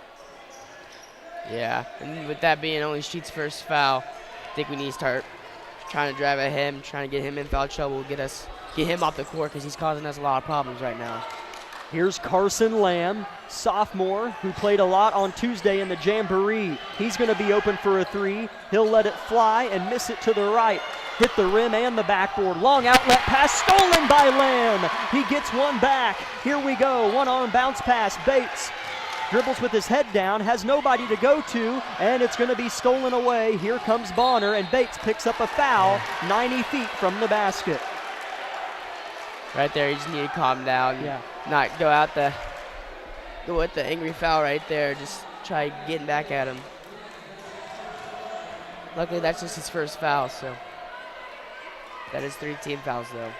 Yeah, and with that being only Street's first foul, I think we need to start trying to drive at him, trying to get him in foul trouble, get him off the court because he's causing us a lot of problems right now. Here's Carson Lamb, sophomore, who played a lot on Tuesday in the Jamboree. He's going to be open for a 3. He'll let it fly and miss it to the right. Hit the rim and the backboard. Long outlet pass stolen by Lamb. He gets one back. Here we go. One-arm bounce pass. Bates dribbles with his head down, has nobody to go to, and it's going to be stolen away. Here comes Bonner, and Bates picks up a foul 90 feet from the basket. Right there, you just need to calm down. Yeah. Not go with the angry foul right there. Just try getting back at him. Luckily, that's just his first foul, so that is 3 team fouls, though.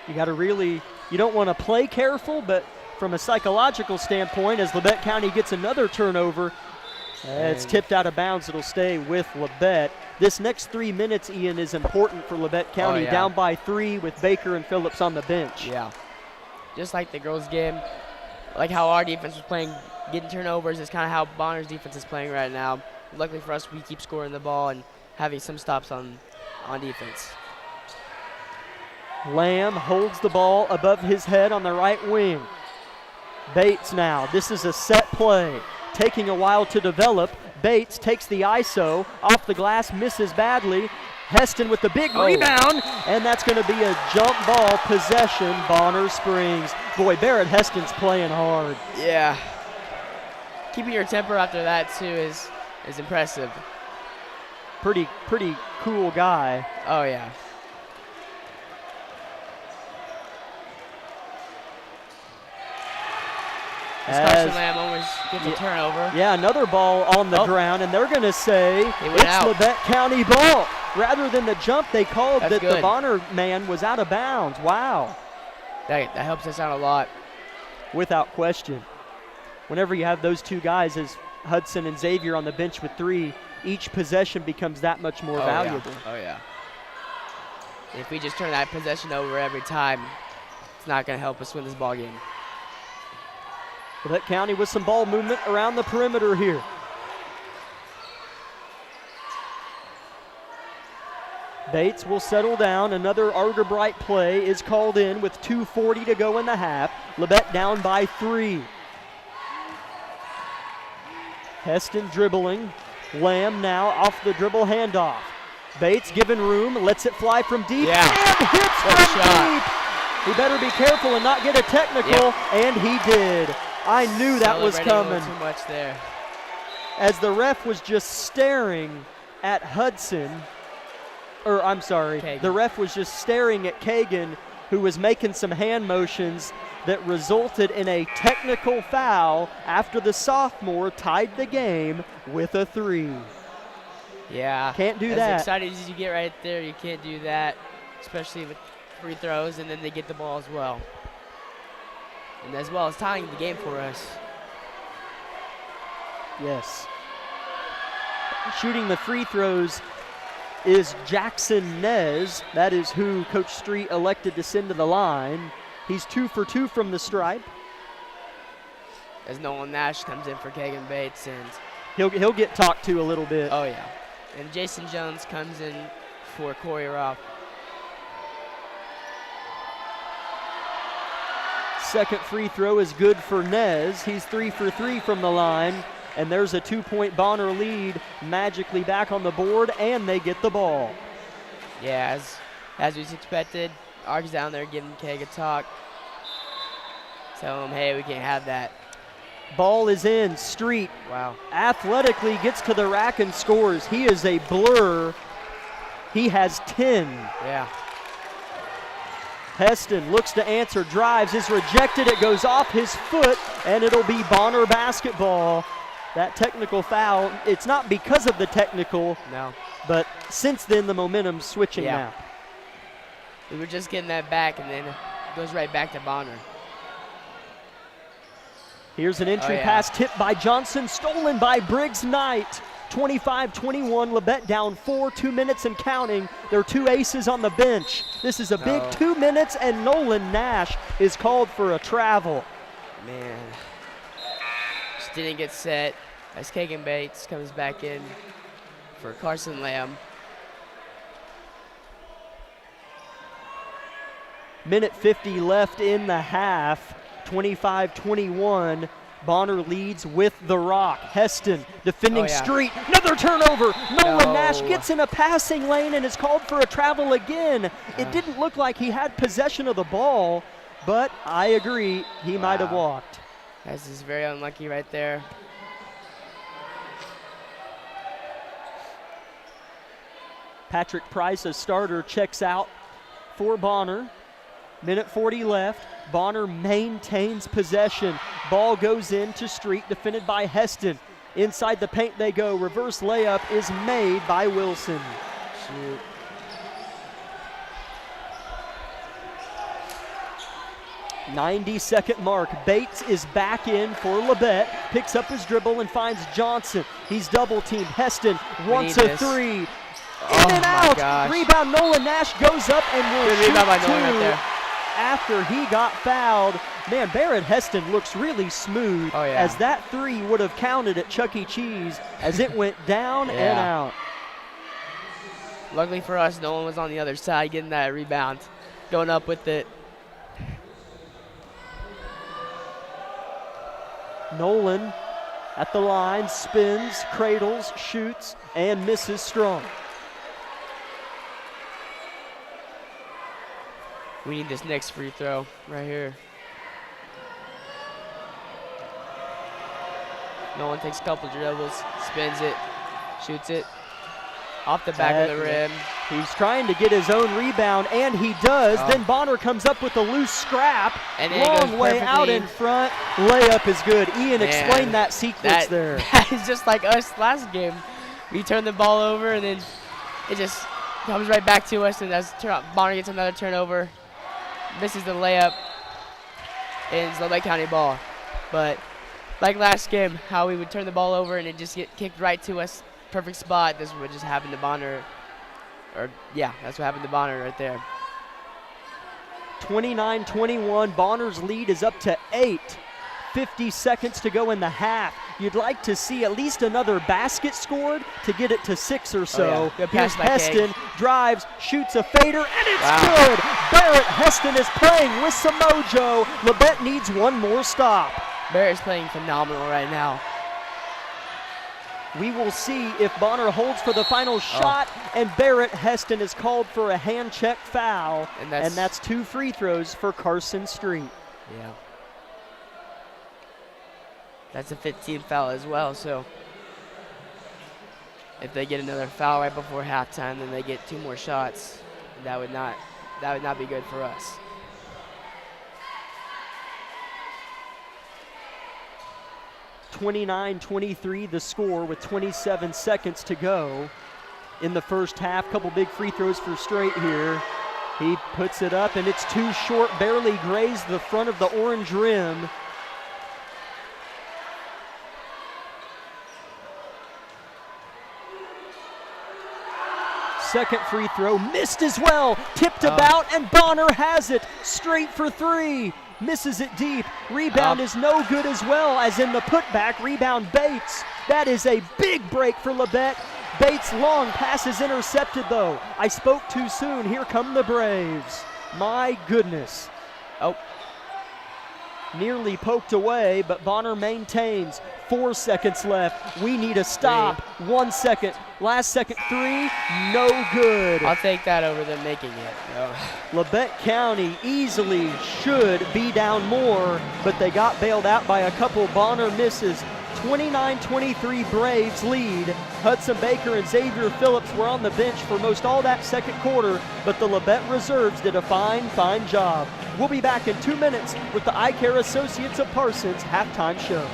You got to you don't want to play careful, but from a psychological standpoint, as Labette County gets another turnover, it's tipped out of bounds. It'll stay with Labette. This next 3 minutes, Ian, is important for Labette County, down by 3 with Baker and Phillips on the bench. Yeah. Just like the girls' game, like how our defense was playing, getting turnovers is kind of how Bonner's defense is playing right now. Luckily for us, we keep scoring the ball and having some stops on defense. Lamb holds the ball above his head on the right wing. Bates now. This is a set play. Taking a while to develop. Bates takes the ISO. Off the glass, misses badly. Heston with the big rebound, and that's going to be a jump ball possession. Bonner Springs. Boy, Barrett Heston's playing hard. Yeah. Keeping your temper after that, too, is impressive. Pretty cool guy. Oh, yeah. Carson Lamb almost gets a turnover. Yeah, another ball on the ground, and they're going to say it's Labette County ball. Rather than the jump, they called that the Bonner man was out of bounds. Wow. That helps us out a lot. Without question. Whenever you have those two guys, as Hudson and Xavier on the bench with 3, each possession becomes that much more valuable. Yeah. Oh, yeah. If we just turn that possession over every time, it's not going to help us win this ball game. Labette County with some ball movement around the perimeter here. Bates will settle down. Another Argerbright play is called in with 2:40 to go in the half. Labette down by 3. Heston dribbling. Lamb now off the dribble handoff. Bates given room, lets it fly from deep, and hits from deep. He better be careful and not get a technical, and he did. I knew that was coming. Too much there. As the ref was just staring at Hudson, or I'm sorry, Kagan. The ref was just staring at Kagan, who was making some hand motions that resulted in a technical foul after the sophomore tied the game with a 3. Yeah. Can't do as that. As excited as you get right there, you can't do that, especially with free throws, and then they get the ball as well. And as well as tying the game for us. Yes. Shooting the free throws is Jackson Nez. That is who Coach Street elected to send to the line. He's 2 for 2 from the stripe. As Nolan Nash comes in for Kagan Bates, and He'll get talked to a little bit. oh yeah, and Jason Jones comes in for Corey Roth. Second free throw is good for Nez. He's 3 for 3 from the line. And there's a 2-point Bonner lead magically back on the board, and they get the ball. Yeah, as was expected, Ark's down there giving Keg a talk. Tell him, hey, we can't have that. Ball is in. Street Wow. athletically gets to the rack and scores. He is a blur. He has 10. Yeah. Heston looks to answer, drives, is rejected. It goes off his foot, and it'll be Bonner basketball. That technical foul, it's not because of the technical, No. but since then the momentum's switching Yeah. now. We were just getting that back, and then it goes right back to Bonner. Here's an entry Oh, yeah. pass tipped by Johnson, stolen by Briggs Knight. 25-21, Labette down 4, 2 minutes and counting. There are 2 aces on the bench. This is a big Oh. 2 minutes, and Nolan Nash is called for a travel. Man. Just didn't get set as Kagan Bates comes back in for Carson Lamb. Minute 50 left in the half. 25-21. Bonner leads with the rock. Heston defending Oh, yeah. Street. Another turnover. Nolan No. Nash gets in a passing lane and is called for a travel again. It didn't look like he had possession of the ball, but I agree, he might have Wow. walked. This is very unlucky right there. Patrick Price, a starter, checks out for Bonner. Minute 40 left. Bonner maintains possession. Ball goes into Street, defended by Heston. Inside the paint they go. Reverse layup is made by Wilson. Shoot. '90-second mark. Bates is back in for Labette. Picks up his dribble and finds Johnson. He's double teamed. Heston wants need a this. 3. In Oh and my out. gosh. Rebound. Nolan Nash goes up and will Good shoot rebound by Nolan right 2 there. after he got fouled. Man, Barrett Heston looks really smooth, Oh, yeah. as that 3 would have counted at Chuck E. Cheese as it went down and Yeah. out. Luckily for us, Nolan was on the other side getting that rebound, going up with it. Nolan at the line, spins, cradles, shoots, and misses strong. We need this next free throw right here. Nolan takes a couple dribbles, spins it, shoots it off the back of the rim. He's trying to get his own rebound, and he does. Oh. Then Bonner comes up with a loose scrap. And then it Long goes way out perfectly. in front. Layup is good. Ian, Man, explain that sequence there. That is just like us last game. We turn the ball over, and then it just comes right back to us, and as Bonner gets another turnover, misses the layup, and it's the Lake County ball. But like last game, how we would turn the ball over and it just get kicked right to us, perfect spot. This would just happen to Bonner. Or yeah, that's what happened to Bonner right there. 29-21, Bonner's lead is up to 8. 50 seconds to go in the half. You'd like to see at least another basket scored to get it to 6 or so. Oh, yeah. Good Here's pass by Heston, Keg. drives, shoots a fader, and it's Wow. good. Barrett Heston is playing with some mojo. Labette needs one more stop. Barrett's playing phenomenal right now. We will see if Bonner holds for the final shot, and Barrett Heston is called for a hand check foul, And and that's- that's 2 free throws for Carson Street. Yeah. That's a 15 foul as well, so. if they get another foul right before halftime, then they get 2 more shots. That would not be good for us. (29-23) the score with 27 seconds to go in the first half. Couple big free throws for Straight here. He puts it up, and it's too short, barely grazed the front of the orange rim. Second free throw, missed as well. Tipped about, and Bonner has it. Straight for 3. Misses it deep. Rebound is no good as well, as in the putback. Rebound Bates. That is a big break for Labette. Bates' long pass is intercepted, though. I spoke too soon. Here come the Braves. My goodness. Oh. Nearly poked away, but Bonner maintains. 4 seconds left. We need a stop. 1 second. Last second 3. No good. I'll take that over them making it. No. Labette County easily should be down more, but they got bailed out by a couple Bonner misses. 29-23 Braves lead. Hudson Baker and Xavier Phillips were on the bench for most all that second quarter, but the Labette reserves did a fine job. We'll be back in 2 minutes with the Eye Care Associates of Parsons halftime show.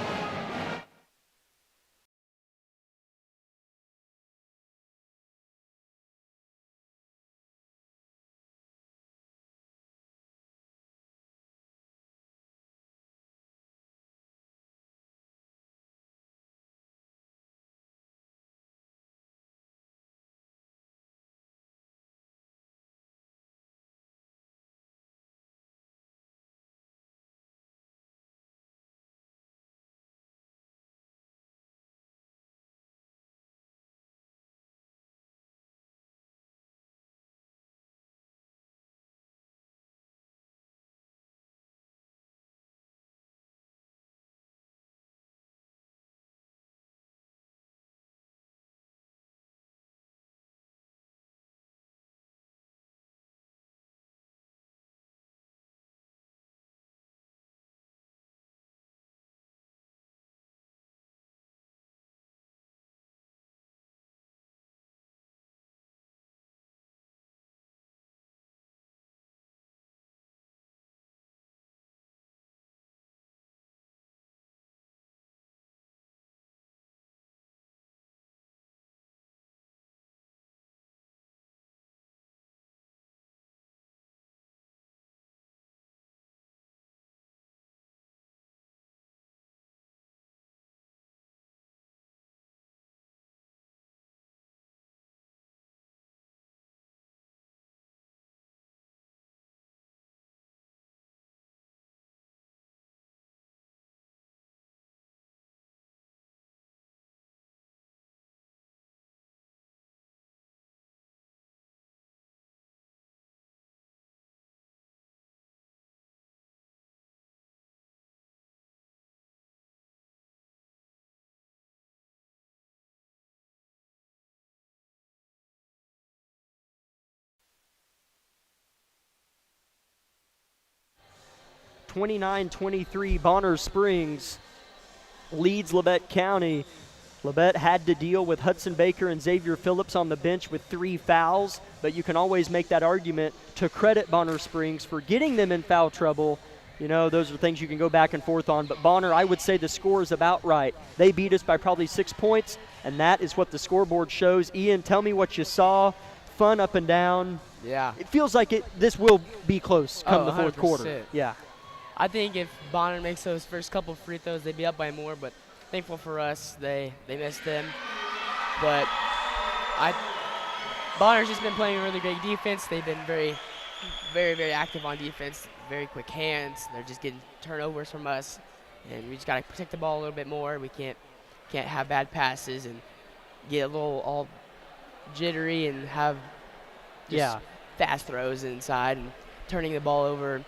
(29-23) Bonner Springs leads Labette County. Labette had to deal with Hudson Baker and Xavier Phillips on the bench with 3 fouls, but you can always make that argument to credit Bonner Springs for getting them in foul trouble. You know, those are things you can go back and forth on, but Bonner, I would say the score is about right. They beat us by probably 6 points, and that is what the scoreboard shows. Ian, tell me what you saw. Fun up and down. Yeah. It feels like this will be close come the fourth 100%. quarter. Yeah. I think if Bonner makes those first couple free throws, they'd be up by more, but thankful for us, they missed them. But Bonner's just been playing really great defense. They've been very, very active on defense, very quick hands. They're just getting turnovers from us, and we just got to protect the ball a little bit more. We can't have bad passes and get a little all jittery and have just fast throws inside and turning the ball over.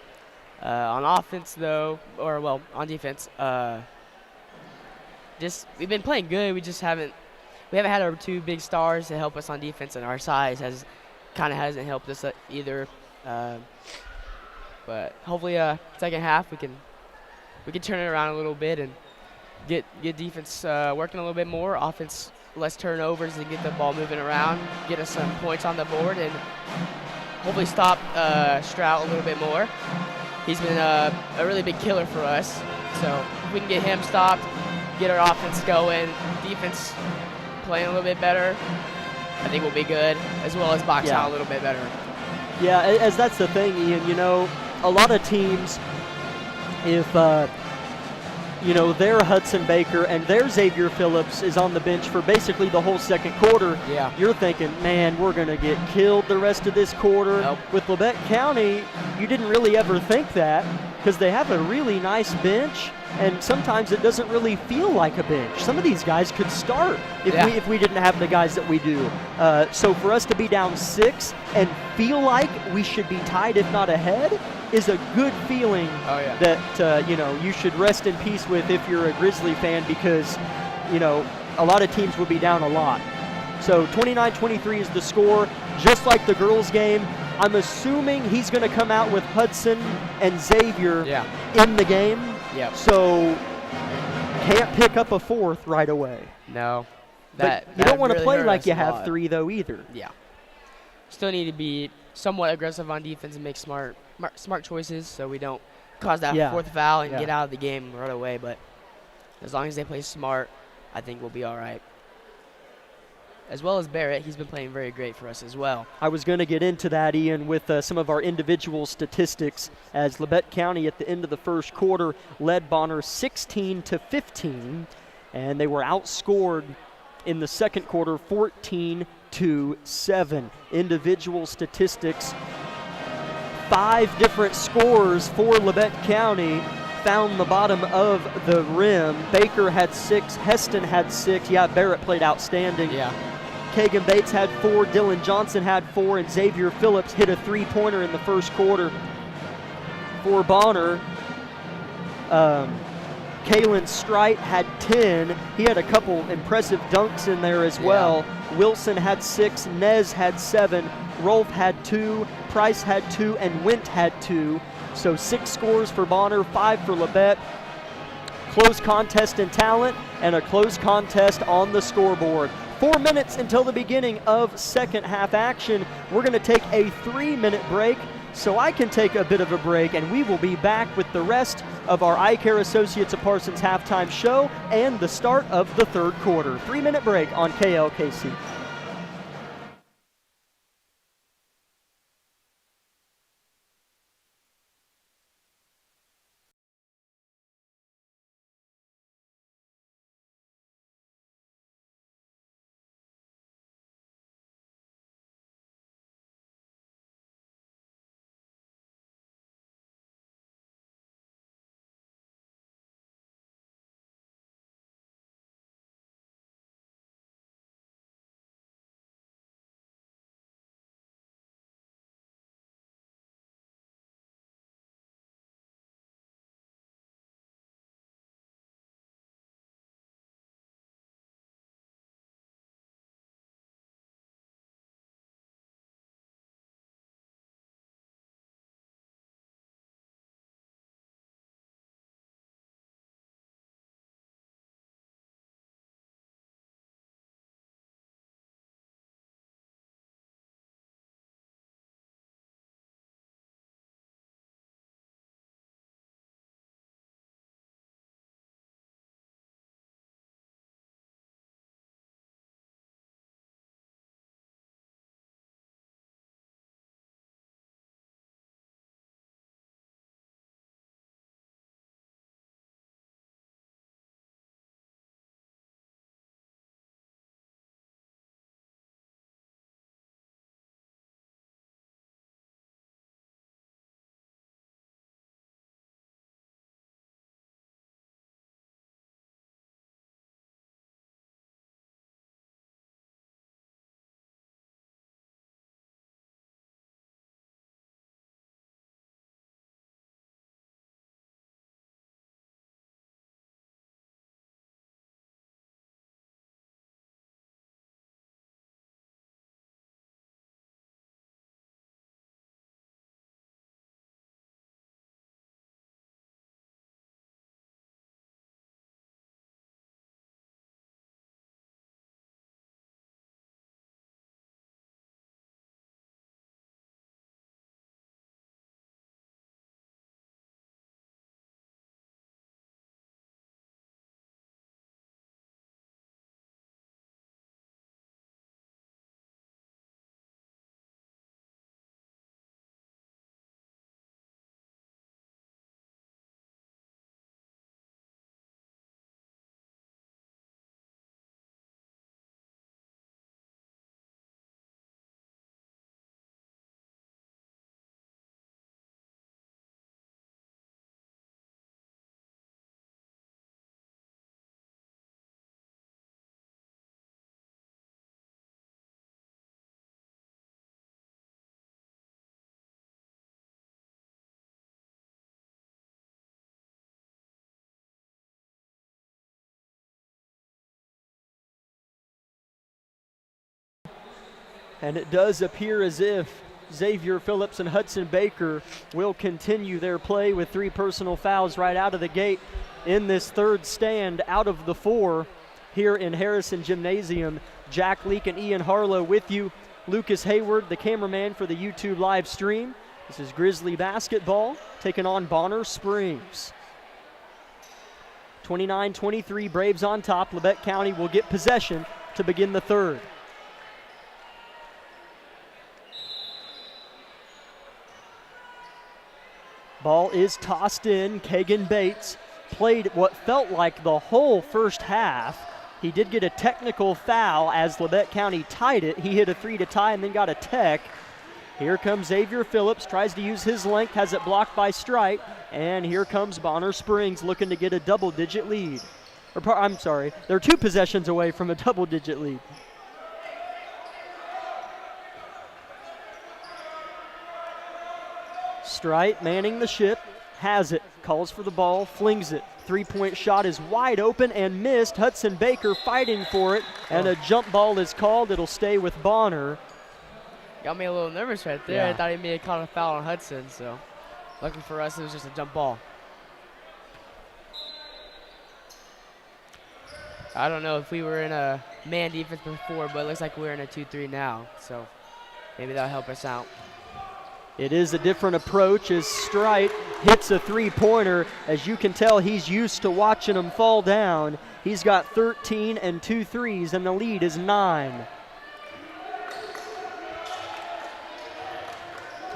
On offense, though, on defense, we've been playing good. We haven't had our 2 big stars to help us on defense, and our size hasn't helped us either. But hopefully, second half we can turn it around a little bit and get defense working a little bit more. Offense less turnovers and get the ball moving around, get us some points on the board, and hopefully stop Strout a little bit more. He's been a really big killer for us. So if we can get him stopped, get our offense going, defense playing a little bit better, I think we'll be good, as well as box out a little bit better. Yeah, as that's the thing, Ian. You know, a lot of teams, if you know, their Hudson Baker and their Xavier Phillips is on the bench for basically the whole second quarter, you're thinking, man, we're going to get killed the rest of this quarter. Nope. With Labette County, you didn't really ever think that because they have a really nice bench, and sometimes it doesn't really feel like a bench. Some of these guys could start if we didn't have the guys that we do. So for us to be down 6 and feel like we should be tied, if not ahead, is a good feeling that you know, you should rest in peace with if you're a Grizzly fan, because you know, a lot of teams will be down a lot. So 29-23 is the score, just like the girls' game. I'm assuming he's going to come out with Hudson and Xavier in the game. So can't pick up a fourth right away. No. But you don't want to play like you have 3 though either. Yeah. Still need to be somewhat aggressive on defense and make smart choices so we don't cause that fourth foul and get out of the game right away. But as long as they play smart, I think we'll be all right. As well as Barrett, he's been playing very great for us as well. I was going to get into that, Ian, with some of our individual statistics, as Labette County at the end of the first quarter led Bonner 16-15, and they were outscored in the second quarter 14-7. Individual statistics, 5 different scores for Labette County found the bottom of the rim. Baker had 6, Heston had 6. Barrett played outstanding. Kagan Bates had 4, Dylan Johnson had 4, and Xavier Phillips hit a 3-pointer in the first quarter. For Bonner, Kalen Strite had 10. He had a couple impressive dunks in there as well. Wilson had 6, Nez had 7, Rolf had 2, Price had 2, and Wint had 2. So 6 scores for Bonner, 5 for Labette. Close contest in talent and a close contest on the scoreboard. 4 minutes until the beginning of second half action. We're going to take a 3-minute break, so I can take a bit of a break, and we will be back with the rest of our Eye Care Associates of Parsons halftime show and the start of the third quarter. 3-minute break on KLKC. And it does appear as if Xavier Phillips and Hudson Baker will continue their play with 3 personal fouls right out of the gate in this third stand out of the 4 here in Harrison Gymnasium. Jack Leake and Ian Harlow with you. Lucas Hayward, the cameraman for the YouTube live stream. This is Grizzly basketball taking on Bonner Springs. 29-23, Braves on top. Labette County will get possession to begin the third. Ball is tossed in. Kagan Bates played what felt like the whole first half. He did get a technical foul as Labette County tied it. He hit a 3 to tie and then got a tech. Here comes Xavier Phillips, tries to use his length, has it blocked by Strite, and here comes Bonner Springs looking to get a double-digit lead. I'm sorry, they're 2 possessions away from a double-digit lead. Strite manning the ship, has it, calls for the ball, flings it. 3-point shot is wide open and missed. Hudson Baker fighting for it, and a jump ball is called. It'll stay with Bonner. Got me a little nervous right there. I thought he may have caught a foul on Hudson, so lucky for us, it was just a jump ball. I don't know if we were in a man defense before, but it looks like we're in a 2-3 now, so maybe that'll help us out. It is a different approach as Strite hits a 3-pointer. As you can tell, he's used to watching them fall down. He's got 13 and 2 threes, and the lead is 9.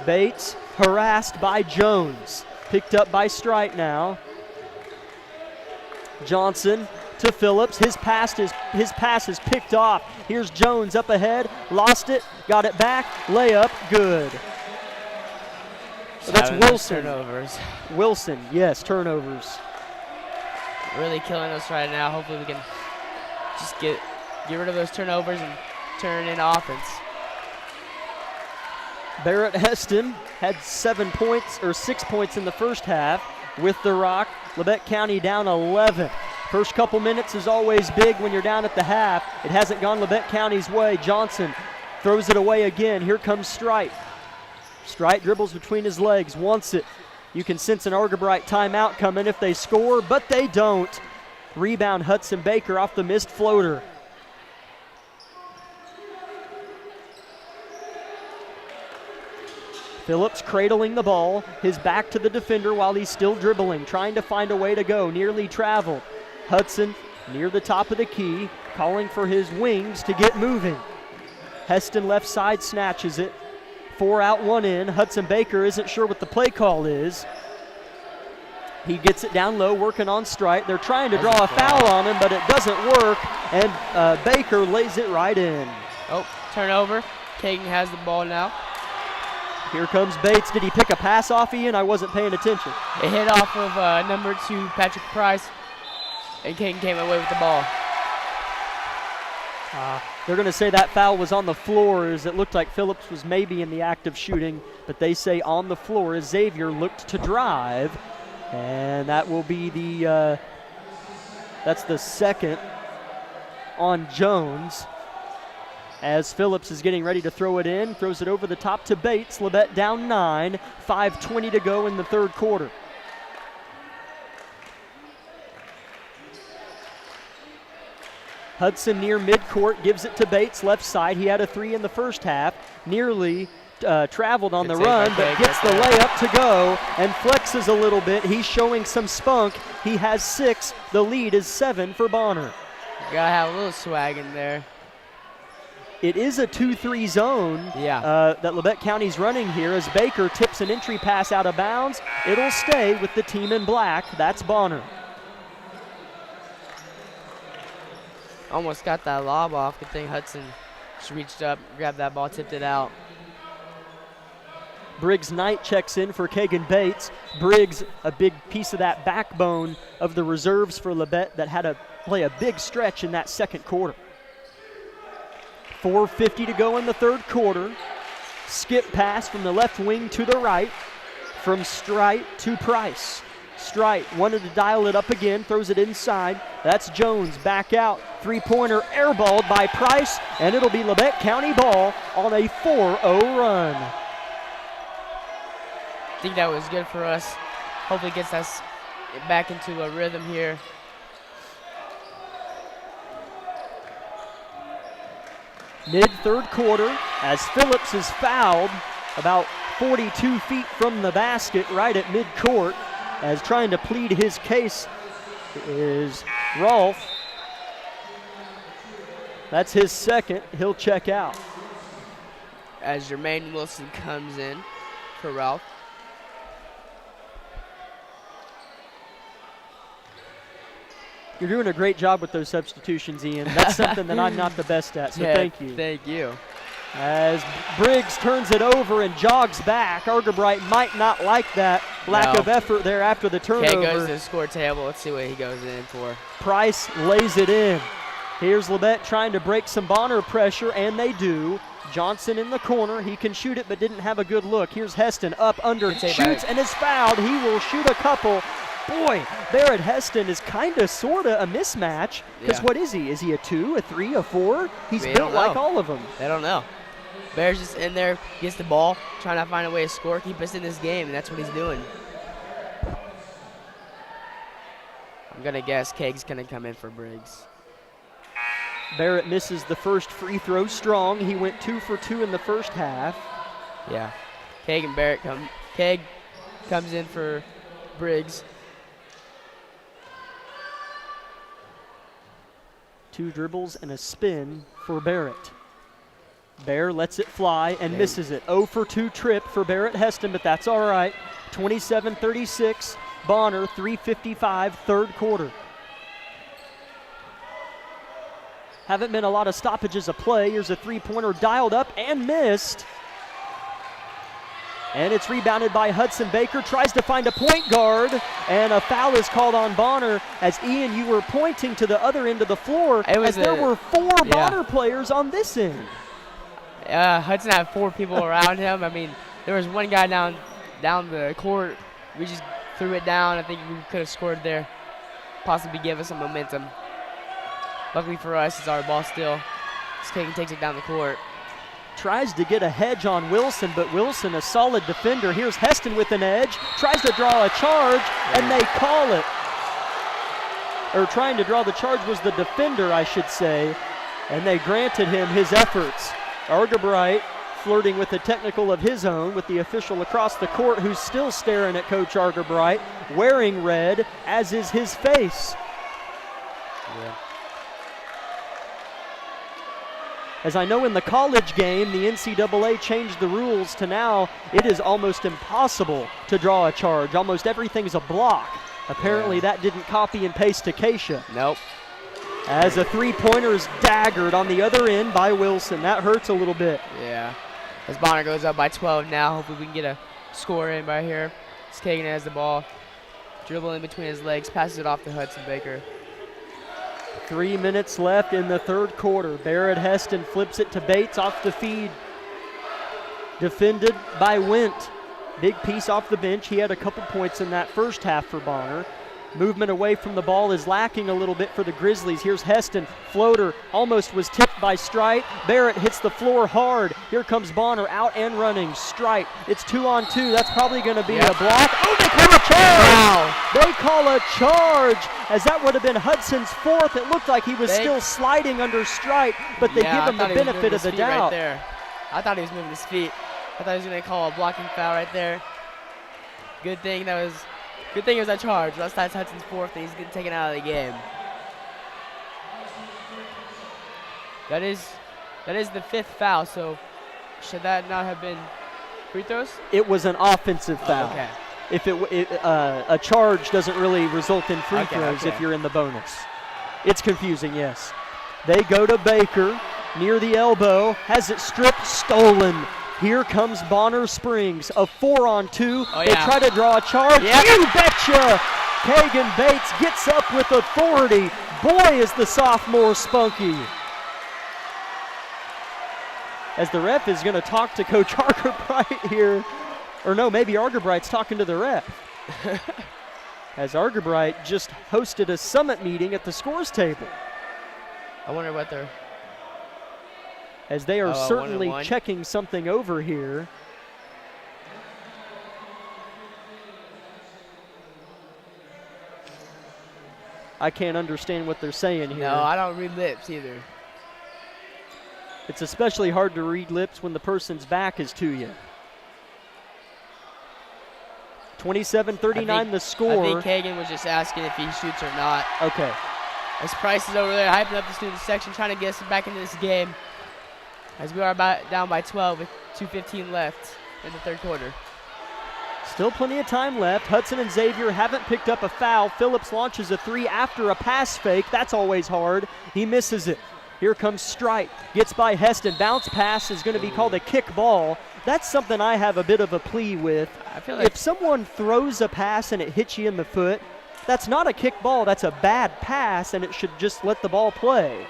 Bates harassed by Jones. Picked up by Strite now. Johnson to Phillips. His pass is picked off. Here's Jones up ahead. Lost it. Got it back. Layup. Good. That's Wilson. Turnovers. Wilson, yes, turnovers. Really killing us right now. Hopefully we can just get rid of those turnovers and turn into offense. Barrett Heston had 6 points in the first half with the rock. Labette County down 11. First couple minutes is always big when you're down at the half. It hasn't gone Labette County's way. Johnson throws it away again. Here comes Strite. Strite dribbles between his legs, wants it. You can sense an Argabright timeout coming if they score, but they don't. Rebound Hudson Baker off the missed floater. Phillips cradling the ball, his back to the defender while he's still dribbling, trying to find a way to go, nearly traveled. Hudson near the top of the key, calling for his wings to get moving. Heston left side snatches it. 4 out, 1 in. Hudson Baker isn't sure what the play call is. He gets it down low, working on Strite. They're trying to draw a foul on him, but it doesn't work, and Baker lays it right in. Oh, turnover. Kagan has the ball now. Here comes Bates. Did he pick a pass off Ian? I wasn't paying attention. It hit off of number 2, Patrick Price, and Kagan came away with the ball. They're going to say that foul was on the floor as it looked like Phillips was maybe in the act of shooting, but they say on the floor as Xavier looked to drive, and that will be that's the second on Jones as Phillips is getting ready to throw it in, throws it over the top to Bates. Labette down 9, 5:20 to go in the third quarter. Hudson near midcourt, gives it to Bates, left side. He had a 3 in the first half, nearly traveled on the run, but gets the layup to go and flexes a little bit. He's showing some spunk. He has 6. The lead is 7 for Bonner. Gotta have a little swag in there. It is a 2-3 zone that Labette County's running here as Baker tips an entry pass out of bounds. It'll stay with the team in black. That's Bonner. Almost got that lob off. Good thing Hudson just reached up, grabbed that ball, tipped it out. Briggs Knight checks in for Kagan Bates. Briggs, a big piece of that backbone of the reserves for Labette that had to play a big stretch in that second quarter. 4:50 to go in the third quarter. Skip pass from the left wing to the right. From Strite to Price. Strite wanted to dial it up again, throws it inside. That's Jones back out. Three-pointer airballed by Price, and it'll be Labette County ball on a 4-0 run. I think that was good for us. Hopefully gets us back into a rhythm here. Mid-third quarter, as Phillips is fouled about 42 feet from the basket right at midcourt, as trying to plead his case is Rolfe. That's his second. He'll check out. As Jermaine Wilson comes in for Ralph. You're doing a great job with those substitutions, Ian. That's something that I'm not the best at, so yeah, thank you. Thank you. As Briggs turns it over and jogs back, Argerbright might not like that lack of effort there after the turnover. Keg goes to the score table. Let's see what he goes in for. Price lays it in. Here's Labette trying to break some Bonner pressure, and they do. Johnson in the corner. He can shoot it, but didn't have a good look. Here's Heston up under, shoots, and is fouled. He will shoot a couple. Boy, Barrett Heston is kind of, sort of a mismatch. Because what is he? Is he a 2, a 3, a 4? He's built like all of them. I don't know. Bear's just in there, gets the ball, trying to find a way to score, keep us in this game, and that's what he's doing. I'm going to guess Keg's going to come in for Briggs. Barrett misses the first free throw strong. He went 2 for 2 in the first half. Yeah. Keg and Barrett come. Keg comes in for Briggs. 2 dribbles and a spin for Barrett. Bear lets it fly and misses it. 0 for 2 trip for Barrett Heston, but that's all right. 27-36, Bonner, 3:55, third quarter. Haven't been a lot of stoppages of play. Here's a three-pointer dialed up and missed. And it's rebounded by Hudson Baker. Tries to find a point guard, and a foul is called on Bonner. As Ian, you were pointing to the other end of the floor, as there were 4 Bonner players on this end. Hudson had 4 people around him. I mean, there was one guy down the court. We just threw it down. I think we could have scored there, possibly give us some momentum. Luckily for us, it's our ball still. Skagen takes it down the court. Tries to get a hedge on Wilson, but Wilson, a solid defender. Here's Heston with an edge. Tries to draw a charge, and they call it. Or trying to draw the charge was the defender, I should say. And they granted him his efforts. Argerbright flirting with a technical of his own with the official across the court, who's still staring at Coach Argerbright, wearing red, as is his face. Yeah. As I know in the college game, the NCAA changed the rules to now it is almost impossible to draw a charge. Almost everything's a block. Apparently that didn't copy and paste to Keisha. Nope. As a three-pointer is daggered on the other end by Wilson. That hurts a little bit. Yeah. As Bonner goes up by 12 now, hopefully we can get a score in right here. Skagen has the ball. Dribble in between his legs, passes it off to Hudson Baker. 3 minutes left in the third quarter. Barrett Heston flips it to Bates off the feed. Defended by Went. Big piece off the bench. He had a couple points in that first half for Bonner. Movement away from the ball is lacking a little bit for the Grizzlies. Here's Heston. Floater almost was tipped by Strite. Barrett hits the floor hard. Here comes Bonner out and running. Strite. It's 2-on-2. That's probably going to be a block. Oh, they call a charge! Wow. They call a charge, as that would have been Hudson's 4th. It looked like he was still sliding under Strite, but they give him the benefit of the doubt. Right there. I thought he was moving his feet. I thought he was going to call a blocking foul right there. Good thing it was a charge. That's Hudson's 4th, and he's getting taken out of the game. That is the 5th foul, so should that not have been free throws? It was an offensive foul. Okay. If a charge doesn't really result in free throws if you're in the bonus. It's confusing, yes. They go to Baker near the elbow, has it stripped, stolen. Here comes Bonner Springs, a 4-on-2. They try to draw a charge. Yep. You betcha! Kagan Bates gets up with authority. Boy, is the sophomore spunky. As the ref is going to talk to Coach Argerbright here. Or no, maybe Argerbright's talking to the ref. as Argabright just hosted a summit meeting at the scores table. I wonder what they're... As they are certainly 1-1. checking something over here. I can't understand what they're saying here. No, I don't read lips either. It's especially hard to read lips when the person's back is to you. 27-39 the score. I think Kagan was just asking if he shoots or not. Okay. As Price is over there hyping up the student section, trying to get us back into this game. As we are down by 12 with 2:15 left in the third quarter. Still plenty of time left. Hudson and Xavier haven't picked up a foul. Phillips launches a three after a pass fake. That's always hard. He misses it. Here comes Strite. Gets by Heston. Bounce pass is going to be called a kick ball. That's something I have a bit of a plea with. I feel like if someone throws a pass and it hits you in the foot, that's not a kick ball. That's a bad pass, and it should just let the ball play.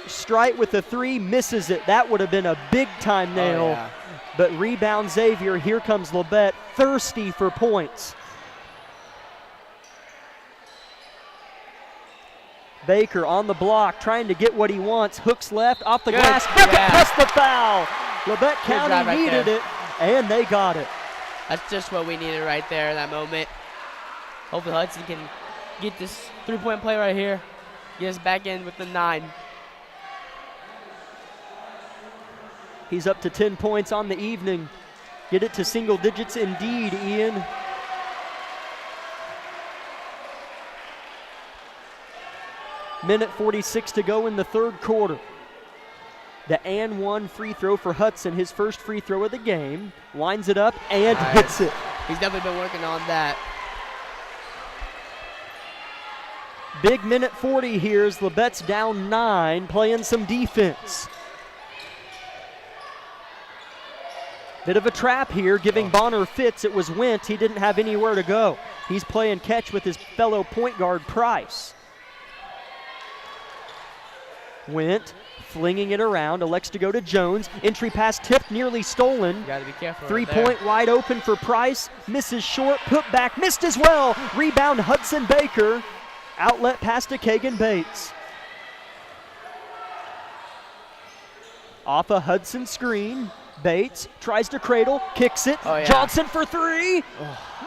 Strite with the three, misses it. That would have been a big-time nail. Oh, yeah. But rebound Xavier. Here comes Labette, thirsty for points. Baker on the block, trying to get what he wants. Hooks left, off the glass. Bucket plus the foul. Labette County needed it, and they got it. That's just what we needed right there in that moment. Hopefully Hudson can get this three-point play right here. Get us back in with the 9. He's up to 10 points on the evening. Get it to single digits indeed, Ian. Minute 46 to go in the third quarter. The and one free throw for Hudson, his first free throw of the game. Winds it up and hits it. He's definitely been working on that. Big minute 40 here as Labette's down 9, playing some defense. Bit of a trap here, giving Bonner fits. It was Went. He didn't have anywhere to go. He's playing catch with his fellow point guard, Price. Went, flinging it around, elects to go to Jones. Entry pass tipped, nearly stolen. You gotta be careful. Three-point wide open for Price. Misses short, put back, missed as well. Rebound Hudson Baker. Outlet pass to Kagan Bates. Off a Hudson screen. Bates tries to cradle, kicks it. Oh, yeah. Johnson for three.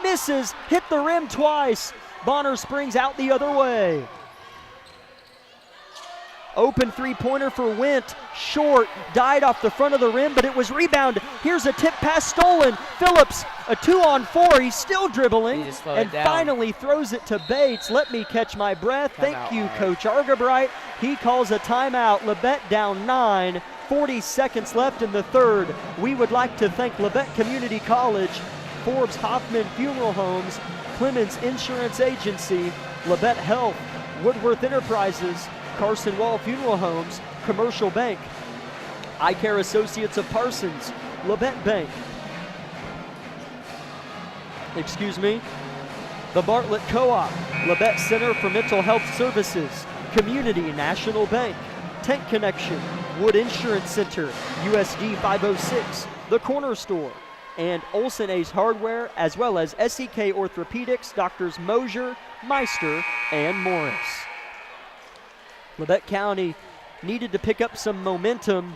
Misses, hit the rim twice. Bonner springs out the other way. Open three-pointer for Went. Short, died off the front of the rim, but it was rebounded. Here's a tip pass stolen. Phillips, a 2-on-4. He's still dribbling. And finally throws it to Bates. Let me catch my breath. Thank you, Coach Argabright. He calls a timeout. Labette down 9. 40 seconds left in the third. We would like to thank Labette Community College, Forbes Hoffman Funeral Homes, Clemens Insurance Agency, Labette Health, Woodworth Enterprises, Carson Wall Funeral Homes, Commercial Bank, Eye Care Associates of Parsons, Labette Bank, the Bartlett Co-op, Labette Center for Mental Health Services, Community National Bank, Tank Connection, Wood Insurance Center, USD 506, The Corner Store, and Olson Ace Hardware, as well as SEK Orthopedics, Doctors Mosier, Meister, and Morris. Labette County needed to pick up some momentum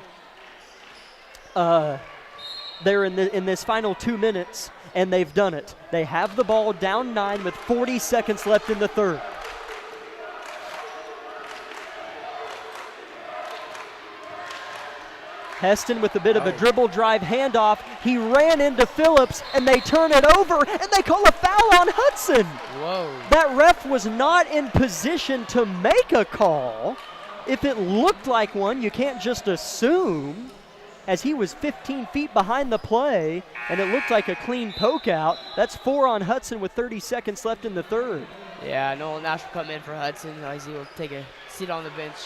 there in this final 2 minutes, and they've done it. They have the ball down 9 with 40 seconds left in the third. Heston with a bit of a dribble drive handoff. He ran into Phillips, and they turn it over, and they call a foul on Hudson. Whoa. That ref was not in position to make a call. If it looked like one, you can't just assume, as he was 15 feet behind the play, and it looked like a clean poke out. That's 4 on Hudson with 30 seconds left in the third. Yeah, Nolan Nash will come in for Hudson as he will take a seat on the bench.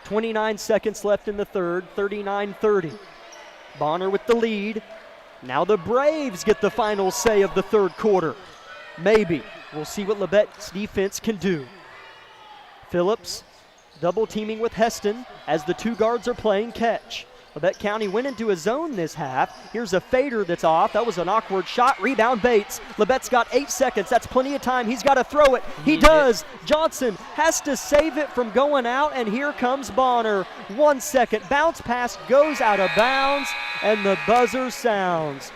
.29 seconds left in the third, 39-30. Bonner with the lead. Now the Braves get the final say of the third quarter. Maybe. We'll see what Labette's defense can do. Phillips double teaming with Heston as the two guards are playing catch. Labette County went into a zone this half. Here's a fader that's off. That was an awkward shot. Rebound Bates. Labette's got 8 seconds. That's plenty of time. He's got to throw it. He does. Johnson has to save it from going out, and here comes Bonner. 1 second. Bounce pass goes out of bounds, and the buzzer sounds.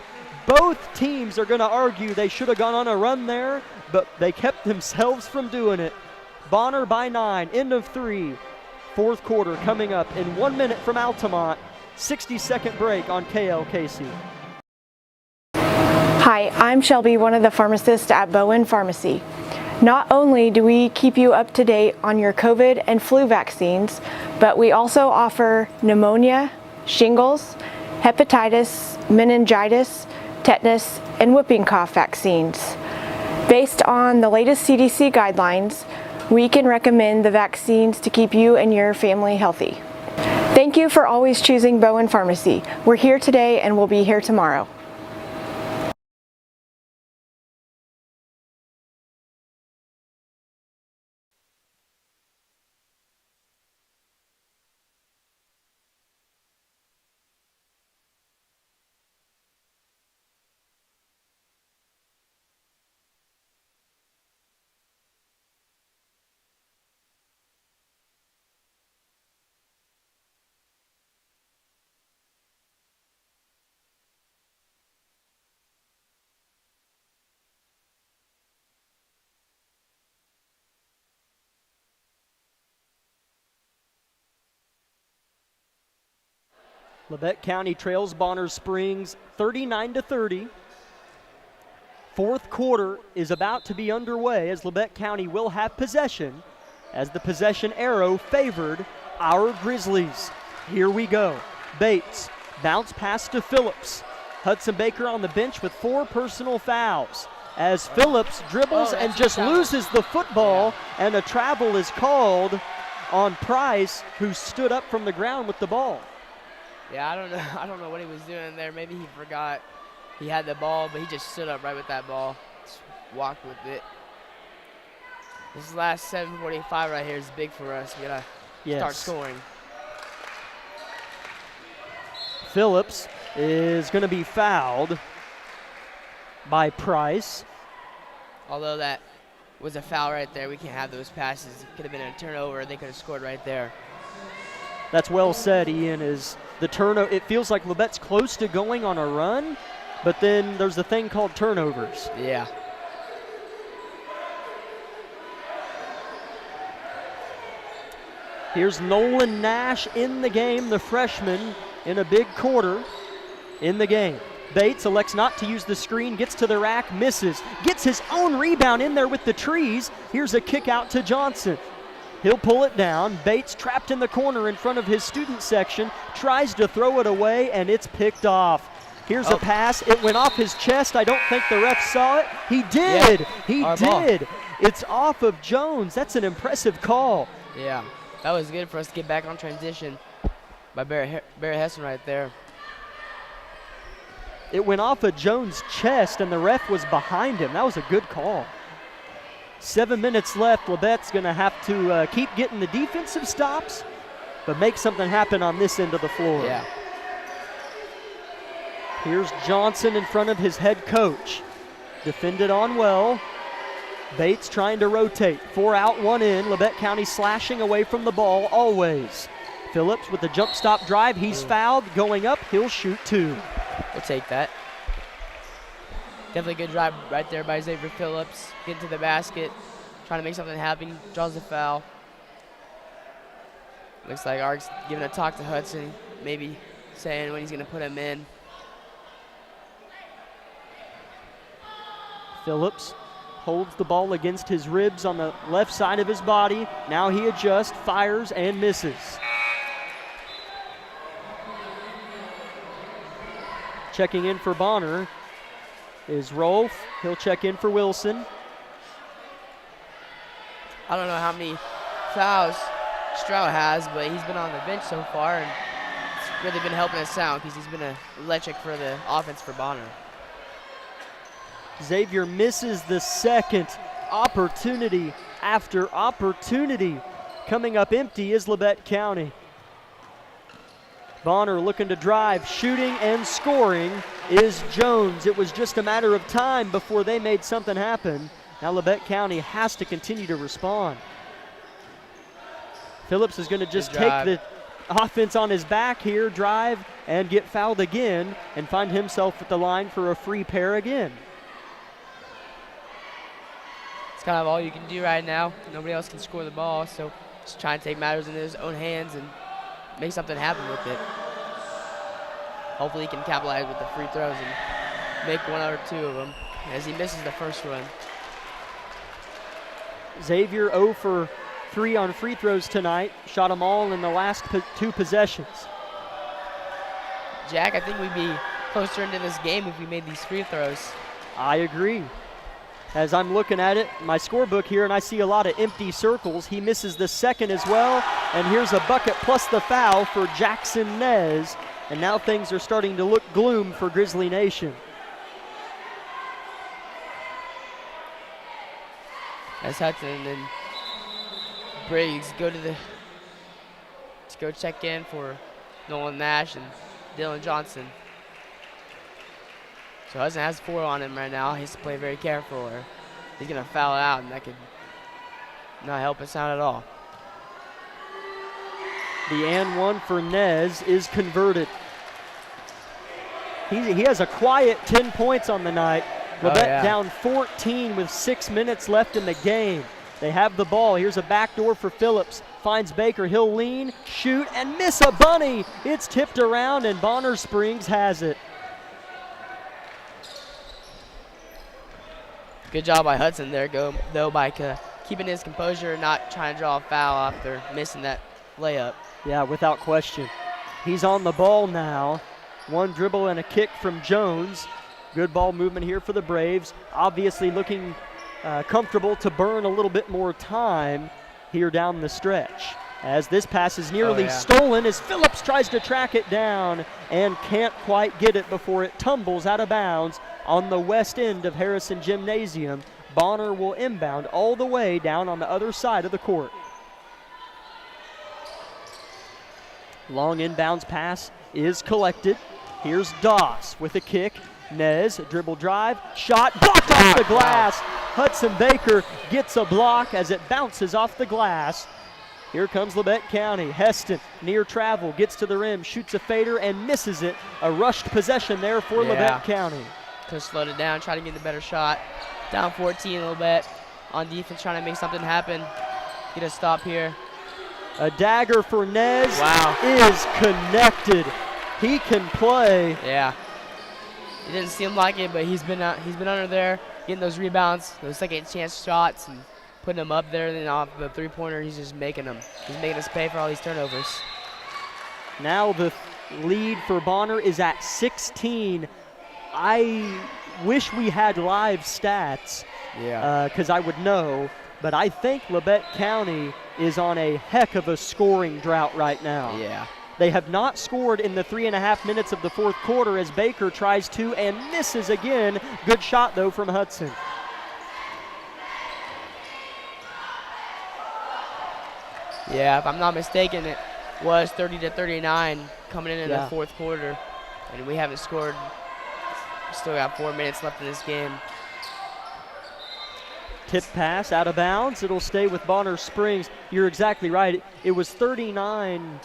Both teams are going to argue they should have gone on a run there, but they kept themselves from doing it. Bonner by 9. End of 3. Fourth quarter coming up in 1 minute from Altamont. 60-second break on KLKC. Hi, I'm Shelby, one of the pharmacists at Bowen Pharmacy. Not only do we keep you up to date on your COVID and flu vaccines, but we also offer pneumonia, shingles, hepatitis, meningitis, tetanus, and whooping cough vaccines. Based on the latest CDC guidelines, we can recommend the vaccines to keep you and your family healthy. Thank you for always choosing Bowen Pharmacy. We're here today and we'll be here tomorrow. Labette County trails Bonner Springs 39-30. Fourth quarter is about to be underway as Labette County will have possession as the possession arrow favored our Grizzlies. Here we go. Bates, bounce pass to Phillips. Hudson Baker on the bench with 4 personal fouls as Phillips dribbles and just loses the football, and a travel is called on Price, who stood up from the ground with the ball. Yeah, I don't know what he was doing there. Maybe he forgot he had the ball, but he just stood up right with that ball. Just walked with it. This last 7:45 right here is big for us. We gotta start scoring. Phillips is going to be fouled by Price. Although that was a foul right there, we can't have those passes. It could have been a turnover. They could have scored right there. That's well said, Ian. Is the turnover? It feels like Labette's close to going on a run, but then there's a thing called turnovers. Yeah. Here's Nolan Nash in the game, the freshman, in a big quarter in the game. Bates elects not to use the screen, gets to the rack, misses, gets his own rebound in there with the trees. Here's a kick out to Johnson. He'll pull it down. Bates trapped in the corner in front of his student section, tries to throw it away, and it's picked off. Here's a pass. It went off his chest. I don't think the ref saw it. He did. Yeah, he did. Ball. It's off of Jones. That's an impressive call. Yeah, that was good for us to get back on transition by Barrett Hessen right there. It went off of Jones' chest, and the ref was behind him. That was a good call. 7 minutes left. Labette's going to have to keep getting the defensive stops, but make something happen on this end of the floor. Yeah. Here's Johnson in front of his head coach. Defended on well. Bates trying to rotate. 4 out, 1 in. Labette County slashing away from the ball always. Phillips with the jump stop drive. He's fouled. Going up, he'll shoot 2. We'll take that. Definitely good drive right there by Xavier Phillips. Getting to the basket, trying to make something happen. Draws the foul. Looks like Ark's giving a talk to Hudson, maybe saying when he's going to put him in. Phillips holds the ball against his ribs on the left side of his body. Now he adjusts, fires, and misses. Checking in for Bonner is Rolfe. He'll check in for Wilson. I don't know how many fouls Stroud has, but he's been on the bench so far, and it's really been helping us out because he's been electric for the offense for Bonner. Xavier misses the second. Opportunity after opportunity. Coming up empty is Labette County. Bonner looking to drive, shooting and scoring is Jones. It was just a matter of time before they made something happen. Now Labette County has to continue to respond. Phillips is going to just take the offense on his back here, drive, and get fouled again, and find himself at the line for a free pair again. It's kind of all you can do right now. Nobody else can score the ball, so just trying to take matters into his own hands and make something happen with it. Hopefully he can capitalize with the free throws and make one or two of them as he misses the first one. Xavier 0 for 3 on free throws tonight. Shot them all in the last 2 possessions. Jack, I think we'd be closer into this game if we made these free throws. I agree. As I'm looking at it, my scorebook here, and I see a lot of empty circles. He misses the second as well, and here's a bucket plus the foul for Jackson Nez, and now things are starting to look gloom for Grizzly Nation. As Hudson and Briggs go check in for Nolan Nash and Dylan Johnson. So Hudson has 4 on him right now. He has to play very careful or he's going to foul out, and that could not help us out at all. The and one for Nez is converted. He has a quiet 10 points on the night. Labette down 14 with 6 minutes left in the game. They have the ball. Here's a backdoor for Phillips. Finds Baker. He'll lean, shoot, and miss a bunny. It's tipped around, and Bonner Springs has it. Good job by Hudson there, though, by keeping his composure, not trying to draw a foul after missing that layup. Yeah, without question. He's on the ball now. One dribble and a kick from Jones. Good ball movement here for the Braves. Obviously looking comfortable to burn a little bit more time here down the stretch. As this pass is nearly stolen as Phillips tries to track it down and can't quite get it before it tumbles out of bounds on the west end of Harrison Gymnasium. Bonner will inbound all the way down on the other side of the court. Long inbounds pass is collected. Here's Doss with a kick. Nez, dribble drive, shot, blocked off the glass. Hudson Baker gets a block as it bounces off the glass. Here comes Labette County. Heston, near travel, gets to the rim, shoots a fader and misses it. A rushed possession there for Labette County. Could have slowed it down, try to get a better shot. Down 14 a little bit. On defense, trying to make something happen. Get a stop here. A dagger for Nez is connected. He can play. Yeah. It didn't seem like it, but he's been under there getting those rebounds, those second chance shots, and putting them up there. And then off the three-pointer, he's just making them. He's making us pay for all these turnovers. Now the lead for Bonner is at 16. I wish we had live stats because I would know, but I think Labette County is on a heck of a scoring drought right now. Yeah. They have not scored in the 3.5 minutes of the fourth quarter as Baker tries to and misses again. Good shot, though, from Hudson. Yeah, if I'm not mistaken, it was 30-39 coming in the fourth quarter, and we haven't scored. Still got 4 minutes left in this game. Tip pass out of bounds. It'll stay with Bonner Springs. You're exactly right. It was 39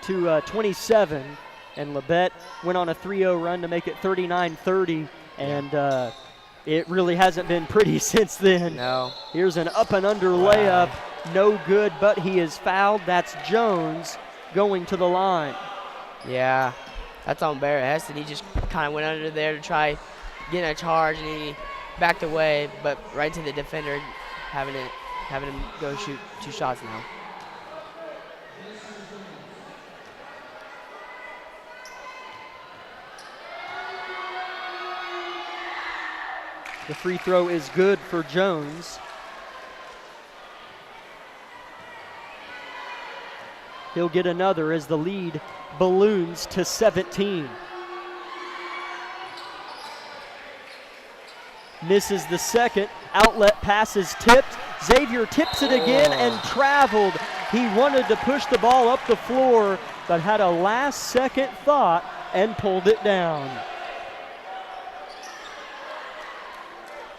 to 27, and Labette went on a 3-0 run to make it 39-30, and it really hasn't been pretty since then. No. Here's an up and under layup, no good, but he is fouled. That's Jones going to the line. Yeah, that's on Barrett Heston. He just kind of went under there to try getting a charge, and he backed away, but right to the defender, having him go shoot 2 shots now. The free throw is good for Jones. He'll get another as the lead balloons to 17. Misses the second. Outlet pass is tipped. Xavier tips it again and traveled. He wanted to push the ball up the floor, but had a last-second thought and pulled it down.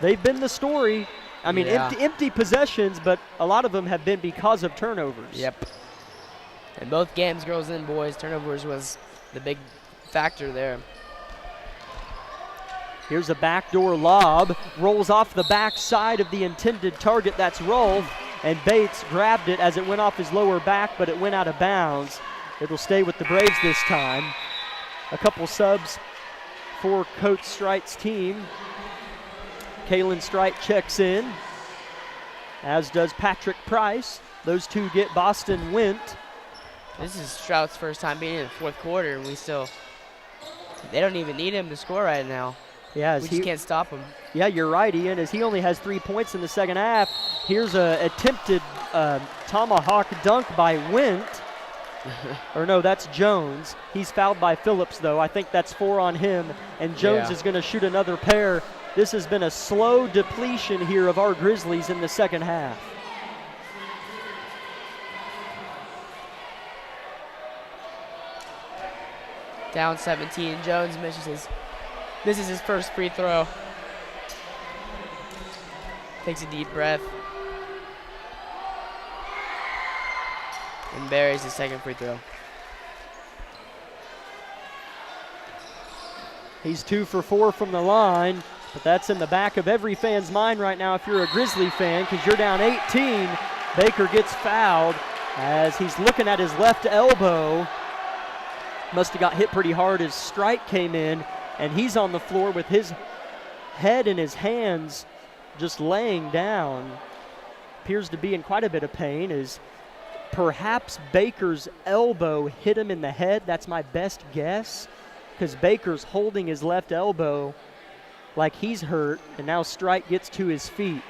They've been the story. I mean, empty possessions, but a lot of them have been because of turnovers. Yep. In both games, girls and boys, turnovers was the big factor there. Here's a backdoor lob, rolls off the back side of the intended target, that's Rolfe, and Bates grabbed it as it went off his lower back, but it went out of bounds. It'll stay with the Braves this time. A couple subs for Coach Strite's team. Kaylin Strite checks in, as does Patrick Price. Those two get Boston Wendt. This is Strout's first time being in the fourth quarter, and they don't even need him to score right now. Yeah, we just can't stop him. Yeah, you're right, Ian, as he only has 3 points in the second half. Here's a attempted tomahawk dunk by Wendt. Or no, that's Jones. He's fouled by Phillips, though. I think that's 4 on him, and Jones is going to shoot another pair. This has been a slow depletion here of our Grizzlies in the second half. Down 17, Jones misses his first free throw. Takes a deep breath. And buries his second free throw. He's 2 for 4 from the line, but that's in the back of every fan's mind right now if you're a Grizzly fan, because you're down 18. Baker gets fouled as he's looking at his left elbow. Must have got hit pretty hard as Strite came in, and he's on the floor with his head in his hands just laying down. Appears to be in quite a bit of pain as perhaps Baker's elbow hit him in the head. That's my best guess, because Baker's holding his left elbow like he's hurt, and now Strite gets to his feet.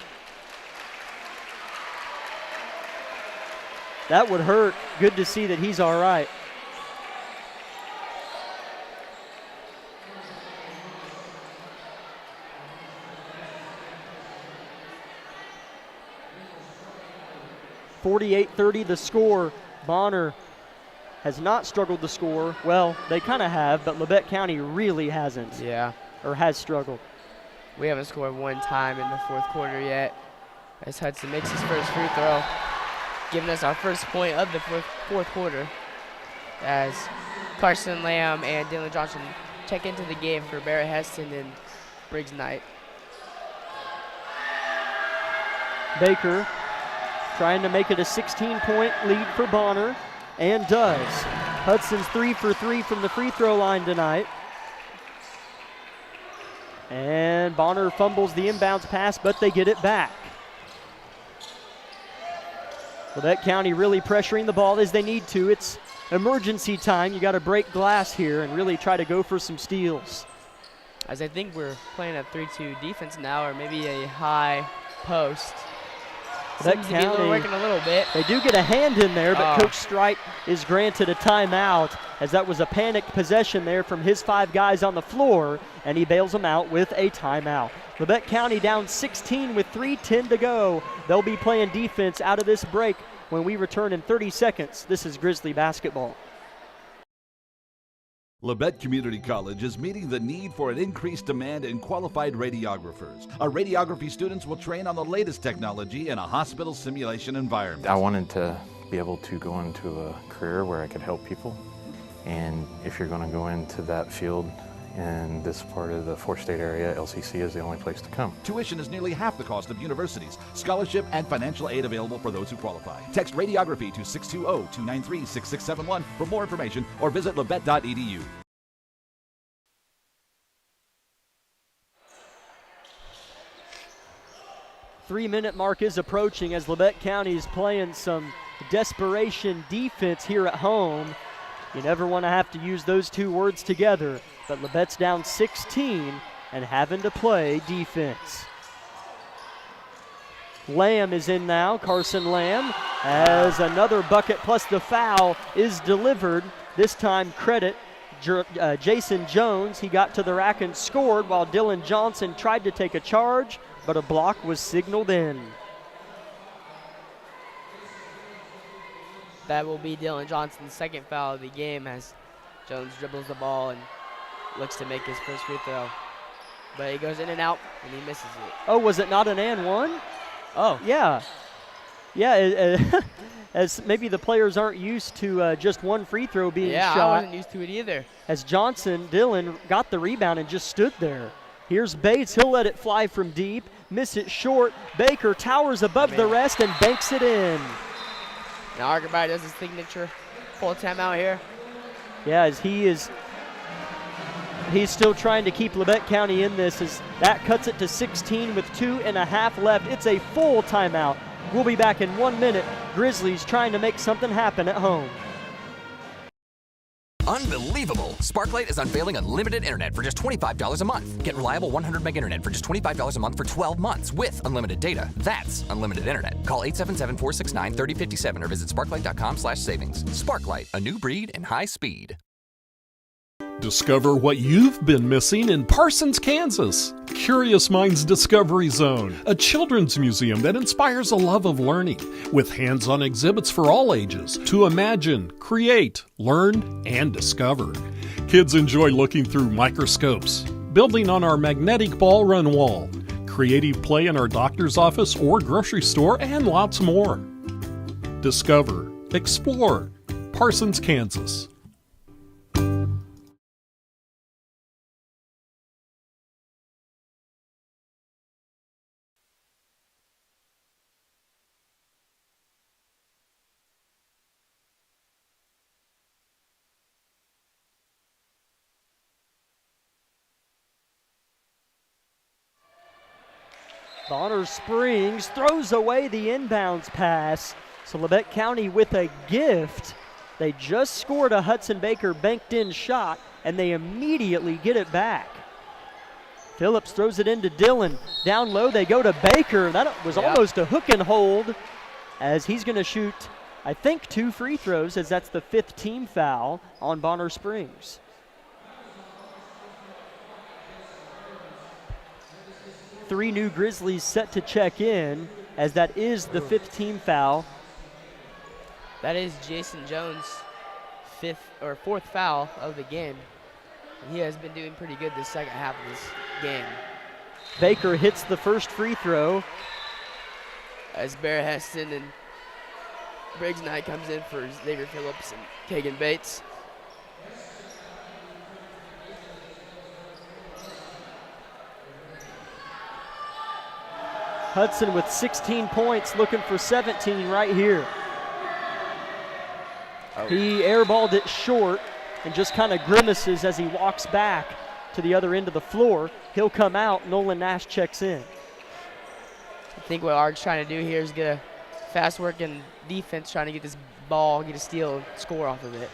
That would hurt. Good to see that he's all right. .48-30 the score. Bonner has not struggled to score. Well, they kind of have, but Labette County really hasn't. Yeah. Or has struggled. We haven't scored one time in the fourth quarter yet, as Hudson makes his first free throw, giving us our first point of the fourth quarter, as Carson Lamb and Dylan Johnson check into the game for Barrett Heston and Briggs Knight. Baker trying to make it a 16-point lead for Bonner, and does. Hudson's 3 for 3 from the free throw line tonight. And Bonner fumbles the inbounds pass, but they get it back. Labette County really pressuring the ball as they need to. It's emergency time. You got to break glass here and really try to go for some steals. As I think we're playing a 3-2 defense now, or maybe a high post. Seems to be working a little bit. They do get a hand in there, but Coach Strite is granted a timeout, as that was a panicked possession there from his 5 guys on the floor, and he bails them out with a timeout. Labette County down 16 with 3:10 to go. They'll be playing defense out of this break when we return in 30 seconds. This is Grizzly basketball. Labette Community College is meeting the need for an increased demand in qualified radiographers. Our radiography students will train on the latest technology in a hospital simulation environment. I wanted to be able to go into a career where I could help people. And if you're going to go into that field in this part of the 4-state area, LCC is the only place to come. Tuition is nearly half the cost of universities. Scholarship and financial aid available for those who qualify. Text radiography to 620-293-6671 for more information, or visit labette.edu. Three-minute mark is approaching as Labette County is playing some desperation defense here at home. You never want to have to use those two words together, but Labette's down 16 and having to play defense. Lamb is in now, Carson Lamb, as another bucket plus the foul is delivered. This time credit Jason Jones. He got to the rack and scored while Dylan Johnson tried to take a charge, but a block was signaled in. that will be Dylan Johnson's second foul of the game as Jones dribbles the ball and looks to make his first free throw. But he goes in and out, and he misses it. Oh, was it not an and one? Oh. Yeah. Yeah, as maybe the players aren't used to just one free throw being shot. Yeah, I wasn't used to it either. As Dylan got the rebound and just stood there. Here's Bates. He'll let it fly from deep. Miss it short. Baker towers above the rest and banks it in. Now Argerby does his signature full timeout here. Yeah, as he's still trying to keep Labette County in this, as that cuts it to 16 with 2.5 left. It's a full timeout. We'll be back in 1 minute. Grizzlies trying to make something happen at home. Unbelievable! Sparklight is unveiling unlimited internet for just $25 a month. Get reliable 100 meg internet for just $25 a month for 12 months with unlimited data. That's unlimited internet. Call 877-469-3057 or visit sparklight.com/savings. Sparklight, a new breed in high speed. Discover what you've been missing in Parsons, Kansas. Curious Minds Discovery Zone, a children's museum that inspires a love of learning, with hands-on exhibits for all ages to imagine, create, learn, and discover. Kids enjoy looking through microscopes, building on our magnetic ball run wall, creative play in our doctor's office or grocery store, and lots more. Discover, explore, Parsons, Kansas. Bonner Springs throws away the inbounds pass. So Labette County with a gift. They just scored a Hudson Baker banked in shot, and they immediately get it back. Phillips throws it into Dillon. Down low they go to Baker. That was almost a hook and hold, as he's going to shoot, I think, 2 free throws, as that's the 5th team foul on Bonner Springs. Three new Grizzlies set to check in, as that is the 5th team foul. That is Jason Jones' 4th foul of the game. He has been doing pretty good this second half of this game. Baker hits the first free throw. As Barrett Heston and Briggs Knight comes in for Xavier Phillips and Kagan Bates. Hudson with 16 points, looking for 17 right here. He airballed it short and just kind of grimaces as he walks back to the other end of the floor. He'll come out. Nolan Nash checks in. I think what Arg's trying to do here is get a fast working defense, trying to get this ball, get a steal, and score off of it.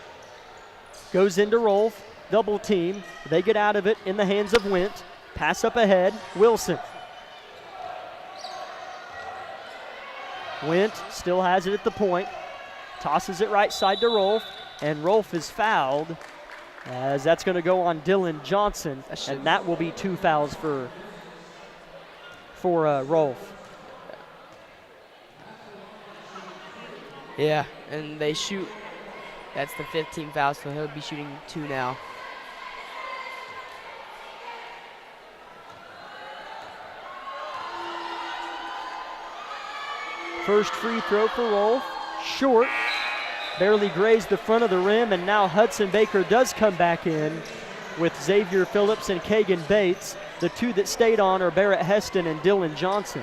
Goes into Rolfe, double team. They get out of it in the hands of Wint. Pass up ahead, Wilson. Wint still has it at the point. Tosses it right side to Rolfe, and Rolfe is fouled, as that's going to go on Dylan Johnson, and that will be 2 fouls for Rolfe. Yeah, and they shoot. That's the 5th team foul, so he'll be shooting 2 now. First free throw for Rolfe, short, barely grazed the front of the rim, and now Hudson Baker does come back in with Xavier Phillips and Kagan Bates. The 2 that stayed on are Barrett Heston and Dylan Johnson.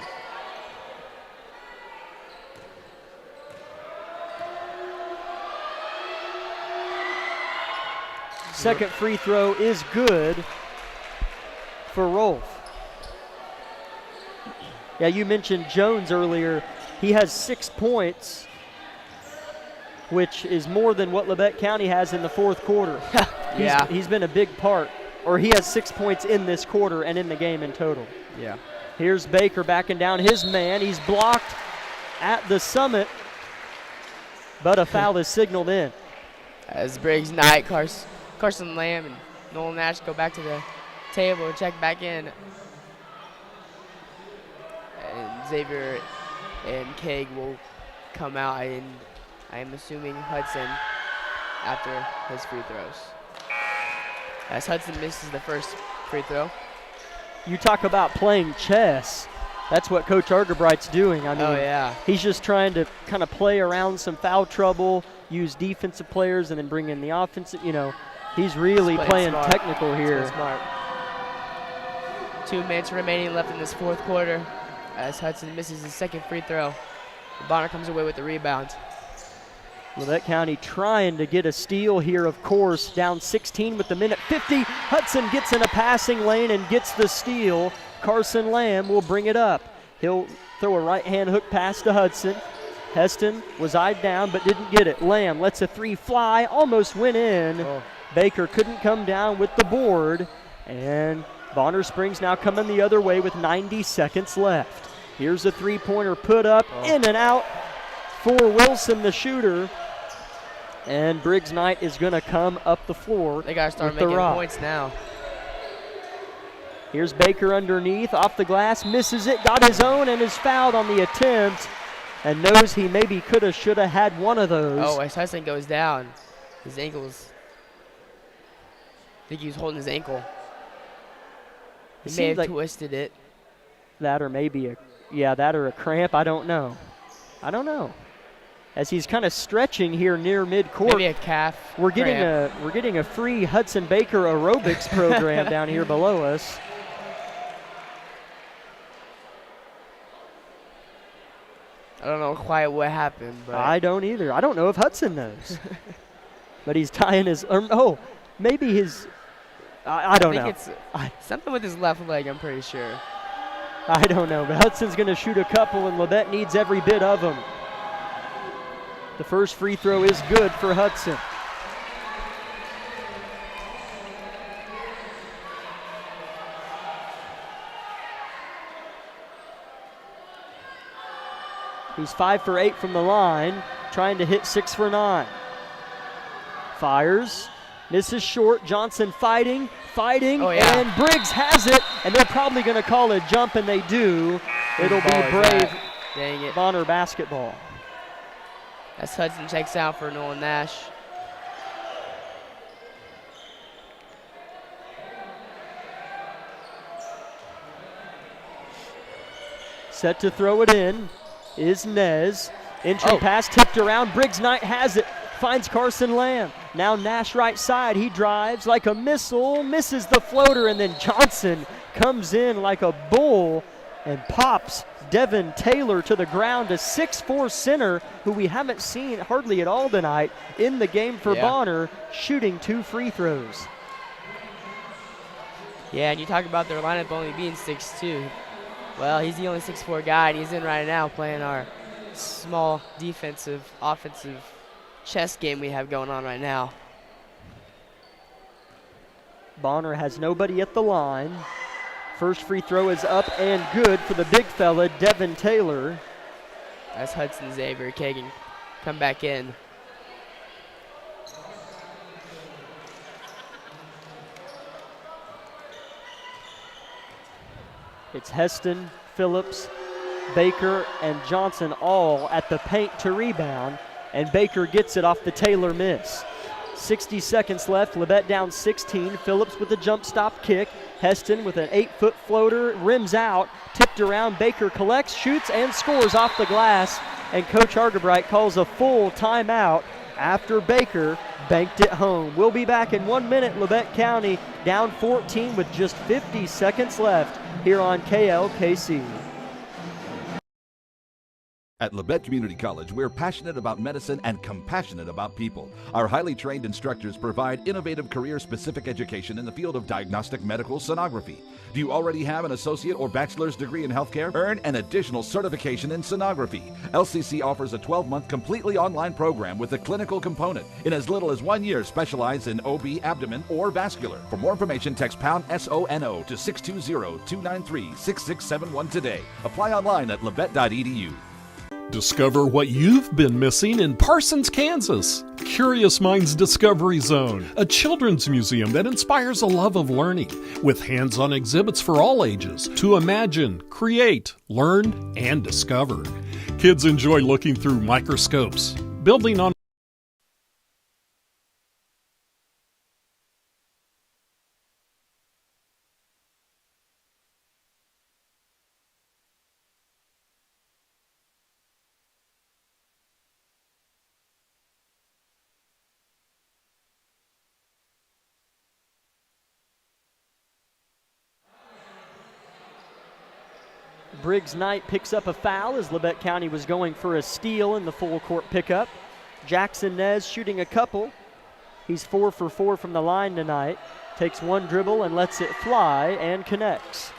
Second free throw is good for Rolfe. Yeah, you mentioned Jones earlier. He has 6 points, which is more than what Labette County has in the 4th quarter. He's been a big part, or he has 6 points in this quarter and in the game in total. Yeah. Here's Baker backing down his man. He's blocked at the summit, but a foul is signaled in. As Briggs Knight, Carson Lamb, and Nolan Nash go back to the table and check back in. And Xavier and Kaig will come out, and I am assuming Hudson after his free throws. As Hudson misses the first free throw. You talk about playing chess. That's what Coach Argebright's doing. I mean, he's just trying to kind of play around some foul trouble, use defensive players, and then bring in the offensive. You know, he's really playing technical here. Smart. 2 minutes remaining left in this fourth quarter as Hudson misses his second free throw. Bonner comes away with the rebound. Labette County trying to get a steal here, of course, down 16 with the minute 50. Hudson gets in a passing lane and gets the steal. Carson Lamb will bring it up. He'll throw a right-hand hook pass to Hudson. Heston was eyed down but didn't get it. Lamb lets a three fly, almost went in. Baker couldn't come down with the board. And Bonner Springs now coming the other way with 90 seconds left. Here's a three-pointer put up, in and out for Wilson, the shooter. And Briggs Knight is going to come up the floor. They got to start with making the rock. points now. Here's Baker underneath, off the glass, misses it, got his own, and is fouled on the attempt, and knows he maybe coulda, shoulda had one of those. Oh, as Hudson goes down, his ankles. I think he was holding his ankle. He may have twisted it. That or maybe that or a cramp. I don't know. As he's kind of stretching here near midcourt. Maybe a calf. We're getting a free Hudson Baker aerobics program down here below us. I don't know quite what happened. But I don't either. I don't know if Hudson knows. But he's tying his maybe his I don't know. I think it's something with his left leg, I'm pretty sure. I don't know, but Hudson's going to shoot a couple, and Labette needs every bit of them. The first free throw is good for Hudson. He's 5 for 8 from the line, trying to hit 6 for 9. Fires, misses short. Johnson fighting, and Briggs has it, and they're probably going to call a jump, and they do. It'll be Brave Bonner basketball. As Hudson checks out for Nolan Nash. Set to throw it in is Nez. Entry pass tipped around. Briggs Knight has it. Finds Carson Lamb. Now Nash right side. He drives like a missile. Misses the floater. And then Johnson comes in like a bull and pops Devin Taylor to the ground, a 6'4" center who we haven't seen hardly at all tonight in the game for Bonner, shooting 2 free throws. Yeah, and you talk about their lineup only being 6'2". Well, he's the only 6'4" guy, and he's in right now playing our small defensive, offensive chess game we have going on right now. Bonner has nobody at the line. First free throw is up and good for the big fella, Devin Taylor. As Hudson Xavier Kagan come back in. It's Heston, Phillips, Baker, and Johnson all at the paint to rebound, and Baker gets it off the Taylor miss. 60 seconds left, Labette down 16. Phillips with a jump stop kick. Heston with an 8-foot floater, rims out, tipped around. Baker collects, shoots, and scores off the glass. And Coach Argebright calls a full timeout after Baker banked it home. We'll be back in 1 minute. Labette County down 14 with just 50 seconds left here on KLKC. At Labette Community College, we're passionate about medicine and compassionate about people. Our highly trained instructors provide innovative career-specific education in the field of diagnostic medical sonography. Do you already have an associate or bachelor's degree in healthcare? Earn an additional certification in sonography. LCC offers a 12-month completely online program with a clinical component. In as little as 1 year, specialize in OB, abdomen, or vascular. For more information, text pound SONO to 620-293-6671 today. Apply online at labette.edu. Discover what you've been missing in Parsons, Kansas. Curious Minds Discovery Zone, a children's museum that inspires a love of learning, with hands-on exhibits for all ages to imagine, create, learn, and discover. Kids enjoy looking through microscopes, building on Briggs Knight picks up a foul as Labette County was going for a steal in the full court pickup. Jackson Nez shooting a couple. He's 4 for 4 from the line tonight. Takes one dribble and lets it fly and connects.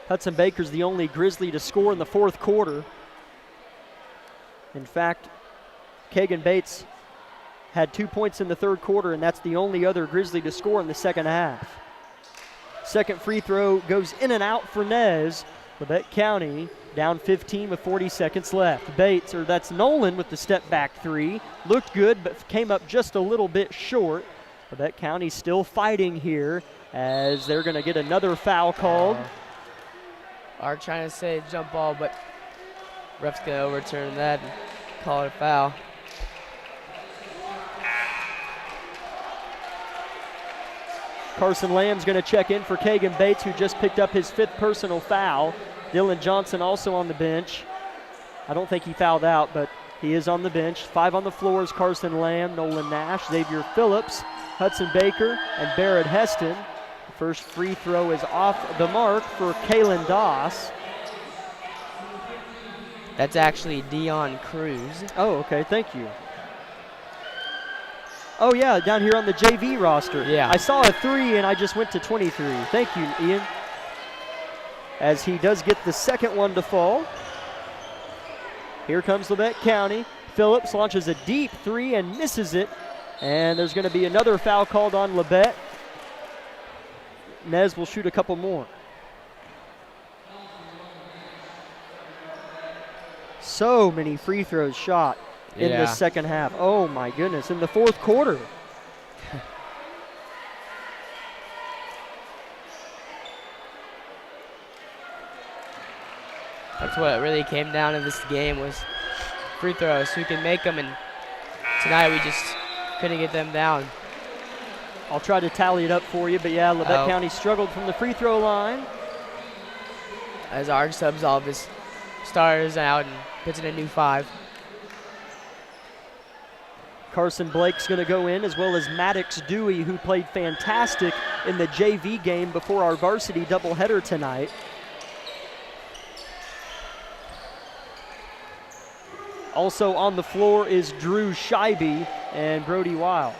Hudson Baker's the only Grizzly to score in the fourth quarter. In fact, Kagan Bates had 2 points in the third quarter, and that's the only other Grizzly to score in the second half. Second free throw goes in and out for Nez. Labette County down 15 with 40 seconds left. That's Nolan with the step back three. Looked good, but came up just a little bit short. Labette County still fighting here as they're going to get another foul called. Are trying to say jump ball, but ref's going to overturn that and call it a foul. Carson Lamb's going to check in for Kagan Bates, who just picked up his 5th personal foul. Dylan Johnson also on the bench. I don't think he fouled out, but he is on the bench. 5 on the floor is Carson Lamb, Nolan Nash, Xavier Phillips, Hudson Baker, and Barrett Heston. The first free throw is off the mark for Kalen Doss. That's actually Dion Cruz. Oh, okay, thank you. Oh, yeah, down here on the JV roster. Yeah. I saw a 3, and I just went to 23. Thank you, Ian. As he does get the second one to fall. Here comes Labette County. Phillips launches a deep 3 and misses it. And there's going to be another foul called on Labette. Nez will shoot a couple more. So many free throws shot in the second half. Oh my goodness, in the fourth quarter. That's what it really came down to this game, was free throws. We can make them, and tonight we just couldn't get them down. I'll try to tally it up for you, but yeah, Labette County struggled from the free throw line. As our subs all of his starters out and puts in a new 5. Carson Blake's going to go in, as well as Maddox Dewey, who played fantastic in the JV game before our varsity doubleheader tonight. Also on the floor is Drew Scheibe and Brody Weil.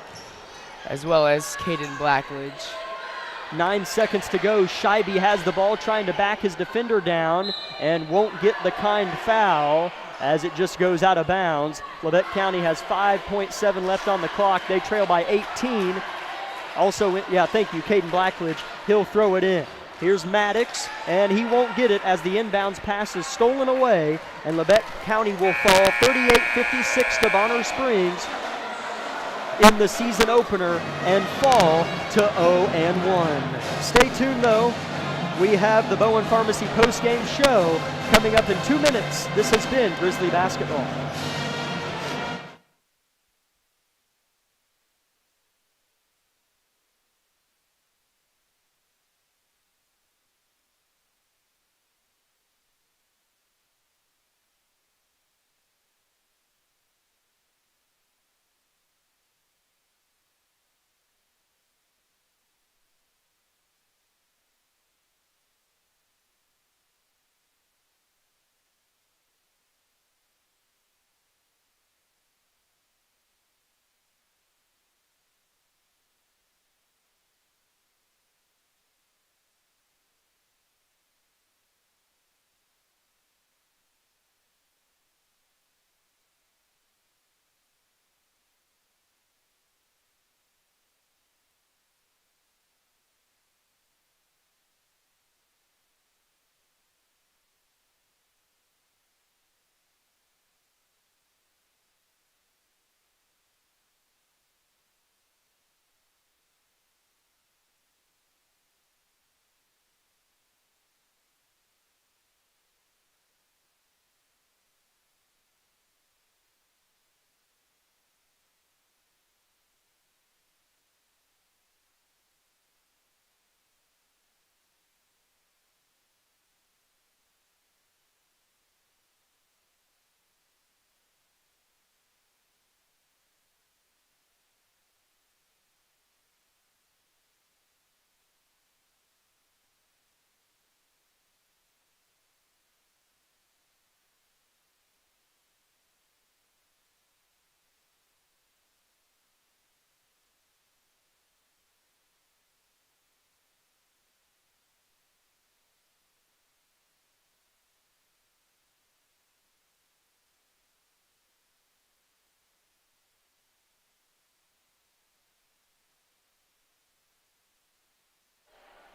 As well as Caden Blackledge. 9 seconds to go. Scheibe has the ball, trying to back his defender down and won't get the kind foul as it just goes out of bounds. Labette County has 5.7 left on the clock. They trail by 18. Also, thank you, Caden Blackledge. He'll throw it in. Here's Maddox, and he won't get it as the inbounds pass is stolen away, and Labette County will fall 38-56 to Bonner Springs in the season opener and fall to 0-1. Stay tuned, though. We have the Bowen Pharmacy postgame show coming up in 2 minutes. This has been Grizzly Basketball.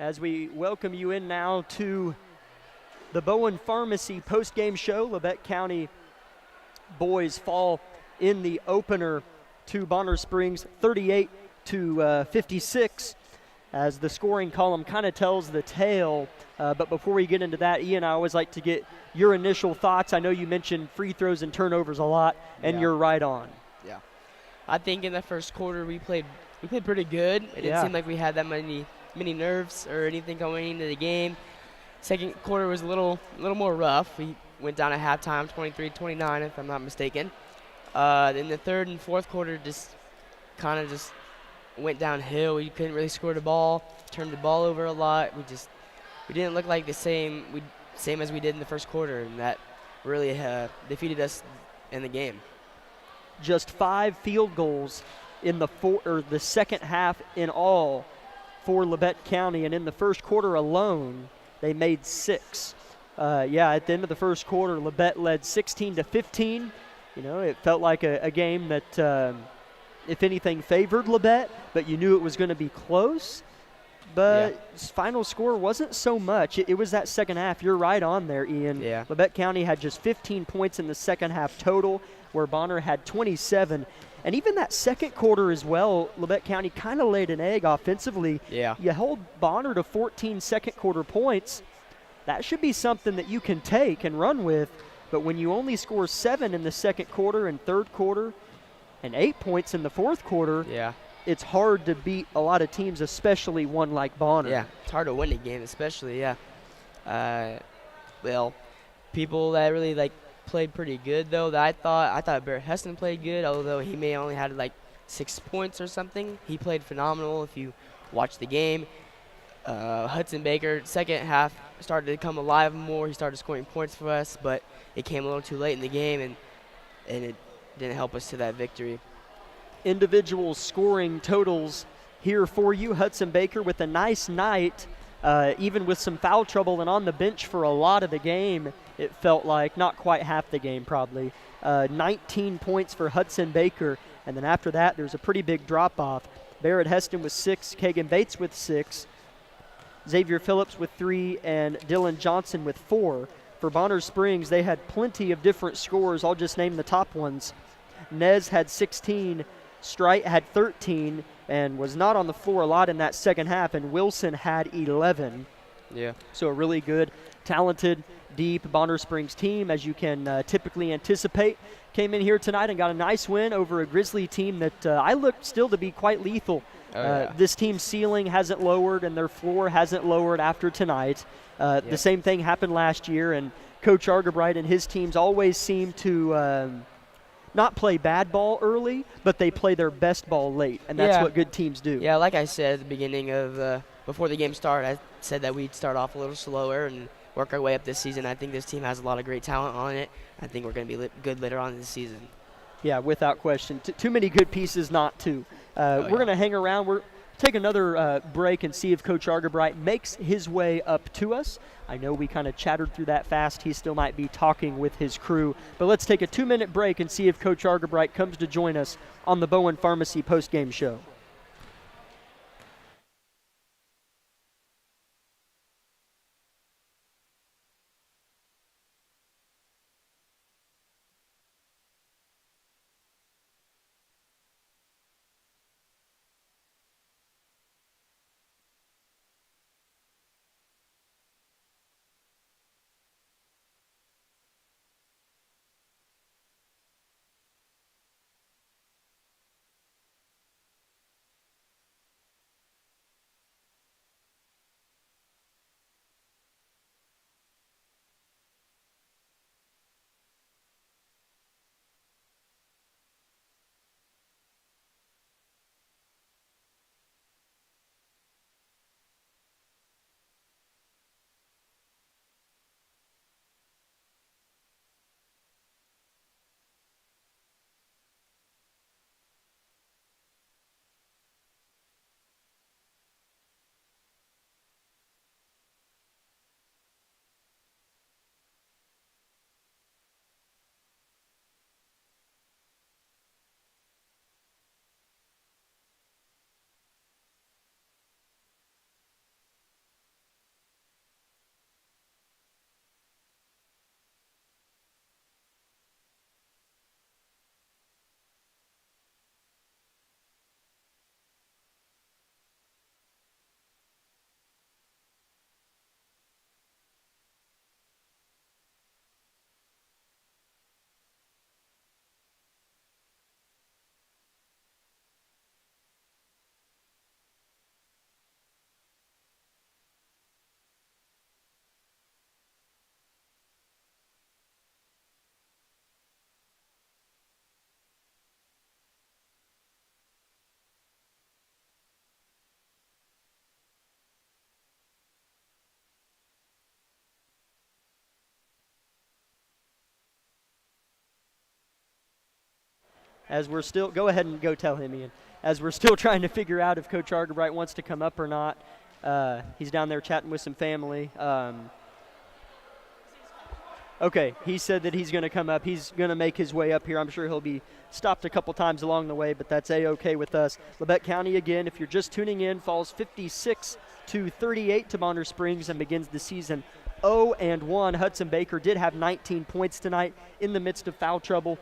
as we welcome you in now to the Bowen Pharmacy postgame show. Labette County boys fall in the opener to Bonner Springs 38-56 as the scoring column kind of tells the tale. But before we get into that, Ian, I always like to get your initial thoughts. I know you mentioned free throws and turnovers a lot, and you're right on. Yeah. I think in the first quarter we played pretty good. It didn't seem like we had that many nerves or anything going into the game. Second quarter was a little more rough. We went down at halftime 23-29 if I'm not mistaken. Then the third and fourth quarter just went downhill. We couldn't really score the ball, turned the ball over a lot. We didn't look like the same as we did in the first quarter, and that really defeated us in the game. Just 5 field goals in the second half in all for Labette County, and in the first quarter alone, they made 6. At the end of the first quarter, Labette led 16-15. You know, it felt like a game that, if anything, favored Labette, but you knew it was going to be close. But final score wasn't so much. It was that second half. You're right on there, Ian. Yeah. Labette County had just 15 points in the second half total, where Bonner had 27. And even that second quarter as well, Labette County kind of laid an egg offensively. Yeah. You held Bonner to 14 second quarter points. That should be something that you can take and run with. But when you only score 7 in the second quarter and third quarter and 8 points in the fourth quarter, it's hard to beat a lot of teams, especially one like Bonner. Yeah, it's hard to win a game, especially, well, people that really, played pretty good, though, that I thought Barrett Heston played good, although he may only had, 6 points or something. He played phenomenal if you watch the game. Hudson Baker, second half, started to come alive more. He started scoring points for us, but it came a little too late in the game, and it didn't help us to that victory. Individual scoring totals here for you. Hudson Baker with a nice night, even with some foul trouble and on the bench for a lot of the game. It felt like not quite half the game probably. 19 points for Hudson Baker, and then after that there's a pretty big drop-off. Barrett Heston with 6, Kagan Bates with 6, Xavier Phillips with 3, and Dylan Johnson with 4. For Bonner Springs, they had plenty of different scores. I'll just name the top ones. Nez had 16, Strite had 13, and was not on the floor a lot in that second half, and Wilson had 11. Yeah. So a really good, talented, deep Bonner Springs team, as you can typically anticipate. Came in here tonight and got a nice win over a Grizzly team that I looked still to be quite lethal. This team's ceiling hasn't lowered and their floor hasn't lowered after tonight. The same thing happened last year, and Coach Argabright and his teams always seem to not play bad ball early, but they play their best ball late, and that's what good teams do. Yeah, like I said at the beginning of before the game started, I said that we'd start off a little slower and work our way up this season. I think this team has a lot of great talent on it. I think we're going to be good later on in the season. Yeah, without question. Too many good pieces not to. We're going to hang around. We're take another break and see if Coach Argabright makes his way up to us. I know we kind of chattered through that fast. He still might be talking with his crew. But let's take a 2-minute break and see if Coach Argabright comes to join us on the Bowen Pharmacy postgame show. as we're still – go ahead and go tell him, Ian. As we're still trying to figure out if Coach Argerbright wants to come up or not. He's down there chatting with some family. Okay, he said that he's going to come up. He's going to make his way up here. I'm sure he'll be stopped a couple times along the way, but that's A-okay with us. Labette County, again, if you're just tuning in, falls 56-38 to Bonner Springs and begins the season 0-1. Hudson Baker did have 19 points tonight in the midst of foul trouble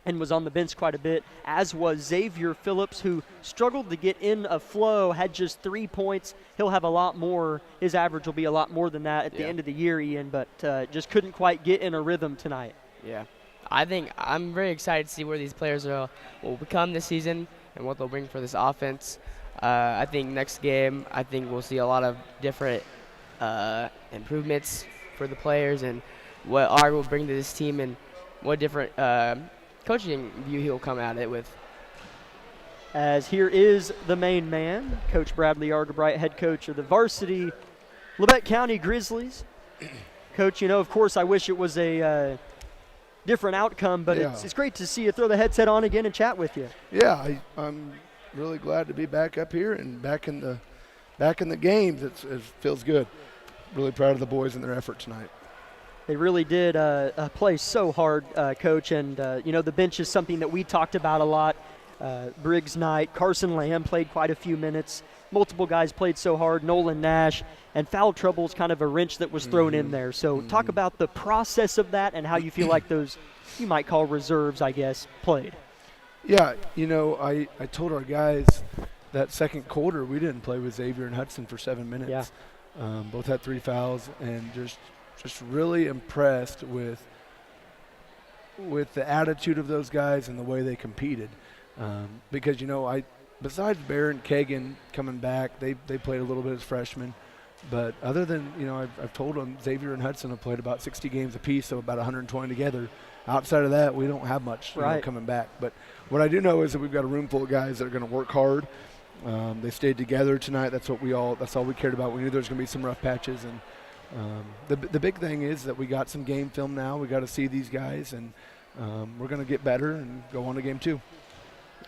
and was on the bench quite a bit, as was Xavier Phillips, who struggled to get in a flow, had just 3 points. He'll have a lot more. His average will be a lot more than that at the end of the year, Ian, but just couldn't quite get in a rhythm tonight. Yeah. I think I'm very excited to see where these players will become this season and what they'll bring for this offense. I think next game, I think we'll see a lot of different improvements for the players and what Art will bring to this team and what different coaching view he'll come at it with. As here is the main man, Coach Bradley Argerbright, head coach of the varsity Labette County Grizzlies. Coach, you know, of course, I wish it was a different outcome, but it's great to see you throw the headset on again and chat with you. Yeah, I'm really glad to be back up here and back in the games. It feels good. Really proud of the boys and their effort tonight. They really did play so hard, Coach, and, you know, the bench is something that we talked about a lot. Briggs Knight, Carson Lamb played quite a few minutes. Multiple guys played so hard, Nolan Nash, and foul trouble is kind of a wrench that was thrown in there. So talk about the process of that and how you feel like those, you might call reserves, I guess, played. Yeah, you know, I told our guys that second quarter we didn't play with Xavier and Hudson for 7 minutes. Yeah. Both had 3 fouls, and just really impressed with the attitude of those guys and the way they competed. Because, you know, besides Bear and Kagan coming back, they played a little bit as freshmen. But other than, you know, I've told them Xavier and Hudson have played about 60 games apiece, so about 120 together. Outside of that, we don't have much coming back. But what I do know is that we've got a room full of guys that are going to work hard. They stayed together tonight. That's all we cared about. We knew there was going to be some rough patches. And the big thing is that we got some game film now. We got to see these guys, and we're going to get better and go on to game 2.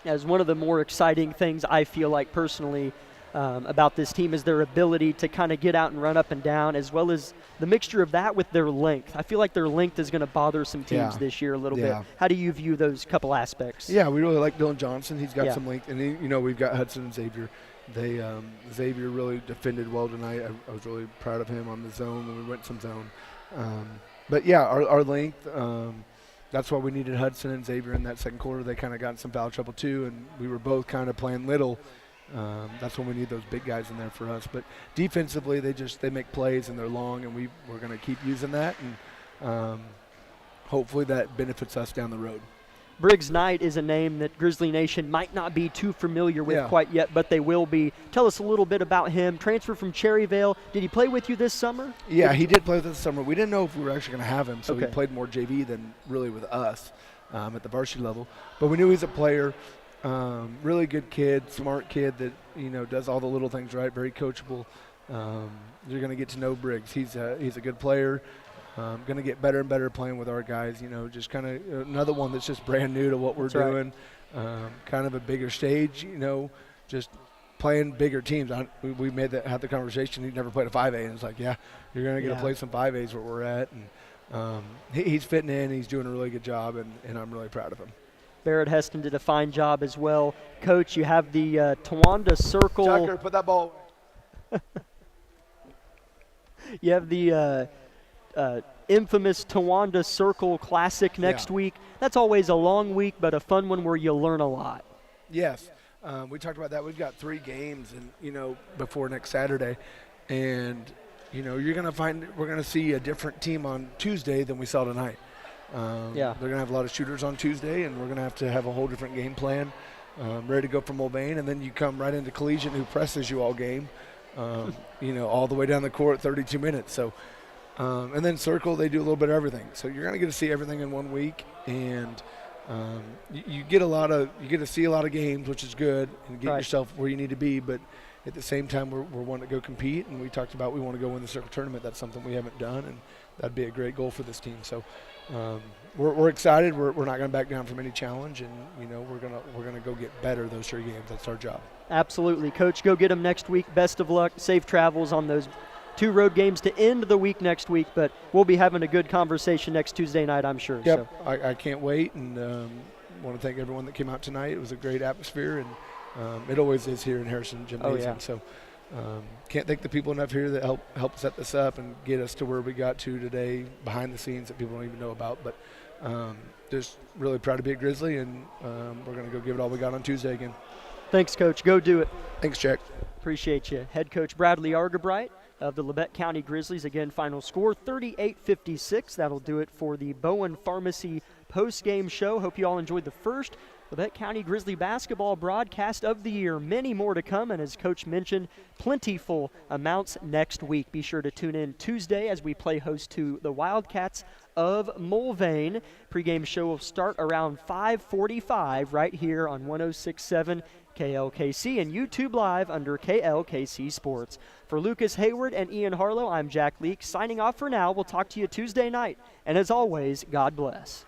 As one of the more exciting things I feel like personally about this team is their ability to kind of get out and run up and down, as well as the mixture of that with their length. I feel like their length is going to bother some teams this year a little bit. How do you view those couple aspects? Yeah, we really like Dylan Johnson. He's got some length. And, you know, we've got Hudson and Xavier. Xavier really defended well tonight. I was really proud of him on the zone when we went some zone. But, yeah, our length, that's why we needed Hudson and Xavier in that second quarter. They kind of got in some foul trouble too, and we were both kind of playing little. That's when we need those big guys in there for us. But defensively, they make plays and they're long, and we're going to keep using that, and hopefully that benefits us down the road. Briggs Knight is a name that Grizzly Nation might not be too familiar with quite yet, but they will be. Tell us a little bit about him. Transfer from Cherryvale. Did he play with you this summer? Yeah, he did play with us this summer. We didn't know if we were actually going to have him, so he played more JV than really with us at the varsity level. But we knew he's a player. Really good kid, smart kid that, you know, does all the little things right, very coachable. You're going to get to know Briggs. He's a good player. Going to get better and better playing with our guys, you know, just kind of another one that's just brand new to what we're doing. Kind of a bigger stage, you know, just playing bigger teams. We had the conversation. He'd never played a 5A, and it's like, yeah, you're going to get to play some 5As where we're at. And he's fitting in. He's doing a really good job, and I'm really proud of him. Barrett Heston did a fine job as well. Coach, you have the Towanda Circle. Tucker, put that ball away. You have the infamous Towanda Circle Classic next week. That's always a long week, but a fun one where you'll learn a lot. Yes. We talked about that. We've got 3 games, and you know, before next Saturday. And, you know, we're going to see a different team on Tuesday than we saw tonight. They're going to have a lot of shooters on Tuesday, and we're going to have a whole different game plan ready to go from Mulvane. And then you come right into Collegiate, who presses you all game, you know, all the way down the court, 32 minutes. So, and then Circle, they do a little bit of everything. So you're going to get to see everything in 1 week, and you get to see a lot of games, which is good, and get yourself where you need to be. But at the same time, we're wanting to go compete, and we talked about we want to go win the Circle tournament. That's something we haven't done, and that'd be a great goal for this team. So we're excited. We're not going to back down from any challenge, and we're gonna go get better those 3 games. That's our job. Absolutely, Coach. Go get them next week. Best of luck. Safe travels on those 2 road games to end the week next week. But we'll be having a good conversation next Tuesday night, I'm sure. Yep, So. I can't wait, and want to thank everyone that came out tonight. It was a great atmosphere, and it always is here in Harrison Gymnasium. Oh, yeah. So can't thank the people enough here that helped set this up and get us to where we got to today, behind the scenes that people don't even know about. But just really proud to be a Grizzly, and we're going to go give it all we got on Tuesday again. Thanks, Coach. Go do it. Thanks, Jack. Appreciate you. Head coach Bradley Argabright of the Labette County Grizzlies. Again, final score 38-56. That'll do it for the Bowen Pharmacy post-game show. Hope you all enjoyed the first Labette County Grizzly basketball broadcast of the year. Many more to come, and as Coach mentioned, plentiful amounts next week. Be sure to tune in Tuesday as we play host to the Wildcats of Mulvane. Pregame show will start around 5:45 right here on 106.7 KLKC and YouTube Live under KLKC Sports. For Lucas Hayward and Ian Harlow, I'm Jack Leake, signing off for now. We'll talk to you Tuesday night. And as always, God bless.